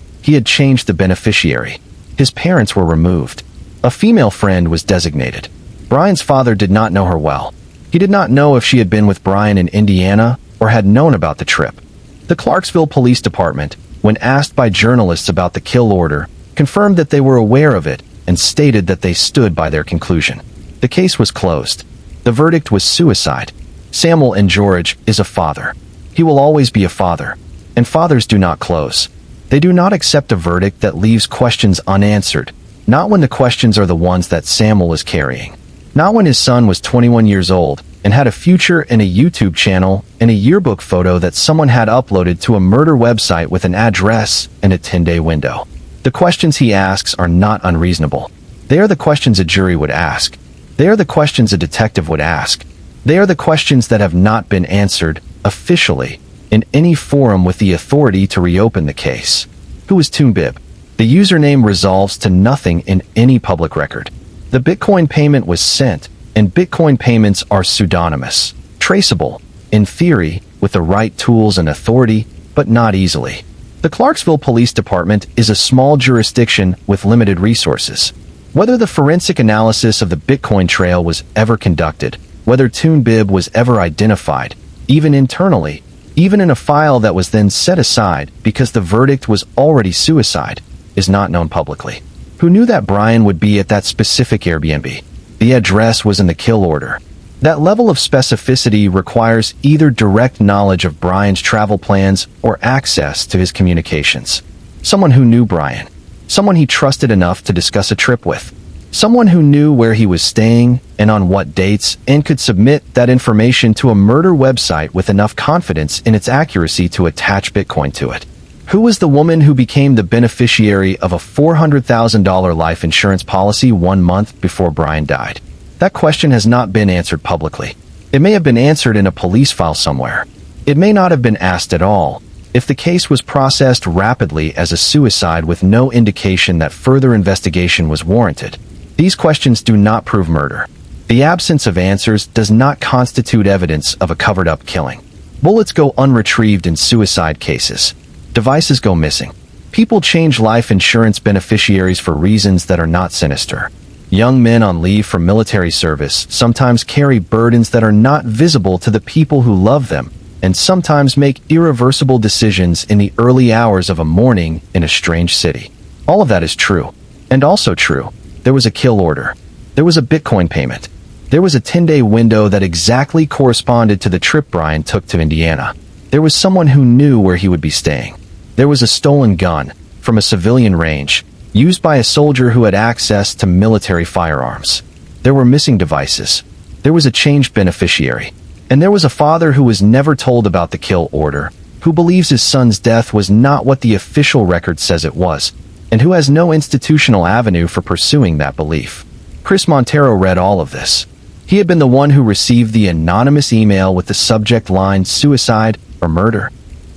S1: he had changed the beneficiary. His parents were removed. A female friend was designated. Brian's father did not know her well. He did not know if she had been with Brian in Indiana or had known about the trip. The Clarksville Police Department, when asked by journalists about the kill order, confirmed that they were aware of it and stated that they stood by their conclusion. The case was closed. The verdict was suicide. Samuel and George is a father. He will always be a father. And fathers do not close. They do not accept a verdict that leaves questions unanswered, not when the questions are the ones that Samuel is carrying. Not when his son was 21 years old and had a future and a YouTube channel and a yearbook photo that someone had uploaded to a murder website with an address and a 10-day window. The questions he asks are not unreasonable. They are the questions a jury would ask. They are the questions a detective would ask. They are the questions that have not been answered, officially, in any forum with the authority to reopen the case. Who is Toon Bib? The username resolves to nothing in any public record. The Bitcoin payment was sent, and Bitcoin payments are pseudonymous, traceable, in theory, with the right tools and authority, but not easily. The Clarksville Police Department is a small jurisdiction with limited resources. Whether the forensic analysis of the Bitcoin trail was ever conducted, whether Toonbib was ever identified, even internally, even in a file that was then set aside because the verdict was already suicide, is not known publicly. Who knew that Brian would be at that specific Airbnb? The address was in the kill order. That level of specificity requires either direct knowledge of Brian's travel plans or access to his communications. Someone who knew Brian. Someone he trusted enough to discuss a trip with. Someone who knew where he was staying and on what dates and could submit that information to a murder website with enough confidence in its accuracy to attach Bitcoin to it. Who was the woman who became the beneficiary of a $400,000 life insurance policy 1 month before Brian died? That question has not been answered publicly. It may have been answered in a police file somewhere. It may not have been asked at all, if the case was processed rapidly as a suicide with no indication that further investigation was warranted. These questions do not prove murder. The absence of answers does not constitute evidence of a covered-up killing. Bullets go unretrieved in suicide cases. Devices go missing. People change life insurance beneficiaries for reasons that are not sinister. Young men on leave from military service sometimes carry burdens that are not visible to the people who love them, and sometimes make irreversible decisions in the early hours of a morning in a strange city. All of that is true. And also true, there was a kill order. There was a Bitcoin payment. There was a 10-day window that exactly corresponded to the trip Brian took to Indiana. There was someone who knew where he would be staying. There was a stolen gun from a civilian range, used by a soldier who had access to military firearms. There were missing devices. There was a changed beneficiary. And there was a father who was never told about the kill order, who believes his son's death was not what the official record says it was, and who has no institutional avenue for pursuing that belief. Chris Montero read all of this. He had been the one who received the anonymous email with the subject line suicide or murder.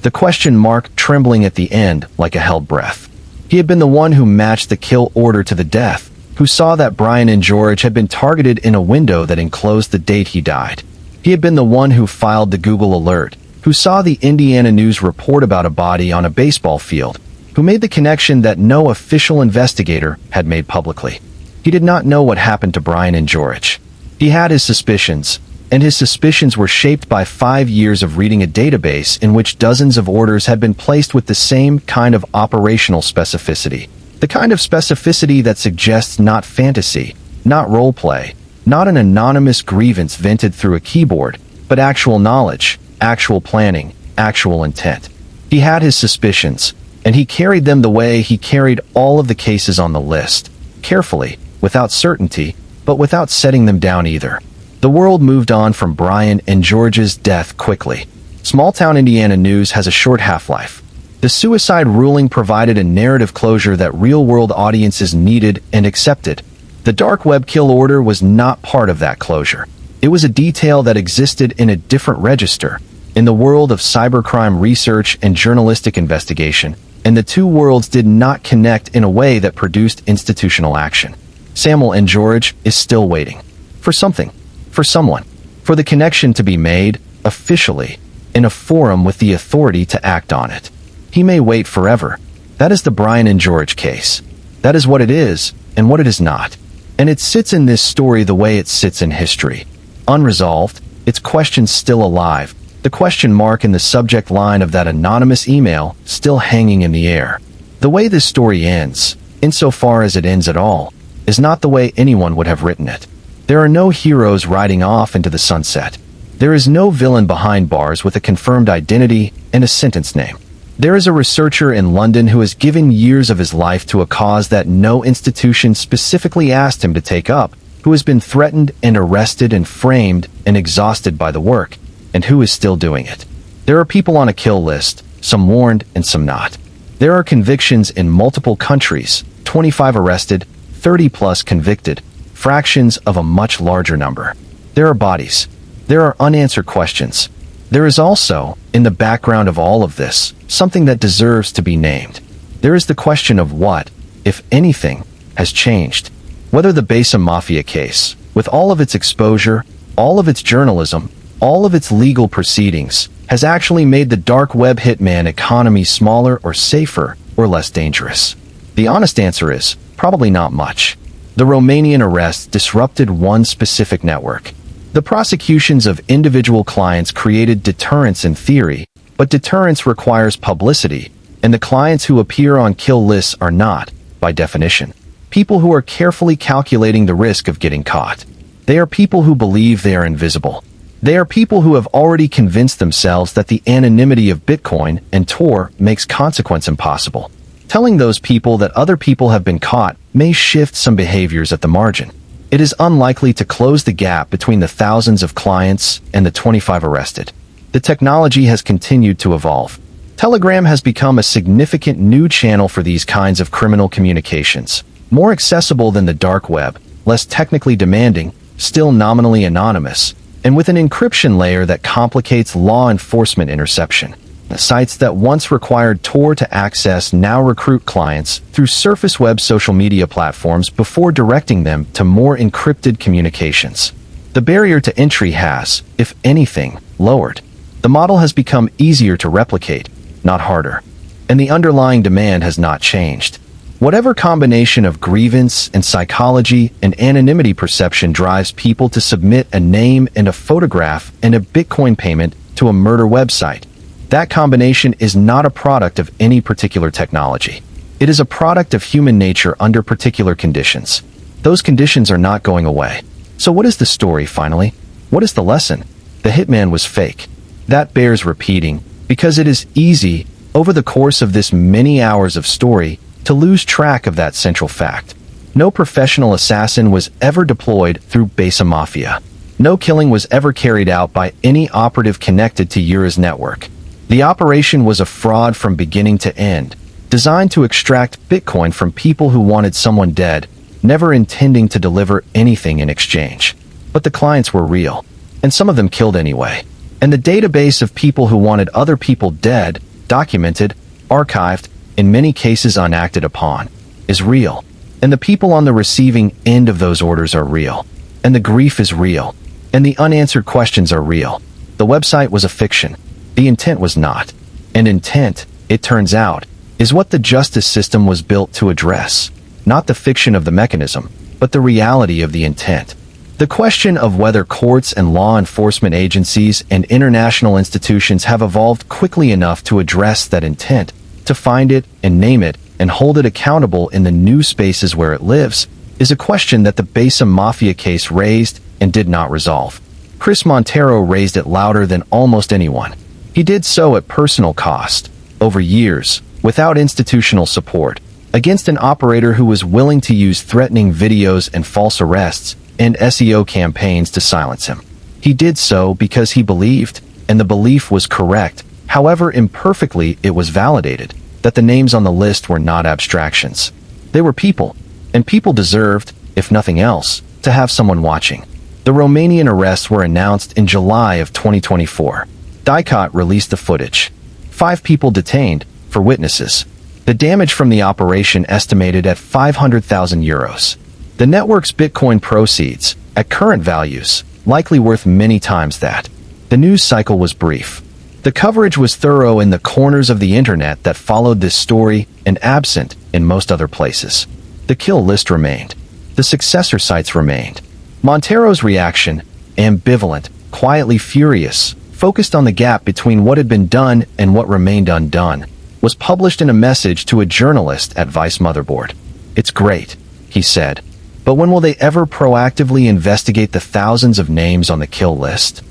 S1: The question mark trembling at the end like a held breath. He had been the one who matched the kill order to the death, who saw that Brian and George had been targeted in a window that enclosed the date he died. He had been the one who filed the Google alert, who saw the Indiana News report about a body on a baseball field, who made the connection that no official investigator had made publicly. He did not know what happened to Brian and George. He had his suspicions, and his suspicions were shaped by 5 years of reading a database in which dozens of orders had been placed with the same kind of operational specificity. The kind of specificity that suggests not fantasy, not roleplay, not an anonymous grievance vented through a keyboard, but actual knowledge, actual planning, actual intent. He had his suspicions, and he carried them the way he carried all of the cases on the list, carefully, without certainty, but without setting them down either. The world moved on from Brian and George's death quickly. Small-town Indiana news has a short half-life. The suicide ruling provided a narrative closure that real-world audiences needed and accepted. The dark web kill order was not part of that closure. It was a detail that existed in a different register, in the world of cybercrime research and journalistic investigation, and the two worlds did not connect in a way that produced institutional action. Samuel and George is still waiting. For something. For someone. For the connection to be made, officially, in a forum with the authority to act on it. He may wait forever. That is the Brian and George case. That is what it is, and what it is not. And it sits in this story the way it sits in history. Unresolved, its questions still alive, the question mark in the subject line of that anonymous email still hanging in the air. The way this story ends, insofar as it ends at all, is not the way anyone would have written it. There are no heroes riding off into the sunset. There is no villain behind bars with a confirmed identity and a sentence name. There is a researcher in London who has given years of his life to a cause that no institution specifically asked him to take up, who has been threatened and arrested and framed and exhausted by the work, and who is still doing it. There are people on a kill list, some warned and some not. There are convictions in multiple countries, 25 arrested, 30 plus convicted, fractions of a much larger number. There are bodies. There are unanswered questions. There is also, in the background of all of this, something that deserves to be named. There is the question of what, if anything, has changed. Whether the Basa Mafia case, with all of its exposure, all of its journalism, all of its legal proceedings, has actually made the dark web hitman economy smaller or safer or less dangerous. The honest answer is, probably not much. The Romanian arrests disrupted one specific network. The prosecutions of individual clients created deterrence in theory, but deterrence requires publicity, and the clients who appear on kill lists are not, by definition, people who are carefully calculating the risk of getting caught. They are people who believe they are invisible. They are people who have already convinced themselves that the anonymity of Bitcoin and Tor makes consequence impossible. Telling those people that other people have been caught may shift some behaviors at the margin. It is unlikely to close the gap between the thousands of clients and the 25 arrested. The technology has continued to evolve. Telegram has become a significant new channel for these kinds of criminal communications. More accessible than the dark web, less technically demanding, still nominally anonymous, and with an encryption layer that complicates law enforcement interception. The sites that once required Tor to access now recruit clients through surface web social media platforms before directing them to more encrypted communications. The barrier to entry has, if anything, lowered. The model has become easier to replicate, not harder. And the underlying demand has not changed. Whatever combination of grievance and psychology and anonymity perception drives people to submit a name and a photograph and a Bitcoin payment to a murder website, that combination is not a product of any particular technology. It is a product of human nature under particular conditions. Those conditions are not going away. So what is the story, finally? What is the lesson? The hitman was fake. That bears repeating, because it is easy, over the course of this many hours of story, to lose track of that central fact. No professional assassin was ever deployed through Basa Mafia. No killing was ever carried out by any operative connected to Ura's network. The operation was a fraud from beginning to end, designed to extract Bitcoin from people who wanted someone dead, never intending to deliver anything in exchange. But the clients were real, and some of them killed anyway. And the database of people who wanted other people dead, documented, archived, in many cases unacted upon, is real. And the people on the receiving end of those orders are real. And the grief is real. And the unanswered questions are real. The website was a fiction. The intent was not. And intent, it turns out, is what the justice system was built to address. Not the fiction of the mechanism, but the reality of the intent. The question of whether courts and law enforcement agencies and international institutions have evolved quickly enough to address that intent, to find it and name it and hold it accountable in the new spaces where it lives, is a question that the Basa Mafia case raised and did not resolve. Chris Montero raised it louder than almost anyone. He did so at personal cost, over years, without institutional support, against an operator who was willing to use threatening videos and false arrests and SEO campaigns to silence him. He did so because he believed, and the belief was correct, however imperfectly it was validated, that the names on the list were not abstractions. They were people, and people deserved, if nothing else, to have someone watching. The Romanian arrests were announced in July of 2024. Dicot released the footage. 5 people detained, for witnesses. The damage from the operation estimated at 500,000 euros. The network's Bitcoin proceeds, at current values, likely worth many times that. The news cycle was brief. The coverage was thorough in the corners of the internet that followed this story and absent in most other places. The kill list remained. The successor sites remained. Montero's reaction, ambivalent, quietly furious, focused on the gap between what had been done and what remained undone, was published in a message to a journalist at Vice Motherboard. "It's great," he said, "but when will they ever proactively investigate the thousands of names on the kill list?"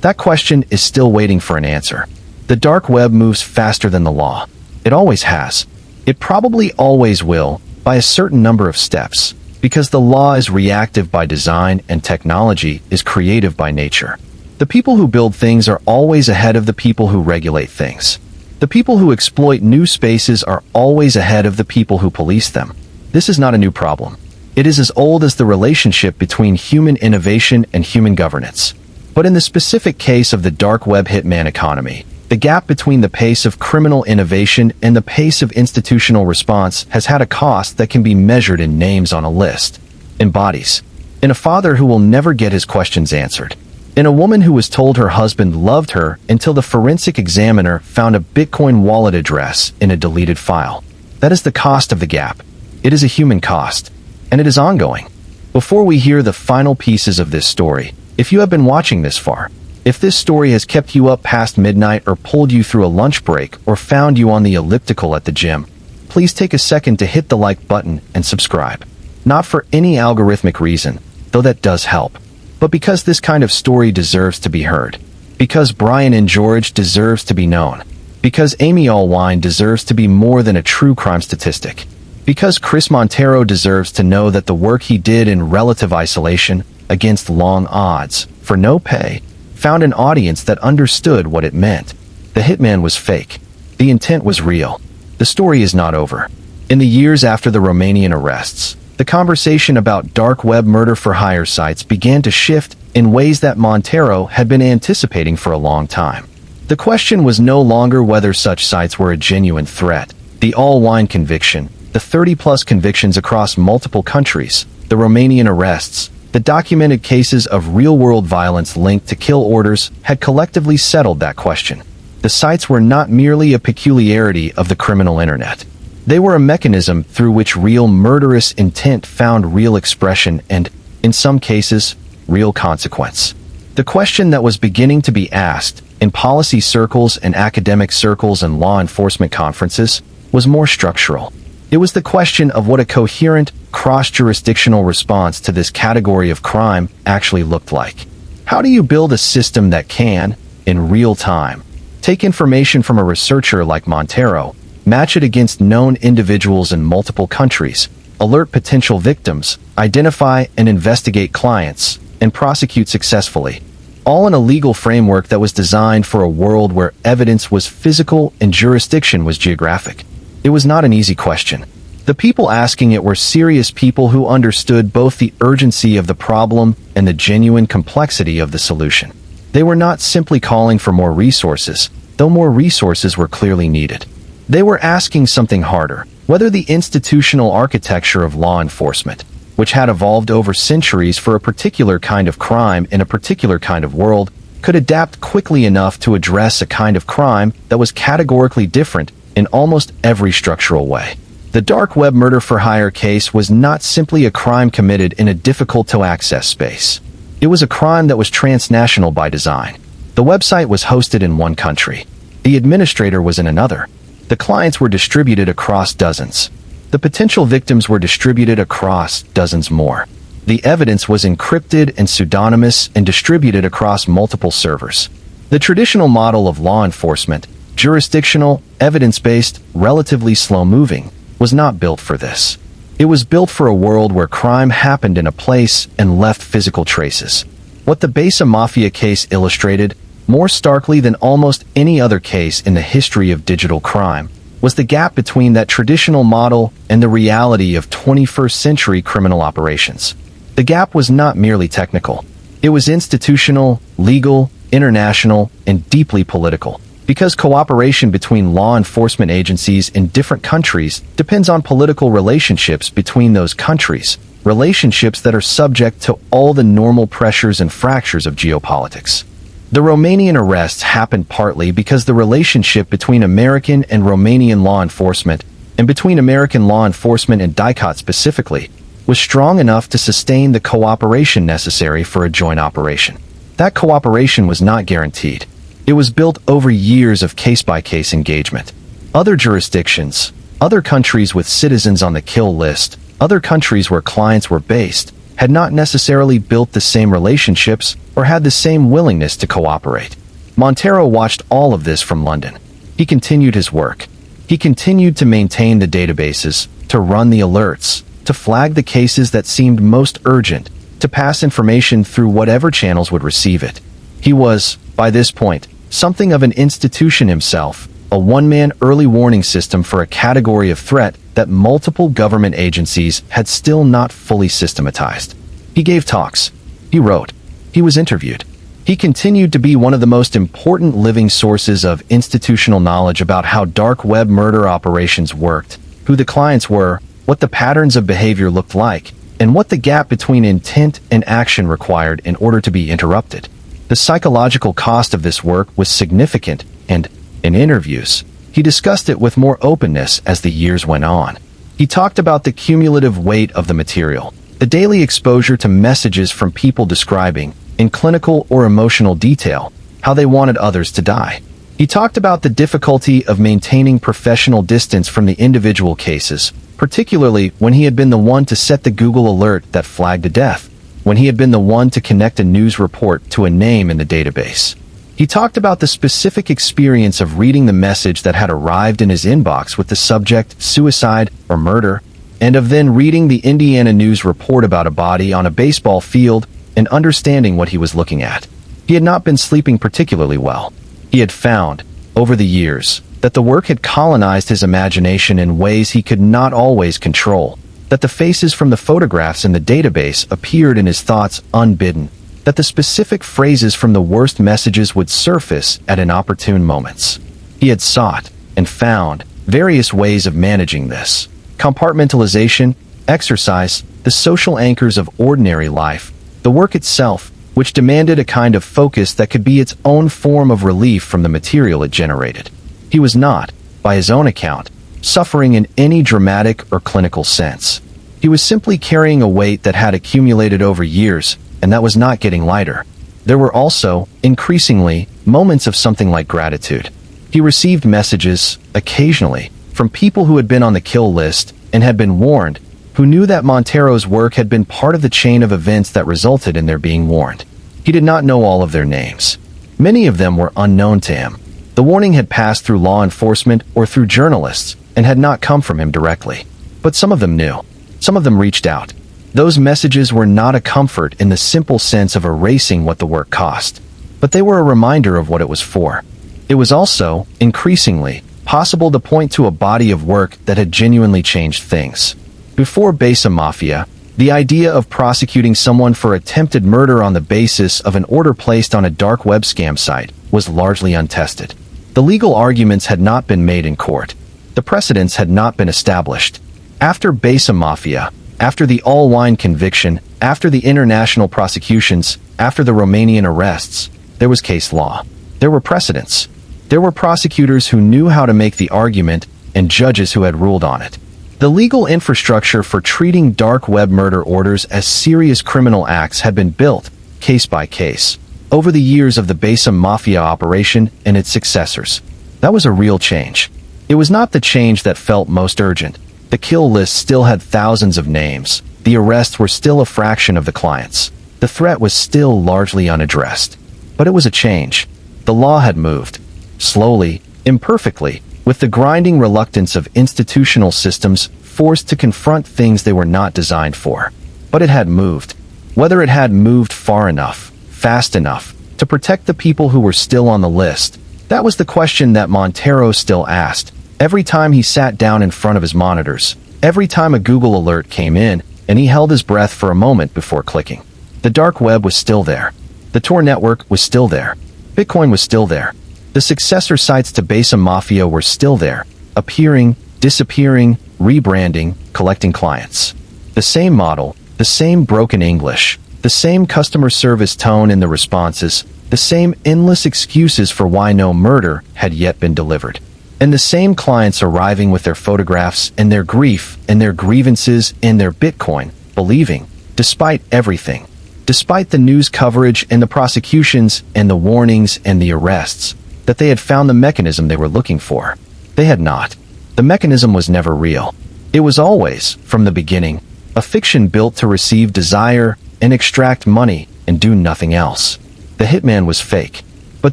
S1: That question is still waiting for an answer. The dark web moves faster than the law. It always has. It probably always will, by a certain number of steps, because the law is reactive by design and technology is creative by nature. The people who build things are always ahead of the people who regulate things. The people who exploit new spaces are always ahead of the people who police them. This is not a new problem. It is as old as the relationship between human innovation and human governance. But in the specific case of the dark web hitman economy, the gap between the pace of criminal innovation and the pace of institutional response has had a cost that can be measured in names on a list. embodies. In a father who will never get his questions answered. In a woman who was told her husband loved her until the forensic examiner found a Bitcoin wallet address in a deleted file. That is the cost of the gap. It is a human cost. And it is ongoing. Before we hear the final pieces of this story, if you have been watching this far, if this story has kept you up past midnight or pulled you through a lunch break or found you on the elliptical at the gym, please take a second to hit the like button and subscribe. Not for any algorithmic reason, though that does help, but because this kind of story deserves to be heard. Because Brian and George deserves to be known. Because Amy Allwine deserves to be more than a true crime statistic. Because Chris Montero deserves to know that the work he did in relative isolation, against long odds, for no pay, found an audience that understood what it meant. The hitman was fake. The intent was real. The story is not over. In the years after the Romanian arrests, the conversation about dark web murder-for-hire sites began to shift in ways that Montero had been anticipating for a long time. The question was no longer whether such sites were a genuine threat. The Allwine conviction, the 30-plus convictions across multiple countries, the Romanian arrests, the documented cases of real-world violence linked to kill orders had collectively settled that question. The sites were not merely a peculiarity of the criminal internet. They were a mechanism through which real murderous intent found real expression and, in some cases, real consequence. The question that was beginning to be asked, in policy circles and academic circles and law enforcement conferences, was more structural. It was the question of what a coherent, cross-jurisdictional response to this category of crime actually looked like. How do you build a system that can, in real time, take information from a researcher like Montero, match it against known individuals in multiple countries, alert potential victims, identify and investigate clients, and prosecute successfully, all in a legal framework that was designed for a world where evidence was physical and jurisdiction was geographic? It was not an easy question. The people asking it were serious people who understood both the urgency of the problem and the genuine complexity of the solution. They were not simply calling for more resources, though more resources were clearly needed. They were asking something harder, whether the institutional architecture of law enforcement, which had evolved over centuries for a particular kind of crime in a particular kind of world, could adapt quickly enough to address a kind of crime that was categorically different in almost every structural way. The dark web murder-for-hire case was not simply a crime committed in a difficult-to-access space. It was a crime that was transnational by design. The website was hosted in one country. The administrator was in another. The clients were distributed across dozens. The potential victims were distributed across dozens more. The evidence was encrypted and pseudonymous and distributed across multiple servers. The traditional model of law enforcement, jurisdictional, evidence-based, relatively slow-moving, was not built for this. It was built for a world where crime happened in a place and left physical traces. What the Basa Mafia case illustrated, more starkly than almost any other case in the history of digital crime, was the gap between that traditional model and the reality of 21st century criminal operations. The gap was not merely technical. It was institutional, legal, international, and deeply political. Because cooperation between law enforcement agencies in different countries depends on political relationships between those countries, relationships that are subject to all the normal pressures and fractures of geopolitics. The Romanian arrests happened partly because the relationship between American and Romanian law enforcement, and between American law enforcement and DICOT specifically, was strong enough to sustain the cooperation necessary for a joint operation. That cooperation was not guaranteed. It was built over years of case-by-case engagement. Other jurisdictions, other countries with citizens on the kill list, other countries where clients were based, had not necessarily built the same relationships or had the same willingness to cooperate. Montero watched all of this from London. He continued his work. He continued to maintain the databases, to run the alerts, to flag the cases that seemed most urgent, to pass information through whatever channels would receive it. He was, by this point, something of an institution himself, a one-man early warning system for a category of threat that multiple government agencies had still not fully systematized. He gave talks. He wrote. He was interviewed. He continued to be one of the most important living sources of institutional knowledge about how dark web murder operations worked, who the clients were, what the patterns of behavior looked like, and what the gap between intent and action required in order to be interrupted. The psychological cost of this work was significant, and, in interviews, he discussed it with more openness as the years went on. He talked about the cumulative weight of the material, the daily exposure to messages from people describing, in clinical or emotional detail, how they wanted others to die. He talked about the difficulty of maintaining professional distance from the individual cases, particularly when he had been the one to set the Google alert that flagged a death, when he had been the one to connect a news report to a name in the database. He talked about the specific experience of reading the message that had arrived in his inbox with the subject suicide or murder, and of then reading the Indiana news report about a body on a baseball field and understanding what he was looking at. He had not been sleeping particularly well. He had found, over the years, that the work had colonized his imagination in ways he could not always control, that the faces from the photographs in the database appeared in his thoughts unbidden, that the specific phrases from the worst messages would surface at inopportune moments. He had sought and found various ways of managing this. Compartmentalization, exercise, the social anchors of ordinary life, the work itself, which demanded a kind of focus that could be its own form of relief from the material it generated. He was not, by his own account, suffering in any dramatic or clinical sense. He was simply carrying a weight that had accumulated over years, and that was not getting lighter. There were also, increasingly, moments of something like gratitude. He received messages, occasionally, from people who had been on the kill list and had been warned, who knew that Montero's work had been part of the chain of events that resulted in their being warned. He did not know all of their names. Many of them were unknown to him. The warning had passed through law enforcement or through journalists and had not come from him directly. But some of them knew. Some of them reached out. Those messages were not a comfort in the simple sense of erasing what the work cost, but they were a reminder of what it was for. It was also, increasingly, possible to point to a body of work that had genuinely changed things. Before Basa Mafia, the idea of prosecuting someone for attempted murder on the basis of an order placed on a dark web scam site was largely untested. The legal arguments had not been made in court. The precedents had not been established. After Basa Mafia, after the Allwine conviction, after the international prosecutions, after the Romanian arrests, there was case law. There were precedents. There were prosecutors who knew how to make the argument and judges who had ruled on it. The legal infrastructure for treating dark web murder orders as serious criminal acts had been built, case by case, over the years of the Basa Mafia operation and its successors. That was a real change. It was not the change that felt most urgent. The kill list still had thousands of names. The arrests were still a fraction of the clients. The threat was still largely unaddressed. But it was a change. The law had moved. Slowly, imperfectly, with the grinding reluctance of institutional systems forced to confront things they were not designed for. But it had moved. Whether it had moved far enough, fast enough, to protect the people who were still on the list, that was the question that Montero still asked. Every time he sat down in front of his monitors, every time a Google alert came in, and he held his breath for a moment before clicking. The dark web was still there. The Tor network was still there. Bitcoin was still there. The successor sites to Basa Mafia were still there, appearing, disappearing, rebranding, collecting clients. The same model, the same broken English, the same customer service tone in the responses, the same endless excuses for why no murder had yet been delivered. And the same clients arriving with their photographs and their grief and their grievances and their Bitcoin, believing, despite everything, despite the news coverage and the prosecutions and the warnings and the arrests, that they had found the mechanism they were looking for. They had not. The mechanism was never real. It was always, from the beginning, a fiction built to receive desire and extract money and do nothing else. The hitman was fake, but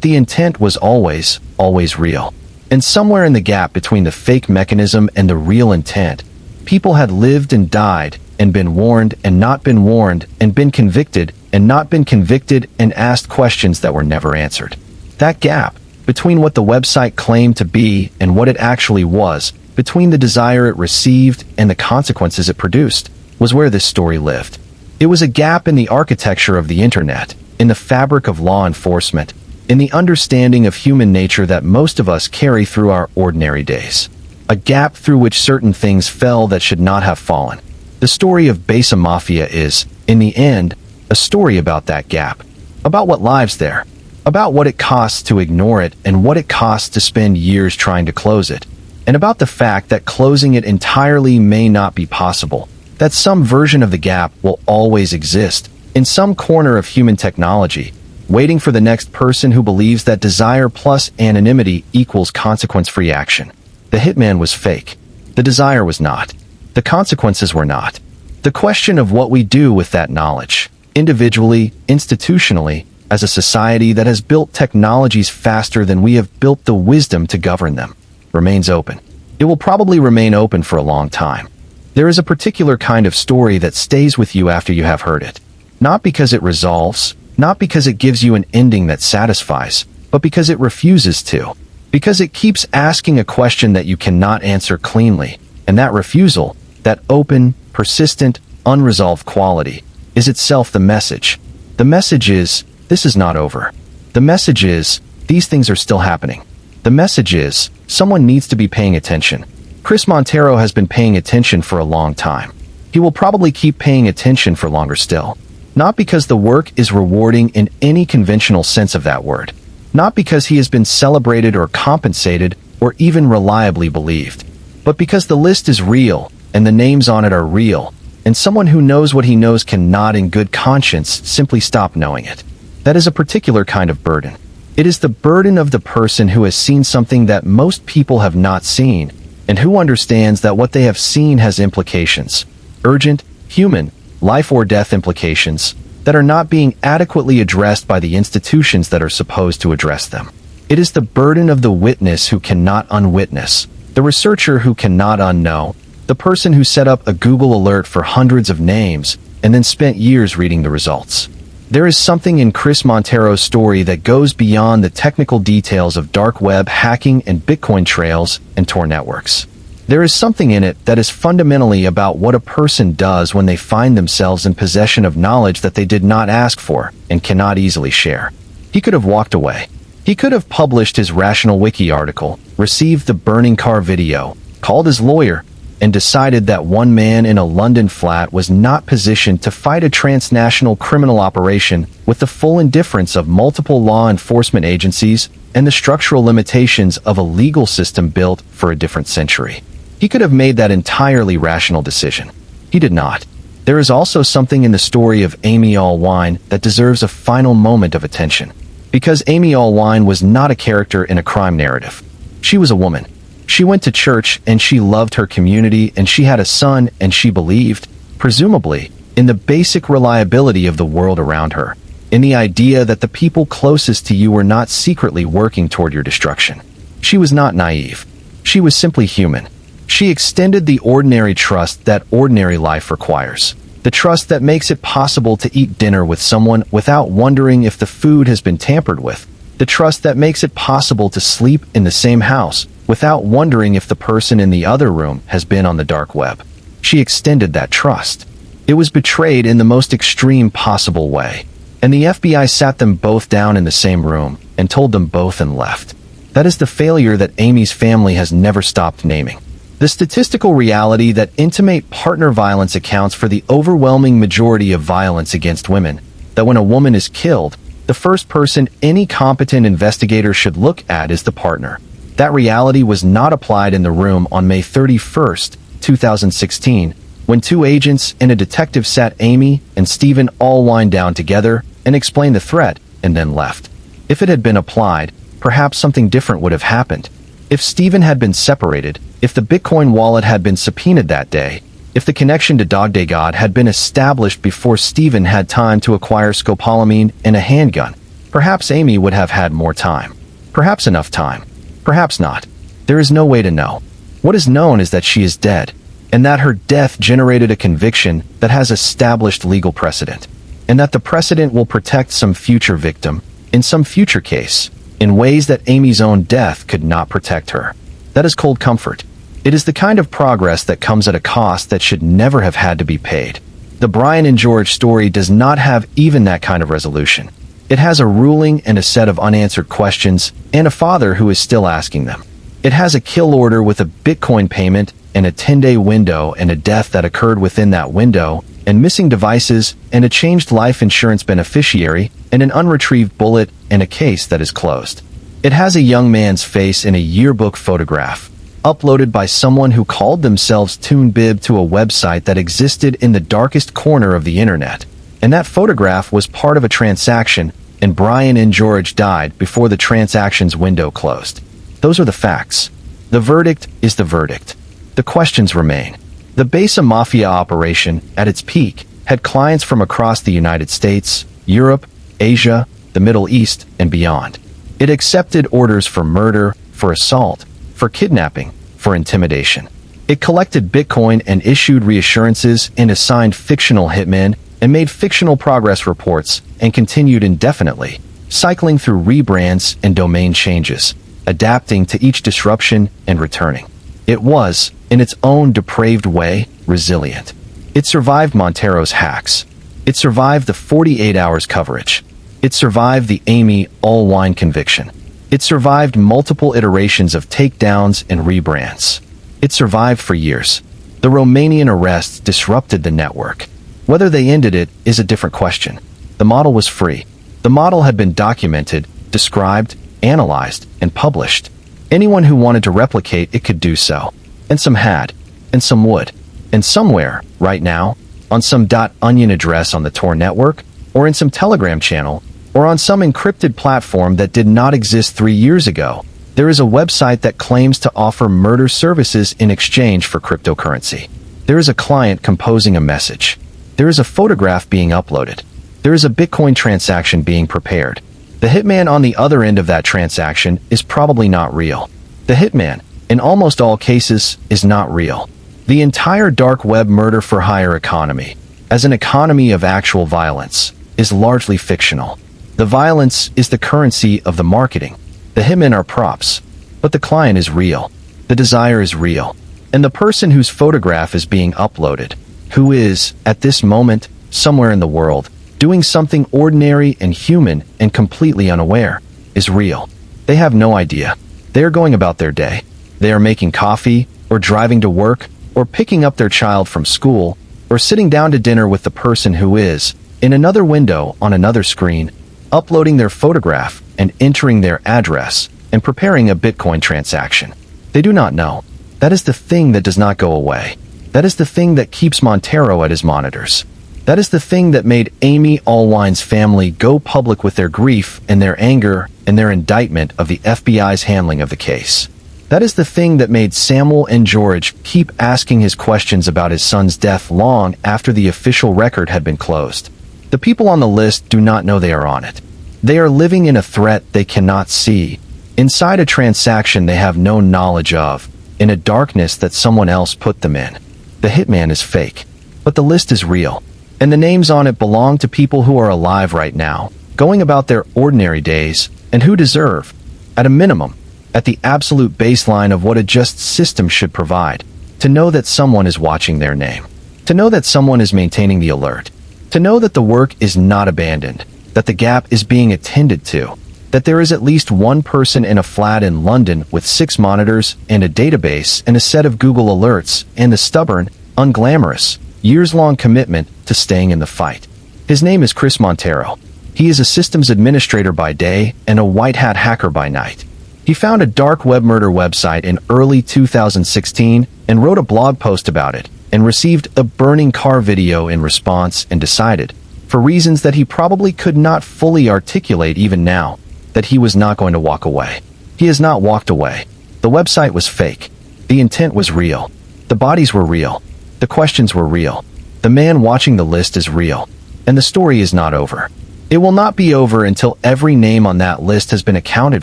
S1: the intent was always, always real. And somewhere in the gap between the fake mechanism and the real intent, people had lived and died and been warned and not been warned and been convicted and not been convicted and asked questions that were never answered. That gap, between what the website claimed to be and what it actually was, between the desire it received and the consequences it produced, was where this story lived. It was a gap in the architecture of the internet, in the fabric of law enforcement, in the understanding of human nature that most of us carry through our ordinary days. A gap through which certain things fell that should not have fallen. The story of Basa Mafia is, in the end, a story about that gap. About what lives there. About what it costs to ignore it and what it costs to spend years trying to close it. And about the fact that closing it entirely may not be possible. That some version of the gap will always exist, in some corner of human technology, waiting for the next person who believes that desire plus anonymity equals consequence-free action. The hitman was fake. The desire was not. The consequences were not. The question of what we do with that knowledge, individually, institutionally, as a society that has built technologies faster than we have built the wisdom to govern them, remains open. It will probably remain open for a long time. There is a particular kind of story that stays with you after you have heard it. Not because it resolves, not because it gives you an ending that satisfies, but because it refuses to. Because it keeps asking a question that you cannot answer cleanly, and that refusal, that open, persistent, unresolved quality, is itself the message. The message is, this is not over. The message is, these things are still happening. The message is, someone needs to be paying attention. Chris Montero has been paying attention for a long time. He will probably keep paying attention for longer still. Not because the work is rewarding in any conventional sense of that word. Not because he has been celebrated or compensated or even reliably believed. But because the list is real, and the names on it are real, and someone who knows what he knows cannot in good conscience simply stop knowing it. That is a particular kind of burden. It is the burden of the person who has seen something that most people have not seen, and who understands that what they have seen has implications, urgent, human, life or death implications, that are not being adequately addressed by the institutions that are supposed to address them. It is the burden of the witness who cannot unwitness, the researcher who cannot unknow, the person who set up a Google alert for hundreds of names and then spent years reading the results. There is something in Chris Montero's story that goes beyond the technical details of dark web hacking and Bitcoin trails and Tor networks. There is something in it that is fundamentally about what a person does when they find themselves in possession of knowledge that they did not ask for and cannot easily share. He could have walked away. He could have published his Rational Wiki article, received the burning car video, called his lawyer, and decided that one man in a London flat was not positioned to fight a transnational criminal operation with the full indifference of multiple law enforcement agencies and the structural limitations of a legal system built for a different century. He could have made that entirely rational decision. He did not. There is also something in the story of Amy Allwine that deserves a final moment of attention. Because Amy Allwine was not a character in a crime narrative. She was a woman. She went to church and she loved her community and she had a son and she believed, presumably, in the basic reliability of the world around her, in the idea that the people closest to you were not secretly working toward your destruction. She was not naive. She was simply human. She extended the ordinary trust that ordinary life requires. The trust that makes it possible to eat dinner with someone without wondering if the food has been tampered with. The trust that makes it possible to sleep in the same house without wondering if the person in the other room has been on the dark web. She extended that trust. It was betrayed in the most extreme possible way. And the FBI sat them both down in the same room and told them both and left. That is the failure that Amy's family has never stopped naming. The statistical reality that intimate partner violence accounts for the overwhelming majority of violence against women, that when a woman is killed, the first person any competent investigator should look at is the partner. That reality was not applied in the room on May 31st, 2016, when two agents and a detective sat Amy and Stephen Allwine down together and explained the threat, and then left. If it had been applied, perhaps something different would have happened. If Stephen had been separated, if the Bitcoin wallet had been subpoenaed that day, if the connection to Dog Day God had been established before Stephen had time to acquire scopolamine and a handgun, perhaps Amy would have had more time. Perhaps enough time. Perhaps not. There is no way to know. What is known is that she is dead, and that her death generated a conviction that has established legal precedent, and that the precedent will protect some future victim, in some future case, in ways that Amy's own death could not protect her. That is cold comfort. It is the kind of progress that comes at a cost that should never have had to be paid. The Brian and George story does not have even that kind of resolution. It has a ruling and a set of unanswered questions, and a father who is still asking them. It has a kill order with a Bitcoin payment and a 10-day window and a death that occurred within that window, and missing devices, and a changed life insurance beneficiary, and an unretrieved bullet, and a case that is closed. It has a young man's face in a yearbook photograph, uploaded by someone who called themselves TuneBib to a website that existed in the darkest corner of the internet. And that photograph was part of a transaction, and Brian and George died before the transaction's window closed. Those are the facts. The verdict is the verdict. The questions remain. The Basa Mafia operation, at its peak, had clients from across the United States, Europe, Asia, the Middle East, and beyond. It accepted orders for murder, for assault, for kidnapping, for intimidation. It collected Bitcoin and issued reassurances and assigned fictional hitmen and made fictional progress reports and continued indefinitely, cycling through rebrands and domain changes, adapting to each disruption and returning. It was, in its own depraved way, resilient. It survived Montero's hacks. It survived the 48 hours coverage. It survived the Amy Allwine conviction. It survived multiple iterations of takedowns and rebrands. It survived for years. The Romanian arrests disrupted the network. Whether they ended it is a different question. The model was free. The model had been documented, described, analyzed, and published. Anyone who wanted to replicate it could do so. And some had. And some would. And somewhere, right now, on some .onion address on the Tor network, or in some Telegram channel, or on some encrypted platform that did not exist 3 years ago, there is a website that claims to offer murder services in exchange for cryptocurrency. There is a client composing a message. There is a photograph being uploaded. There is a Bitcoin transaction being prepared. The hitman on the other end of that transaction is probably not real. The hitman, in almost all cases, is not real. The entire dark web murder for hire economy, as an economy of actual violence, is largely fictional. The violence is the currency of the marketing. The hitmen are props, but the client is real. The desire is real. And the person whose photograph is being uploaded, who is, at this moment, somewhere in the world, doing something ordinary and human and completely unaware, is real. They have no idea. They are going about their day. They are making coffee, or driving to work, or picking up their child from school, or sitting down to dinner with the person who is, in another window on another screen, uploading their photograph and entering their address and preparing a Bitcoin transaction. They do not know. That is the thing that does not go away. That is the thing that keeps Montero at his monitors. That is the thing that made Amy Allwine's family go public with their grief and their anger and their indictment of the FBI's handling of the case. That is the thing that made Samuel and George keep asking his questions about his son's death long after the official record had been closed. The people on the list do not know they are on it. They are living in a threat they cannot see, inside a transaction they have no knowledge of, in a darkness that someone else put them in. The hitman is fake, but the list is real, and the names on it belong to people who are alive right now, going about their ordinary days, and who deserve, at a minimum, at the absolute baseline of what a just system should provide, to know that someone is watching their name, to know that someone is maintaining the alert, to know that the work is not abandoned, that the gap is being attended to, that there is at least one person in a flat in London with 6 monitors and a database and a set of Google alerts and the stubborn, unglamorous, years-long commitment to staying in the fight. His name is Chris Montero. He is a systems administrator by day and a white-hat hacker by night. He found a dark web murder website in early 2016 and wrote a blog post about it, and received a burning car video in response and decided, for reasons that he probably could not fully articulate even now, that he was not going to walk away. He has not walked away. The website was fake. The intent was real. The bodies were real. The questions were real. The man watching the list is real. And the story is not over. It will not be over until every name on that list has been accounted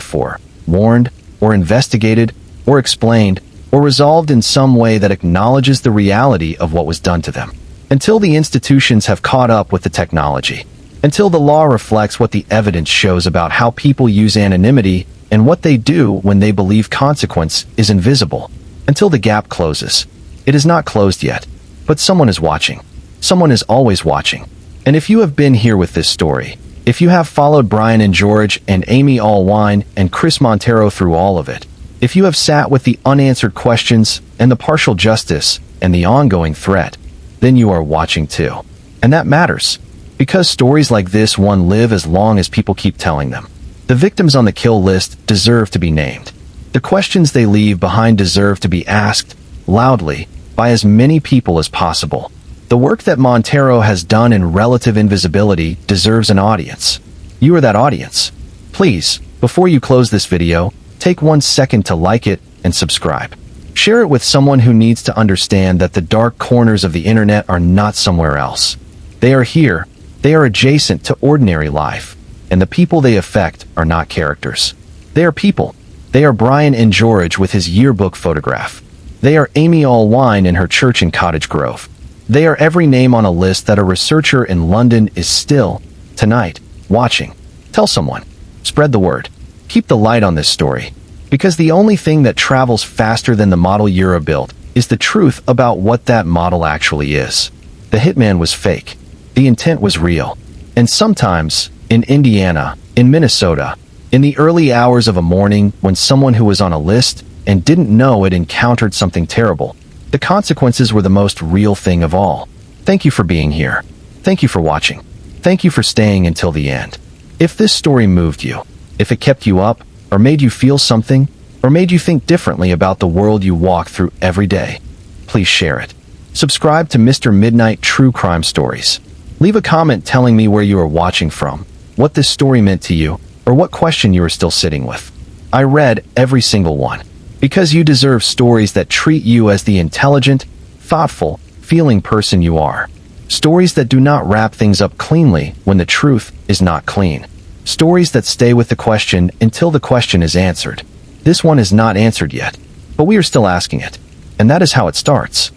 S1: for, warned, or investigated, or explained, or resolved in some way that acknowledges the reality of what was done to them. Until the institutions have caught up with the technology. Until the law reflects what the evidence shows about how people use anonymity and what they do when they believe consequence is invisible. Until the gap closes. It is not closed yet, but someone is watching. Someone is always watching. And if you have been here with this story, if you have followed Brian and George and Amy Allwine and Chris Montero through all of it, If you have sat with the unanswered questions and the partial justice and the ongoing threat, then you are watching too. And that matters, because stories like this one live as long as people keep telling them. The victims on the kill list deserve to be named. The questions they leave behind deserve to be asked, loudly, by as many people as possible. The work that Montero has done in relative invisibility deserves an audience. You are that audience. Please, before you close this video, take 1 second to like it and subscribe. Share it with someone who needs to understand that the dark corners of the internet are not somewhere else. They are here, they are adjacent to ordinary life, and the people they affect are not characters. They are people. They are Brian and George with his yearbook photograph. They are Amy Allwine in her church in Cottage Grove. They are every name on a list that a researcher in London is still, tonight, watching. Tell someone. Spread the word. Keep the light on this story. Because the only thing that travels faster than the model Euro built is the truth about what that model actually is. The hitman was fake. The intent was real. And sometimes, in Indiana, in Minnesota, in the early hours of a morning when someone who was on a list and didn't know it encountered something terrible, the consequences were the most real thing of all. Thank you for being here. Thank you for watching. Thank you for staying until the end. If this story moved you, if it kept you up, or made you feel something, or made you think differently about the world you walk through every day, please share it. Subscribe to Mr. Midnight True Crime Stories. Leave a comment telling me where you are watching from, what this story meant to you, or what question you are still sitting with. I read every single one, because you deserve stories that treat you as the intelligent, thoughtful, feeling person you are. Stories that do not wrap things up cleanly when the truth is not clean. Stories that stay with the question until the question is answered. This one is not answered yet, but we are still asking it. And that is how it starts.